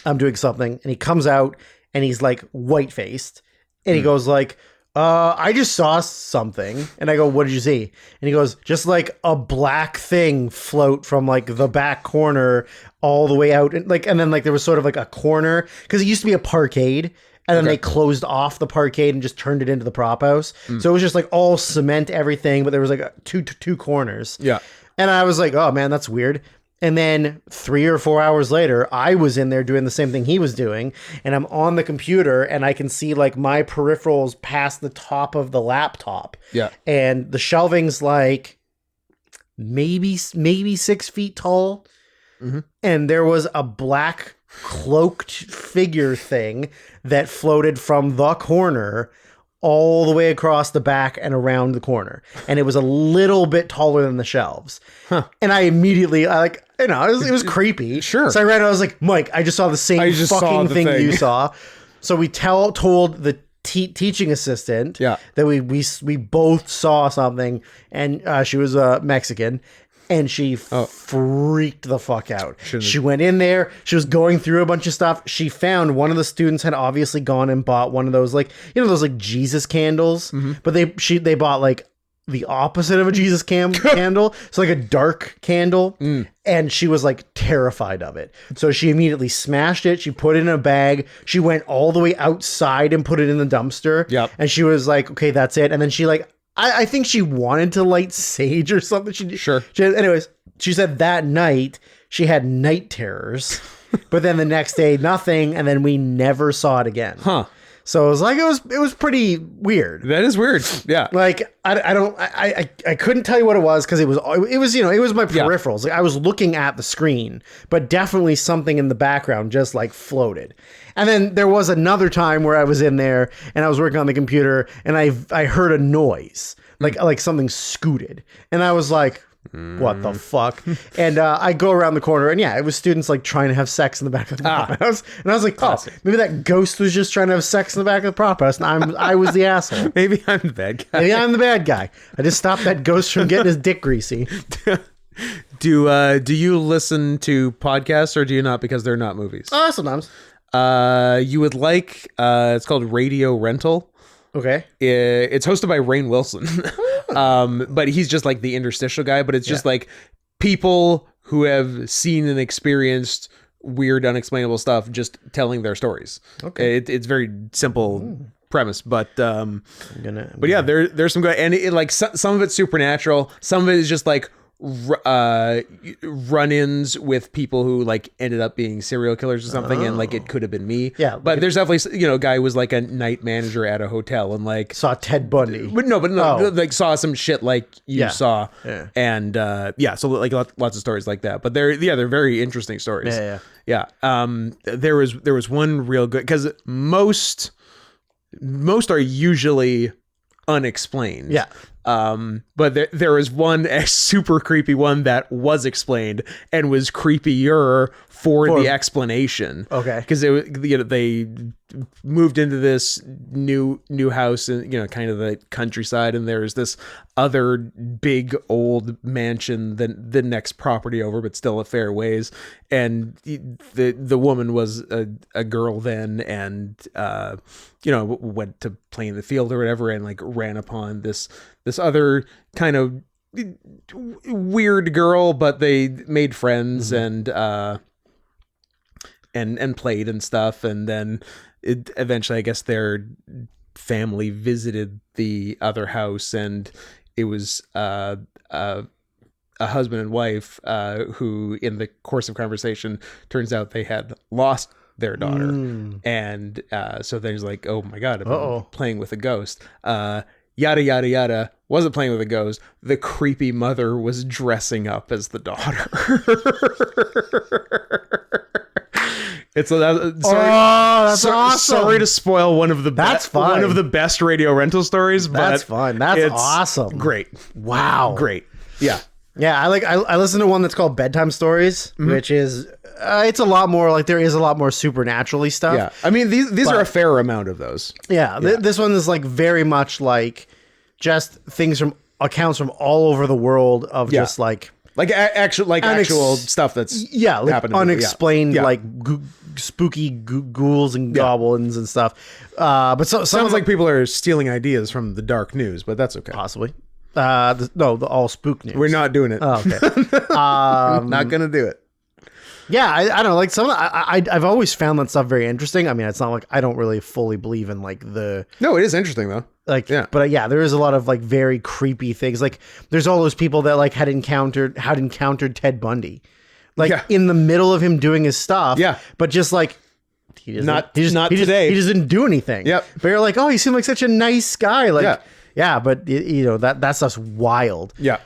I'm doing something, and he comes out, and he's like white-faced. And he goes like, I just saw something. And I go, what did you see? And he goes, just like a black thing float from like the back corner all the way out. And then there was sort of like a corner, because it used to be a parkade. And then they closed off the parkade and just turned it into the prop house. So it was just like all cement, everything. But there was like two corners. Yeah. And I was like, oh man, that's weird. And then 3 or 4 hours later, I was in there doing the same thing he was doing. And I'm on the computer, and I can see like my peripherals past the top of the laptop. Yeah. And the shelving's like maybe 6 feet tall. And there was a black cloaked figure thing that floated from the corner all the way across the back and around the corner. And it was a little bit taller than the shelves. And I immediately, it was creepy. Sure. So I ran, I was like, Mike, I just saw the same fucking thing you saw. So we told the teaching assistant that we both saw something, and she was Mexican. And she freaked the fuck out. She went in there. She was going through a bunch of stuff. She found one of the students had obviously gone and bought one of those those like Jesus candles. But they bought like the opposite of a Jesus candle. So like a dark candle. And she was like terrified of it. So she immediately smashed it. She put it in a bag. She went all the way outside and put it in the dumpster. Yep. And she was like, okay, that's it. And then she like, I think she wanted to light sage or something. Anyways, she said that night she had night terrors, but then the next day nothing, and then we never saw it again. So it was like it was pretty weird. That is weird. Yeah. Like I couldn't tell you what it was, because it was my peripherals. Like I was looking at the screen, but definitely something in the background just like floated. And then there was another time where I was in there and I was working on the computer, and I heard a noise, like something scooted, and I was like, what the fuck? And I go around the corner, and it was students like trying to have sex in the back of the prop house. And I was like, oh, maybe that ghost was just trying to have sex in the back of the prop house, and I was the asshole. Maybe I'm the bad guy. Maybe I'm the bad guy. I just stopped that ghost from getting his dick greasy. Do you listen to podcasts, or do you not, because they're not movies? Sometimes. You would like, it's called Radio Rental. Okay. It's hosted by Rainn Wilson. But he's just like the interstitial guy, but it's just like people who have seen and experienced weird, unexplainable stuff, just telling their stories. Okay. It's very simple premise, but yeah, there's some good, and it, like some of it's supernatural, some of it is just like run-ins with people who like ended up being serial killers or something, and like it could have been me. Yeah, but there's definitely, a guy who was like a night manager at a hotel and like saw Ted Bundy, but like saw some shit like you saw, and so like lots of stories like that. But they're very interesting stories. Yeah. There was one real good, because most are usually unexplained. Yeah. But there was one super creepy one that was explained and was creepier for the explanation. Okay. Because they moved into this new house in kind of the countryside, and there's this other big old mansion, the next property over, but still a fair ways. And the woman was a girl then, and went to play in the field or whatever, and like ran upon this other kind of weird girl, but they made friends and played and stuff. And then eventually, I guess their family visited the other house, and it was a husband and wife who, in the course of conversation, turns out they had lost their daughter. And so then he's like, oh my God, I've been playing with a ghost. Yada, yada, yada. Wasn't playing with a ghost. The creepy mother was dressing up as the daughter. That's awesome. Sorry to spoil one of the best radio rental stories, but that's fun. That's awesome. Great. Wow. Great. Yeah. Yeah, I listen to one that's called Bedtime Stories, which is it's a lot more like, there is a lot more supernaturally stuff. Yeah, I mean these are a fair amount of those. Yeah, this one is like very much like just things from accounts from all over the world of just like actual stuff that's like happened, unexplained like spooky ghouls and goblins and stuff. But sounds like people are stealing ideas from the dark news, but that's okay. Possibly. The all spook news. We're not doing it. Oh, okay. Not gonna do it. Yeah, I don't know. Like I've always found that stuff very interesting. I mean, it's not like I don't really fully believe in like the. No, it is interesting though. Like, yeah. But there is a lot of like very creepy things. Like, there's all those people that like had encountered Ted Bundy, like in the middle of him doing his stuff. Yeah, but just like. He just didn't do anything. Yep. But you're like, oh, he seemed like such a nice guy. Like. Yeah, but that stuff's wild. Yeah.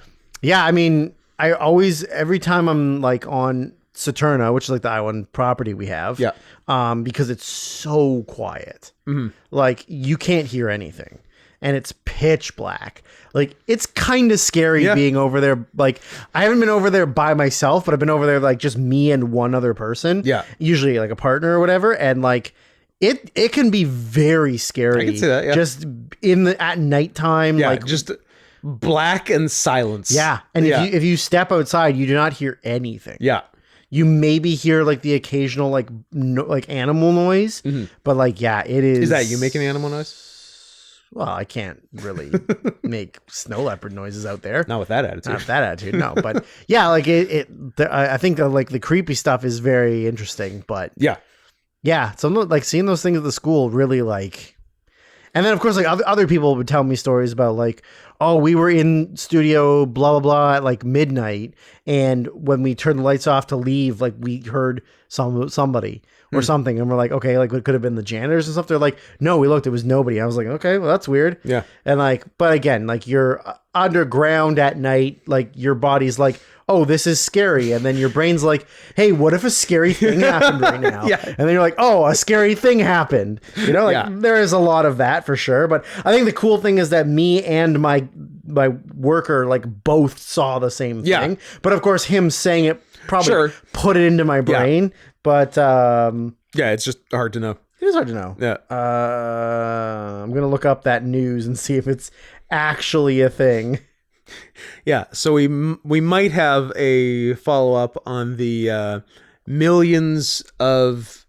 Yeah, I mean, I always, every time I'm like on Saturna, which is like the I-1 property we have, because it's so quiet. Like, you can't hear anything. And it's pitch black. Like, it's kind of scary being over there. Like, I haven't been over there by myself, but I've been over there like just me and one other person. Yeah. Usually like a partner or whatever. And like, it can be very scary. I can see that, yeah. Just at nighttime, like just black and silence. Yeah, and if you step outside, you do not hear anything. Yeah, you maybe hear like the occasional like animal noise, but like it is. Is that you making the animal noise? Well, I can't really make snow leopard noises out there. Not with that attitude. Not with that attitude, no. But like I think like the creepy stuff is very interesting, but yeah, so like seeing those things at the school really like, and then of course like other people would tell me stories about like, oh, we were in studio blah blah blah at like midnight, and when we turned the lights off to leave, like we heard somebody or something, and we're like, okay, like it could have been the janitors and stuff. They're like, no, we looked, it was nobody. I was like, okay, well that's weird. Yeah, and like, but again, like you're underground at night, like your body's like, oh, this is scary. And then your brain's like, hey, what if a scary thing happened right now? And then you're like, oh, a scary thing happened. There is a lot of that for sure. But I think the cool thing is that me and my worker like both saw the same thing. But of course, him saying it probably put it into my brain. But it's just hard to know. It is hard to know. Yeah. I'm going to look up that news and see if it's actually a thing. Yeah, so we might have a follow-up on the millions of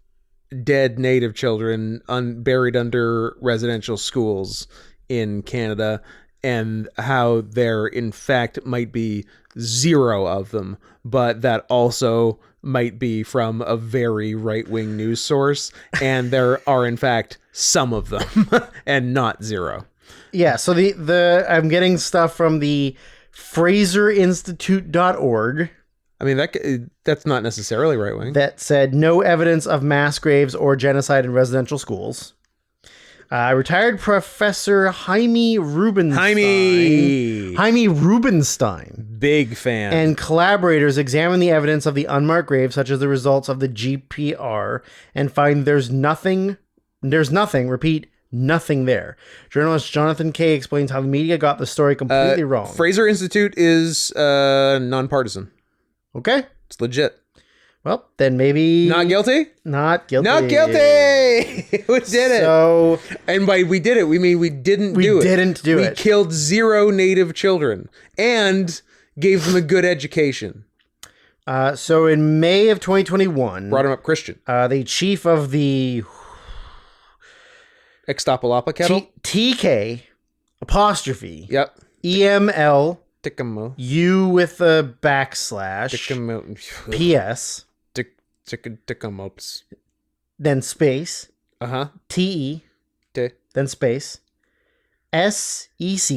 dead Native children buried under residential schools in Canada. and how there in fact might be 0 of them, but that also might be from a very right-wing news source, and there are in fact some of them and not 0. Yeah, so the I'm getting stuff from the FraserInstitute.org. I mean, that's not necessarily right-wing. That said, no evidence of mass graves or genocide in residential schools. Retired Professor Jaime Rubenstein. Big fan. And collaborators examine the evidence of the unmarked graves, such as the results of the GPR, and find there's nothing, repeat, nothing there. Journalist Jonathan Kay explains how the media got the story completely wrong. Fraser Institute is nonpartisan. Okay. It's legit. Well, then maybe... Not guilty? Not guilty. Not guilty! We did it. So... And by we did it, we mean we didn't do it. We killed 0 native children and gave them a good education. So in May of 2021... Brought them up Christian. The chief of the... Extapolapa kettle? TK apostrophe. Yep. EML... Tickamo. U with a backslash. PS. Tickamopes. Then space. TE. Then space. SEC.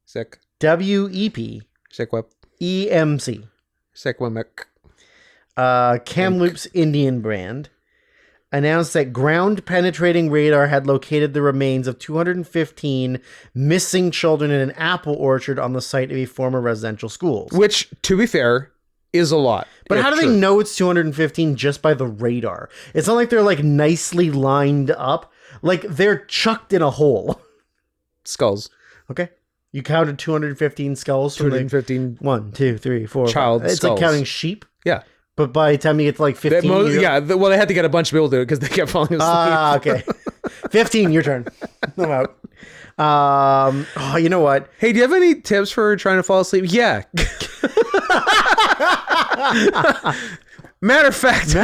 Sec. WEP. Sequep. EMC. Sequemic. Kamloops Indian brand announced that ground-penetrating radar had located the remains of 215 missing children in an apple orchard on the site of a former residential school. Which, to be fair, is a lot. But how do they know it's 215 just by the radar? It's not like they're like nicely lined up. Like they're chucked in a hole. Skulls. Okay. You counted 215 skulls. 215. 1, 2, 3, 4. Child skulls. It's like counting sheep. Yeah. But by the time you get to like 15... well, they had to get a bunch of people to do it because they kept falling asleep. Okay. 15, your turn. I'm out. You know what? Hey, do you have any tips for trying to fall asleep? Yeah. Matter of fact,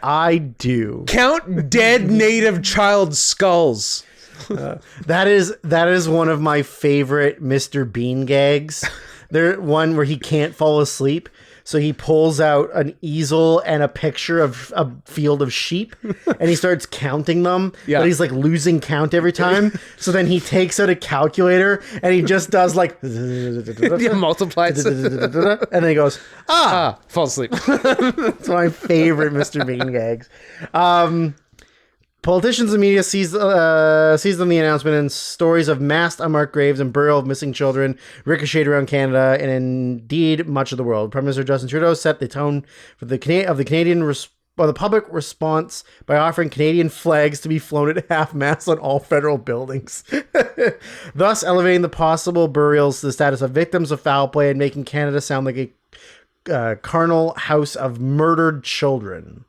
I do. Count dead native child skulls. That is one of my favorite Mr. Bean gags. There's one where he can't fall asleep. So he pulls out an easel and a picture of a field of sheep and he starts counting them. Yeah. But he's like losing count every time. So then he takes out a calculator and he just does like... multiplies. And then he goes, fall asleep. That's my favorite Mr. Bean gags. Politicians and media seized on the announcement, and stories of massed unmarked graves and burial of missing children ricocheted around Canada and indeed much of the world. Prime Minister Justin Trudeau set the tone for the public response by offering Canadian flags to be flown at half-mast on all federal buildings, thus elevating the possible burials to the status of victims of foul play and making Canada sound like a carnal house of murdered children.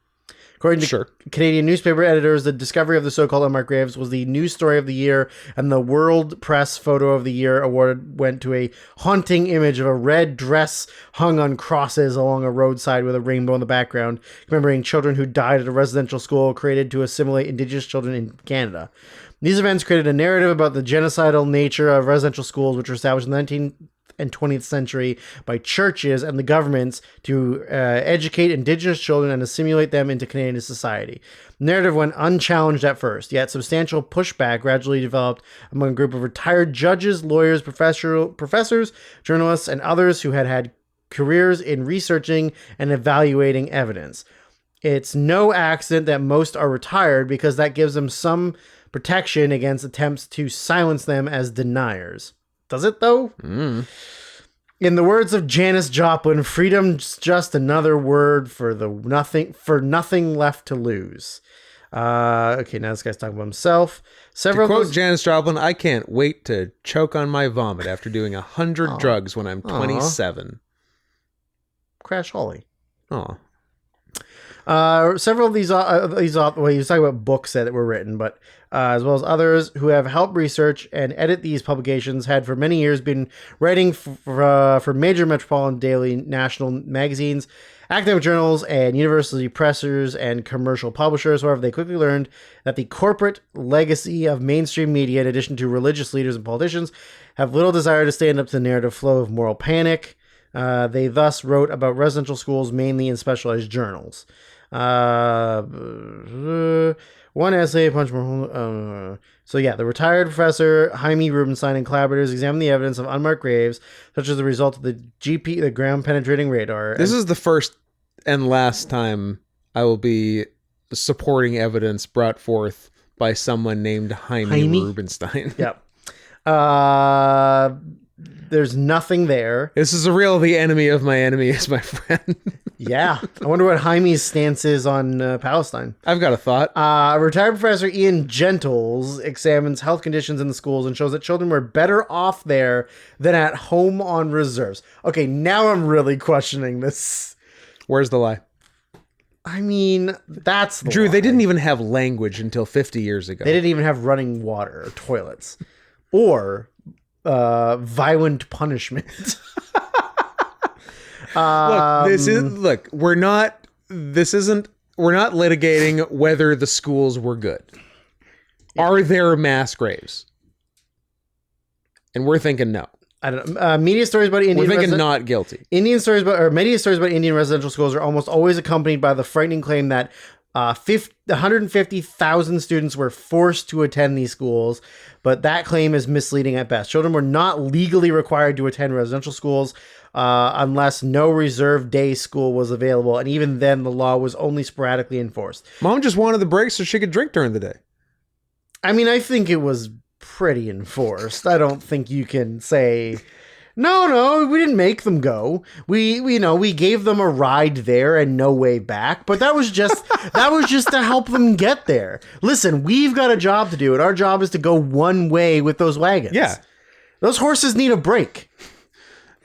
According to Canadian newspaper editors, the discovery of the so-called unmarked graves was the news story of the year, and the World Press Photo of the Year award went to a haunting image of a red dress hung on crosses along a roadside with a rainbow in the background, commemorating children who died at a residential school created to assimilate Indigenous children in Canada. These events created a narrative about the genocidal nature of residential schools, which were established in the 19th and 20th century by churches and the governments to educate Indigenous children and assimilate them into Canadian society. The narrative went unchallenged at first, yet substantial pushback gradually developed among a group of retired judges, lawyers, professors, journalists, and others who had careers in researching and evaluating evidence. It's no accident that most are retired because that gives them some protection against attempts to silence them as deniers. Does it, though? In the words of Janis Joplin, freedom's just another word for nothing left to lose. Okay, now this guy's talking about himself. To quote Janis Joplin, I can't wait to choke on my vomit after doing 100 drugs when I'm 27. Crash Holly. Oh. Several of these, well, he was talking about books that were written, but as well as others who have helped research and edit these publications, had for many years been writing for major metropolitan daily national magazines, academic journals, and university pressers and commercial publishers. However, they quickly learned that the corporate legacy of mainstream media, in addition to religious leaders and politicians, have little desire to stand up to the narrative flow of moral panic. They thus wrote about residential schools mainly in specialized journals. One essay, punch more. So yeah, the retired professor Jaime Rubenstein and collaborators examined the evidence of unmarked graves, such as the result of the GP, the ground penetrating radar. This is the first and last time I will be supporting evidence brought forth by someone named Jaime Rubenstein. Yep. There's nothing there. This is a real the enemy of my enemy is my friend. Yeah. I wonder what Jaime's stance is on Palestine. I've got a thought. Retired Professor Ian Gentles examines health conditions in the schools and shows that children were better off there than at home on reserves. Okay, now I'm really questioning this. Where's the lie? I mean, that's the Drew, lie. They didn't even have language until 50 years ago. They didn't even have running water or toilets. Or violent punishment. We're not litigating whether the schools were good. Yeah. Are there mass graves? And we're thinking no. I don't know. Media stories about Indian. We're thinking not guilty. Media stories about Indian residential schools are almost always accompanied by the frightening claim that 150,000 students were forced to attend these schools, but that claim is misleading at best. Children were not legally required to attend residential schools unless no reserved day school was available, and even then the law was only sporadically enforced. Mom just wanted the break so she could drink during the day. I mean, I think it was pretty enforced. I don't think you can say... No, we didn't make them go. We gave them a ride there and no way back, but that was just to help them get there. Listen, we've got a job to do, and our job is to go one way with those wagons. Yeah. Those horses need a break.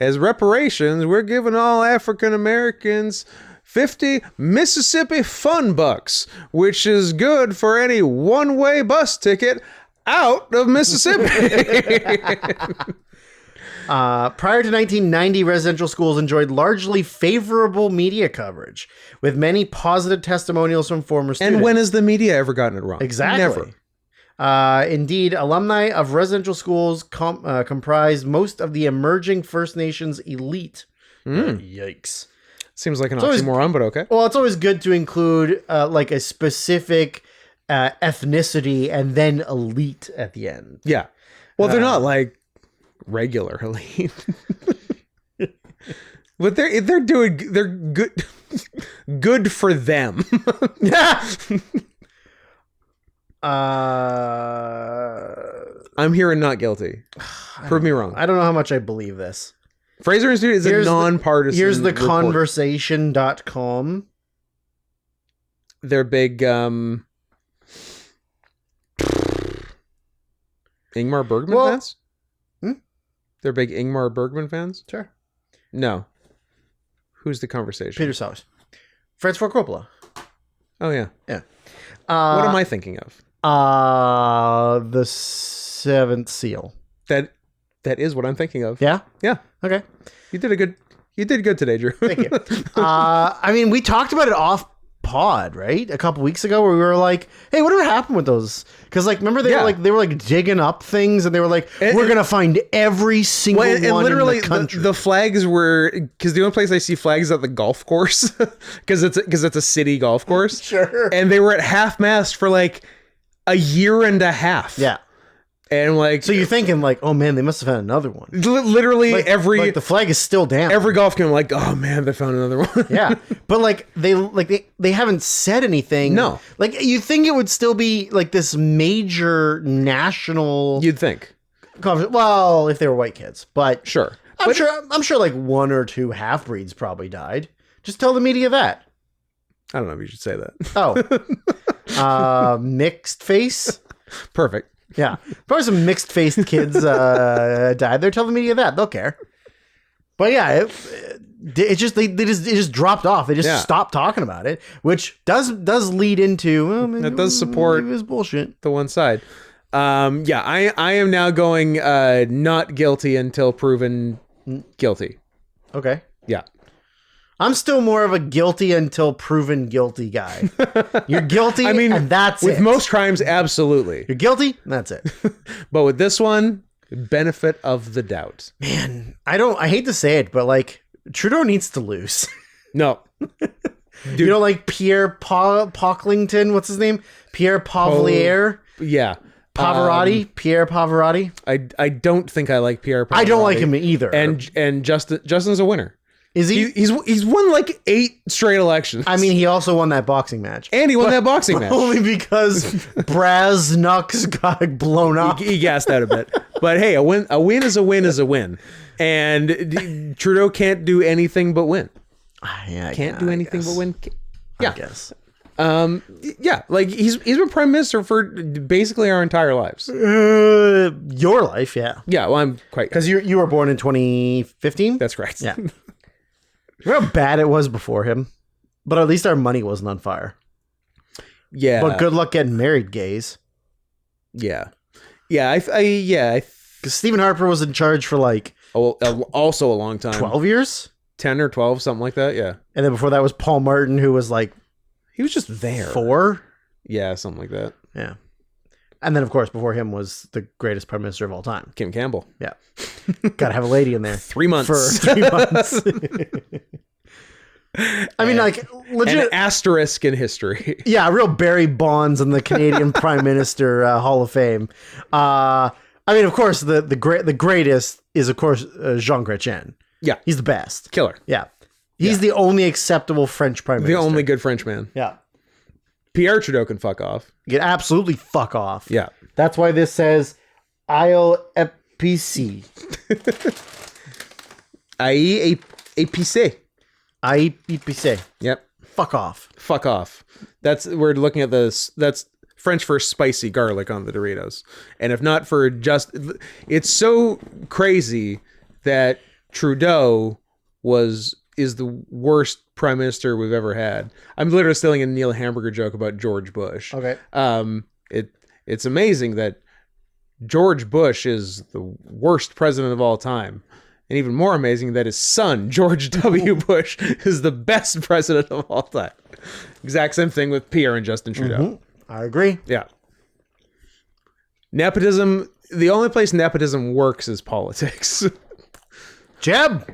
As reparations, we're giving all African Americans 50 Mississippi Fun Bucks, which is good for any one-way bus ticket out of Mississippi. Prior to 1990, residential schools enjoyed largely favorable media coverage, with many positive testimonials from former students. And when has the media ever gotten it wrong? Exactly. Never. Indeed, alumni of residential schools comprise most of the emerging First Nations elite. Yikes. Seems like an oxymoron, but okay. Well, it's always good to include like a specific ethnicity and then elite at the end. Yeah. Well, they're not like regularly, but they're good for them. I'm hearing not guilty. Prove me wrong. I don't know how much I believe this. Fraser Institute is a nonpartisan. Here's the report. conversation.com. They're big Ingmar Bergman fans? They're big Ingmar Bergman fans? Sure. No. Who's the conversation? Peter Sellers. Francis Ford Coppola. Oh, yeah. Yeah. What am I thinking of? The Seventh Seal. That is what I'm thinking of. Yeah? Yeah. Okay. You did good today, Drew. Thank you. I mean, we talked about it off pod, right? A couple weeks ago, where we were like, hey, whatever happened with those? Because remember they were digging up things, and they were like, we're gonna find every single one literally in the country. The flags were, because the only place I see flags is at the golf course, because it's a city golf course. Sure. And they were at half mast for like a year and a half. Yeah. And so you're thinking oh man, they must have found another one. Literally the flag is still down. Every golf game, oh man, they found another one. Yeah, but they haven't said anything. No, you think it would still be this major national. You'd think. Well, if they were white kids, but sure, I'm sure one or two half breeds probably died. Just tell the media that. I don't know if you should say that. Oh, mixed face. Perfect. Yeah, probably some mixed-faced kids died. They're telling the media that they'll care. But yeah, It just dropped off. They just stopped talking about it, which does lead into that does support this bullshit. The one side. I am now going not guilty until proven guilty. Okay. Yeah. I'm still more of a guilty until proven guilty guy. You're guilty, and that's with most crimes, absolutely. You're guilty, and that's it. But with this one, benefit of the doubt. Man, I hate to say it, but like Trudeau needs to lose. No. Dude. You know, like Pierre Pocklington, what's his name? Pierre Poilievre? Yeah. Pavarotti? Pierre Pavarotti? I don't think I like Pierre Pavarotti. I don't like him either. And Justin's a winner. Is he? He's won like 8 straight elections. I mean, he also won that boxing match. And he won that boxing match. Only because Braz Nux got blown up. He gassed out a bit. But hey, a win is a win is a win. And Trudeau can't do anything but win. Yeah, can't do anything but win. Yeah. I guess. Yeah, like he's been prime minister for basically our entire lives. Your life, yeah. Yeah, well, I'm quite... Because you were born in 2015? That's correct. Yeah. Remember how bad it was before him? But at least our money wasn't on fire. Yeah. But good luck getting married, gays. Yeah. Yeah, because Stephen Harper was in charge for like... also a long time. 12 years? 10 or 12, something like that, yeah. And then before that was Paul Martin, who was like... He was just there. 4? Yeah, something like that. Yeah. And then, of course, before him was the greatest prime minister of all time. Kim Campbell. Yeah. Gotta have a lady in there. 3 months. For 3 months. I mean, like, legit. An asterisk in history. Yeah, real Barry Bonds in the Canadian Prime Minister Hall of Fame. I mean, of course, the greatest is, of course, Jean Chrétien. Yeah. He's the best. Killer. Yeah. He's the only acceptable French prime minister. The only good French man. Yeah. Pierre Trudeau can fuck off. He can absolutely fuck off. Yeah. That's why this says ILPC. IEPC. IEPC. Yep. Fuck off. Fuck off. We're looking at this. That's French for spicy garlic on the Doritos. And if not for it's so crazy that Trudeau is the worst prime minister we've ever had. I'm literally stealing a Neil Hamburger joke about George Bush. Okay. It's amazing that George Bush is the worst president of all time. And even more amazing that his son, George W. Bush, is the best president of all time. Exact same thing with Pierre and Justin Trudeau. Mm-hmm. I agree. Yeah. Nepotism, the only place nepotism works is politics. Jeb.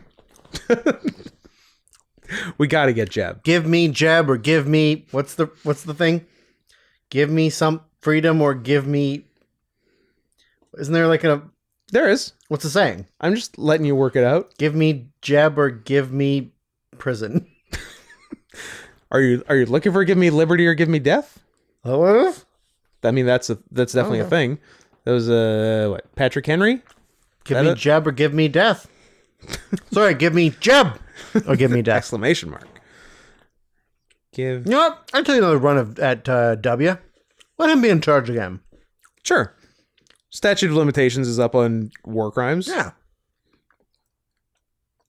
We got to get Jeb. Give me Jeb, or give me what's the thing? Give me some freedom, or give me. Isn't there like a? There is. What's the saying? I'm just letting you work it out. Give me Jeb, or give me prison. Are you looking for give me liberty or give me death? Oh, I mean that's definitely a thing. That was what, Patrick Henry? Give me Jeb or give me death. Sorry, give me Jeb or give me death. Exclamation mark. Give. You know what? I'll tell you another run at W. Let him be in charge again. Sure. Statute of limitations is up on war crimes. Yeah.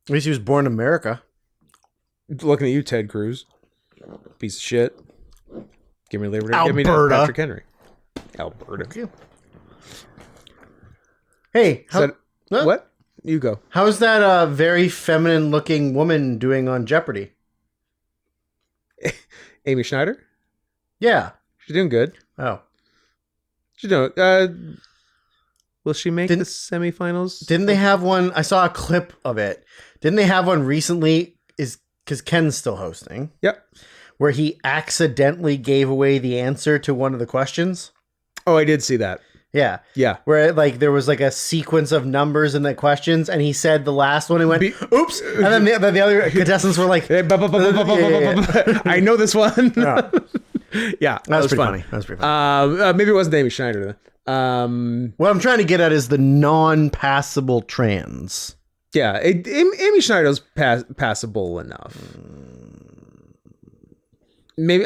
At least he was born in America. Looking at you, Ted Cruz. Piece of shit. Give me liberty. Alberta. Give me death, Patrick Henry. Alberta. Hey. What? You go. How's that very feminine-looking woman doing on Jeopardy? Amy Schneider? Yeah. She's doing good. Oh. She's doing... will she make the semifinals? Didn't they have one? I saw a clip of it. Didn't they have one recently? Because Ken's still hosting. Yep. Where he accidentally gave away the answer to one of the questions. Oh, I did see that. Yeah. Yeah. Where like there was like a sequence of numbers in the questions, and he said the last one, he went, oops. And then the other contestants were like, I know this one. Yeah. Yeah. That was pretty funny. That was pretty funny. Maybe it wasn't Amy Schneider then. What I'm trying to get at is the non-passable trans. Yeah. Amy Schneider's passable enough. Maybe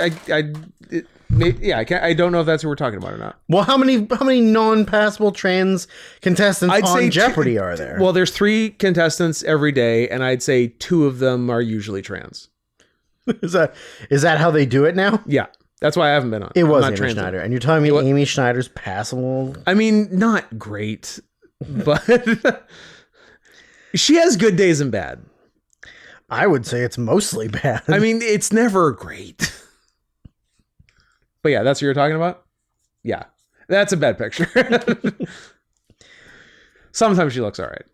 I don't know if that's who we're talking about or not. Well, how many non-passable trans contestants on Jeopardy are there? Well, there's 3 contestants every day, and I'd say 2 of them are usually trans. Is that how they do it now? Yeah. That's why I haven't been on. It was Amy Schneider. And you're telling me Amy Schneider's passable? I mean, not great, but she has good days and bad. I would say it's mostly bad. I mean, it's never great. But yeah, that's what you're talking about? Yeah. That's a bad picture. Sometimes she looks all right.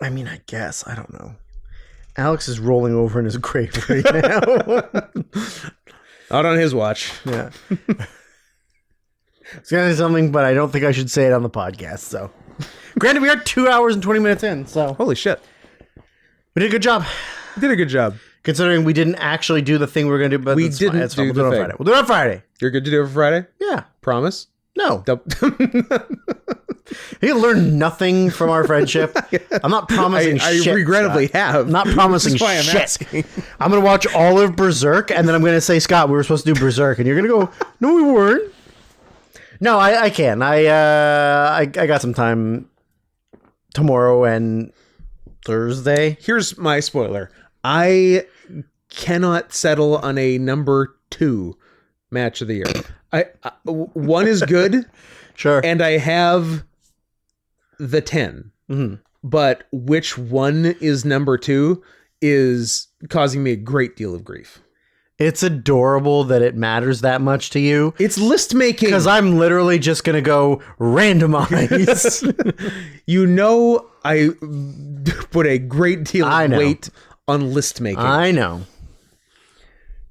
I mean, I guess. I don't know. Alex is rolling over in his grave right now. Not on his watch. Yeah. It's going to say something, but I don't think I should say it on the podcast. So, granted, we are 2 hours and 20 minutes in. So, holy shit. We did a good job. We did a good job. Considering we didn't actually do the thing we were going to do. But we didn't do the thing. We'll do it on Friday. You're good to do it for Friday? Yeah. Promise? No. You learned nothing from our friendship. I'm not promising shit. I regrettably have. I'm not promising shit. I'm going to watch all of Berserk, and then I'm going to say, Scott, we were supposed to do Berserk. And you're going to go, no, we weren't. No, I can. I got some time tomorrow and Thursday. Here's my spoiler. I cannot settle on a number 2 match of the year. One is good. Sure. And I have the 10. Mm-hmm. But which one is number 2 is causing me a great deal of grief. It's adorable that it matters that much to you. It's list making. Because I'm literally just going to go randomize. You know, I put a great deal of weight on list making. I know.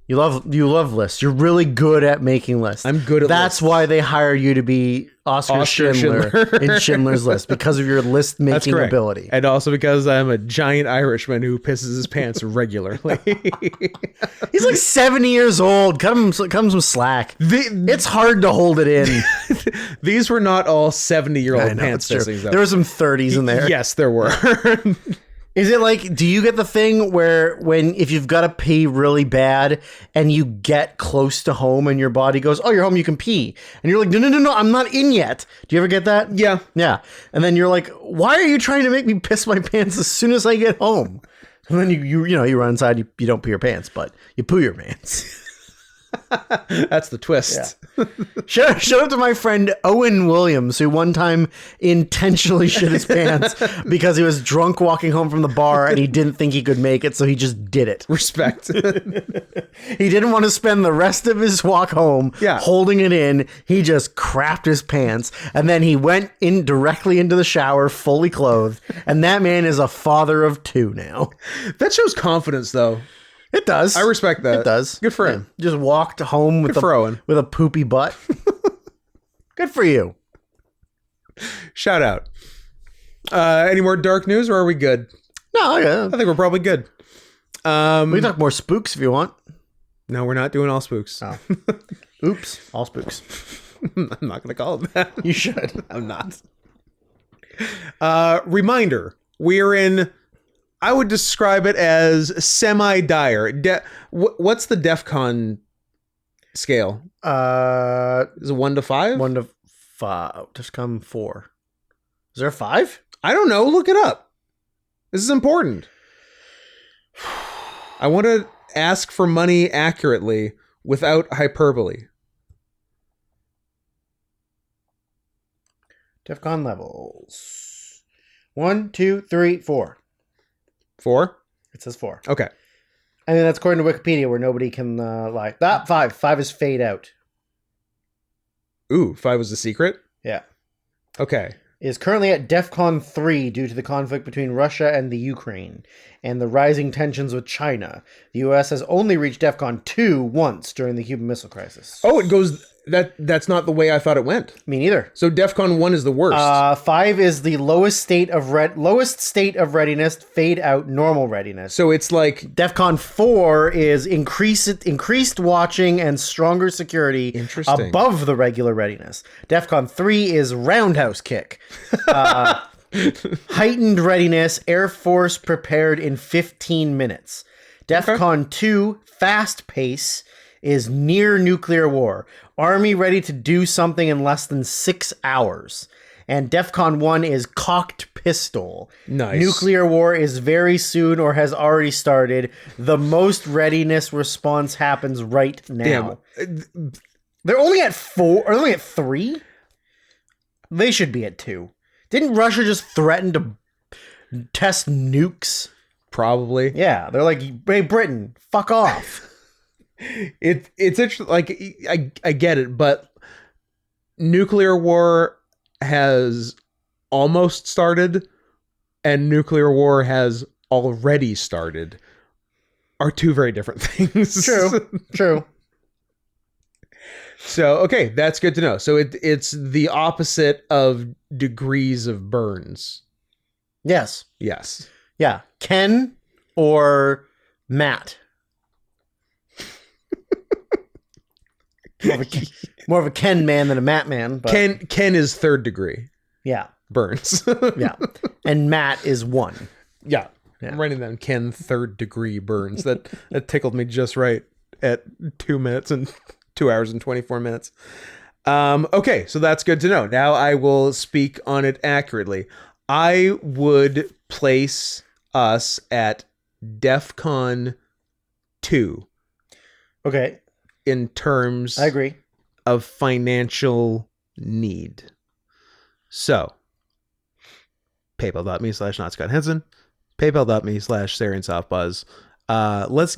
You love lists. You're really good at making lists. I'm good at lists. That's why they hire you to be Oscar Schindler in Schindler's List, because of your list making ability. And also because I'm a giant Irishman who pisses his pants regularly. He's like 70 years old. Cut him some slack. It's hard to hold it in. These were not all 70-year-old pants pissings. There were some 30s in there. Yes, there were. Is it like, do you get the thing where if you've got to pee really bad and you get close to home and your body goes, oh, you're home, you can pee. And you're like, no, I'm not in yet. Do you ever get that? Yeah. Yeah. And then you're like, why are you trying to make me piss my pants as soon as I get home? And then you run inside, you don't pee your pants, but you poo your pants. That's the twist. Yeah. Shout out to my friend Owen Williams, who one time intentionally shit his pants because he was drunk walking home from the bar and he didn't think he could make it, so he just did it. Respect. He didn't want to spend the rest of his walk home holding it in. He just crapped his pants, and then he went in directly into the shower fully clothed, and that man is a father of 2 now. That shows confidence, though. It does. I respect that. It does. Good for him. Just walked home with a poopy butt. Good for you. Shout out. Any more dark news, or are we good? No, I think we're probably good. We can talk more spooks if you want. No, we're not doing all spooks. Oh. Oops. All spooks. I'm not going to call it that. You should. I'm not. Reminder. We're in... I would describe it as semi-dire. What's the DEFCON scale? Is it 1 to 5? 1 to 5. DEFCON 4. Is there a 5? I don't know. Look it up. This is important. I want to ask for money accurately without hyperbole. DEFCON levels. 1, 2, 3, 4. 4? It says 4. Okay. And then that's according to Wikipedia, where nobody can lie. 5. 5 is fade out. Ooh, 5 was the secret? Yeah. Okay. Is currently at DEFCON 3 due to the conflict between Russia and the Ukraine and the rising tensions with China. The U.S. has only reached DEFCON 2 once during the Cuban Missile Crisis. Oh, it goes... That's not the way I thought it went. Me neither. So DEFCON 1 is the worst. 5 is the lowest state of readiness, fade out, normal readiness. So it's like DEFCON 4 is increased watching and stronger security above the regular readiness. DEFCON 3 is roundhouse kick. Heightened readiness, Air Force prepared in 15 minutes. DEFCON 2, fast pace, is near nuclear war. Army ready to do something in less than 6 hours. And DEFCON 1 is cocked pistol. Nice. Nuclear war is very soon or has already started. The most readiness response happens right now. Damn. They're only at 4, or they're only at 3? They should be at 2. Didn't Russia just threaten to test nukes? Probably. Yeah, they're like, hey, Britain, fuck off. It's interesting. Like, I get it, but nuclear war has almost started and nuclear war has already started are two very different things. True. So, okay, that's good to know. So it's the opposite of degrees of burns. Yes. Yeah. Ken or Matt? More of a Ken man than a Matt man. But Ken is 3rd degree. Yeah. Burns. Yeah. And Matt is 1. Yeah. I'm writing down Ken 3rd degree burns. That tickled me just right at 2 minutes and 2 hours and 24 minutes. Okay, so that's good to know. Now I will speak on it accurately. I would place us at DEFCON 2. Okay. In terms I agree. of financial need. So, paypal.me/NotScottHenson, paypal.me/SarianSoftBuzz. Let's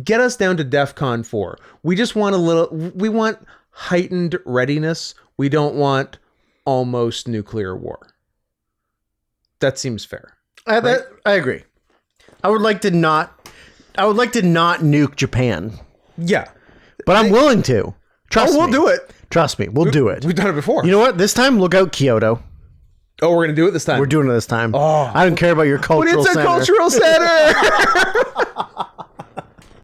get us down to DEFCON 4. We just want we want heightened readiness. We don't want almost nuclear war. That seems fair. Right? I agree. I would like to not nuke Japan. Yeah. But I'm willing to. Trust me. We'll do it. Trust me. We'll do it. We've done it before. You know what? This time, look out Kyoto. Oh, we're going to do it this time. We're doing it this time. Oh. I don't care about your cultural center. But it's a cultural center.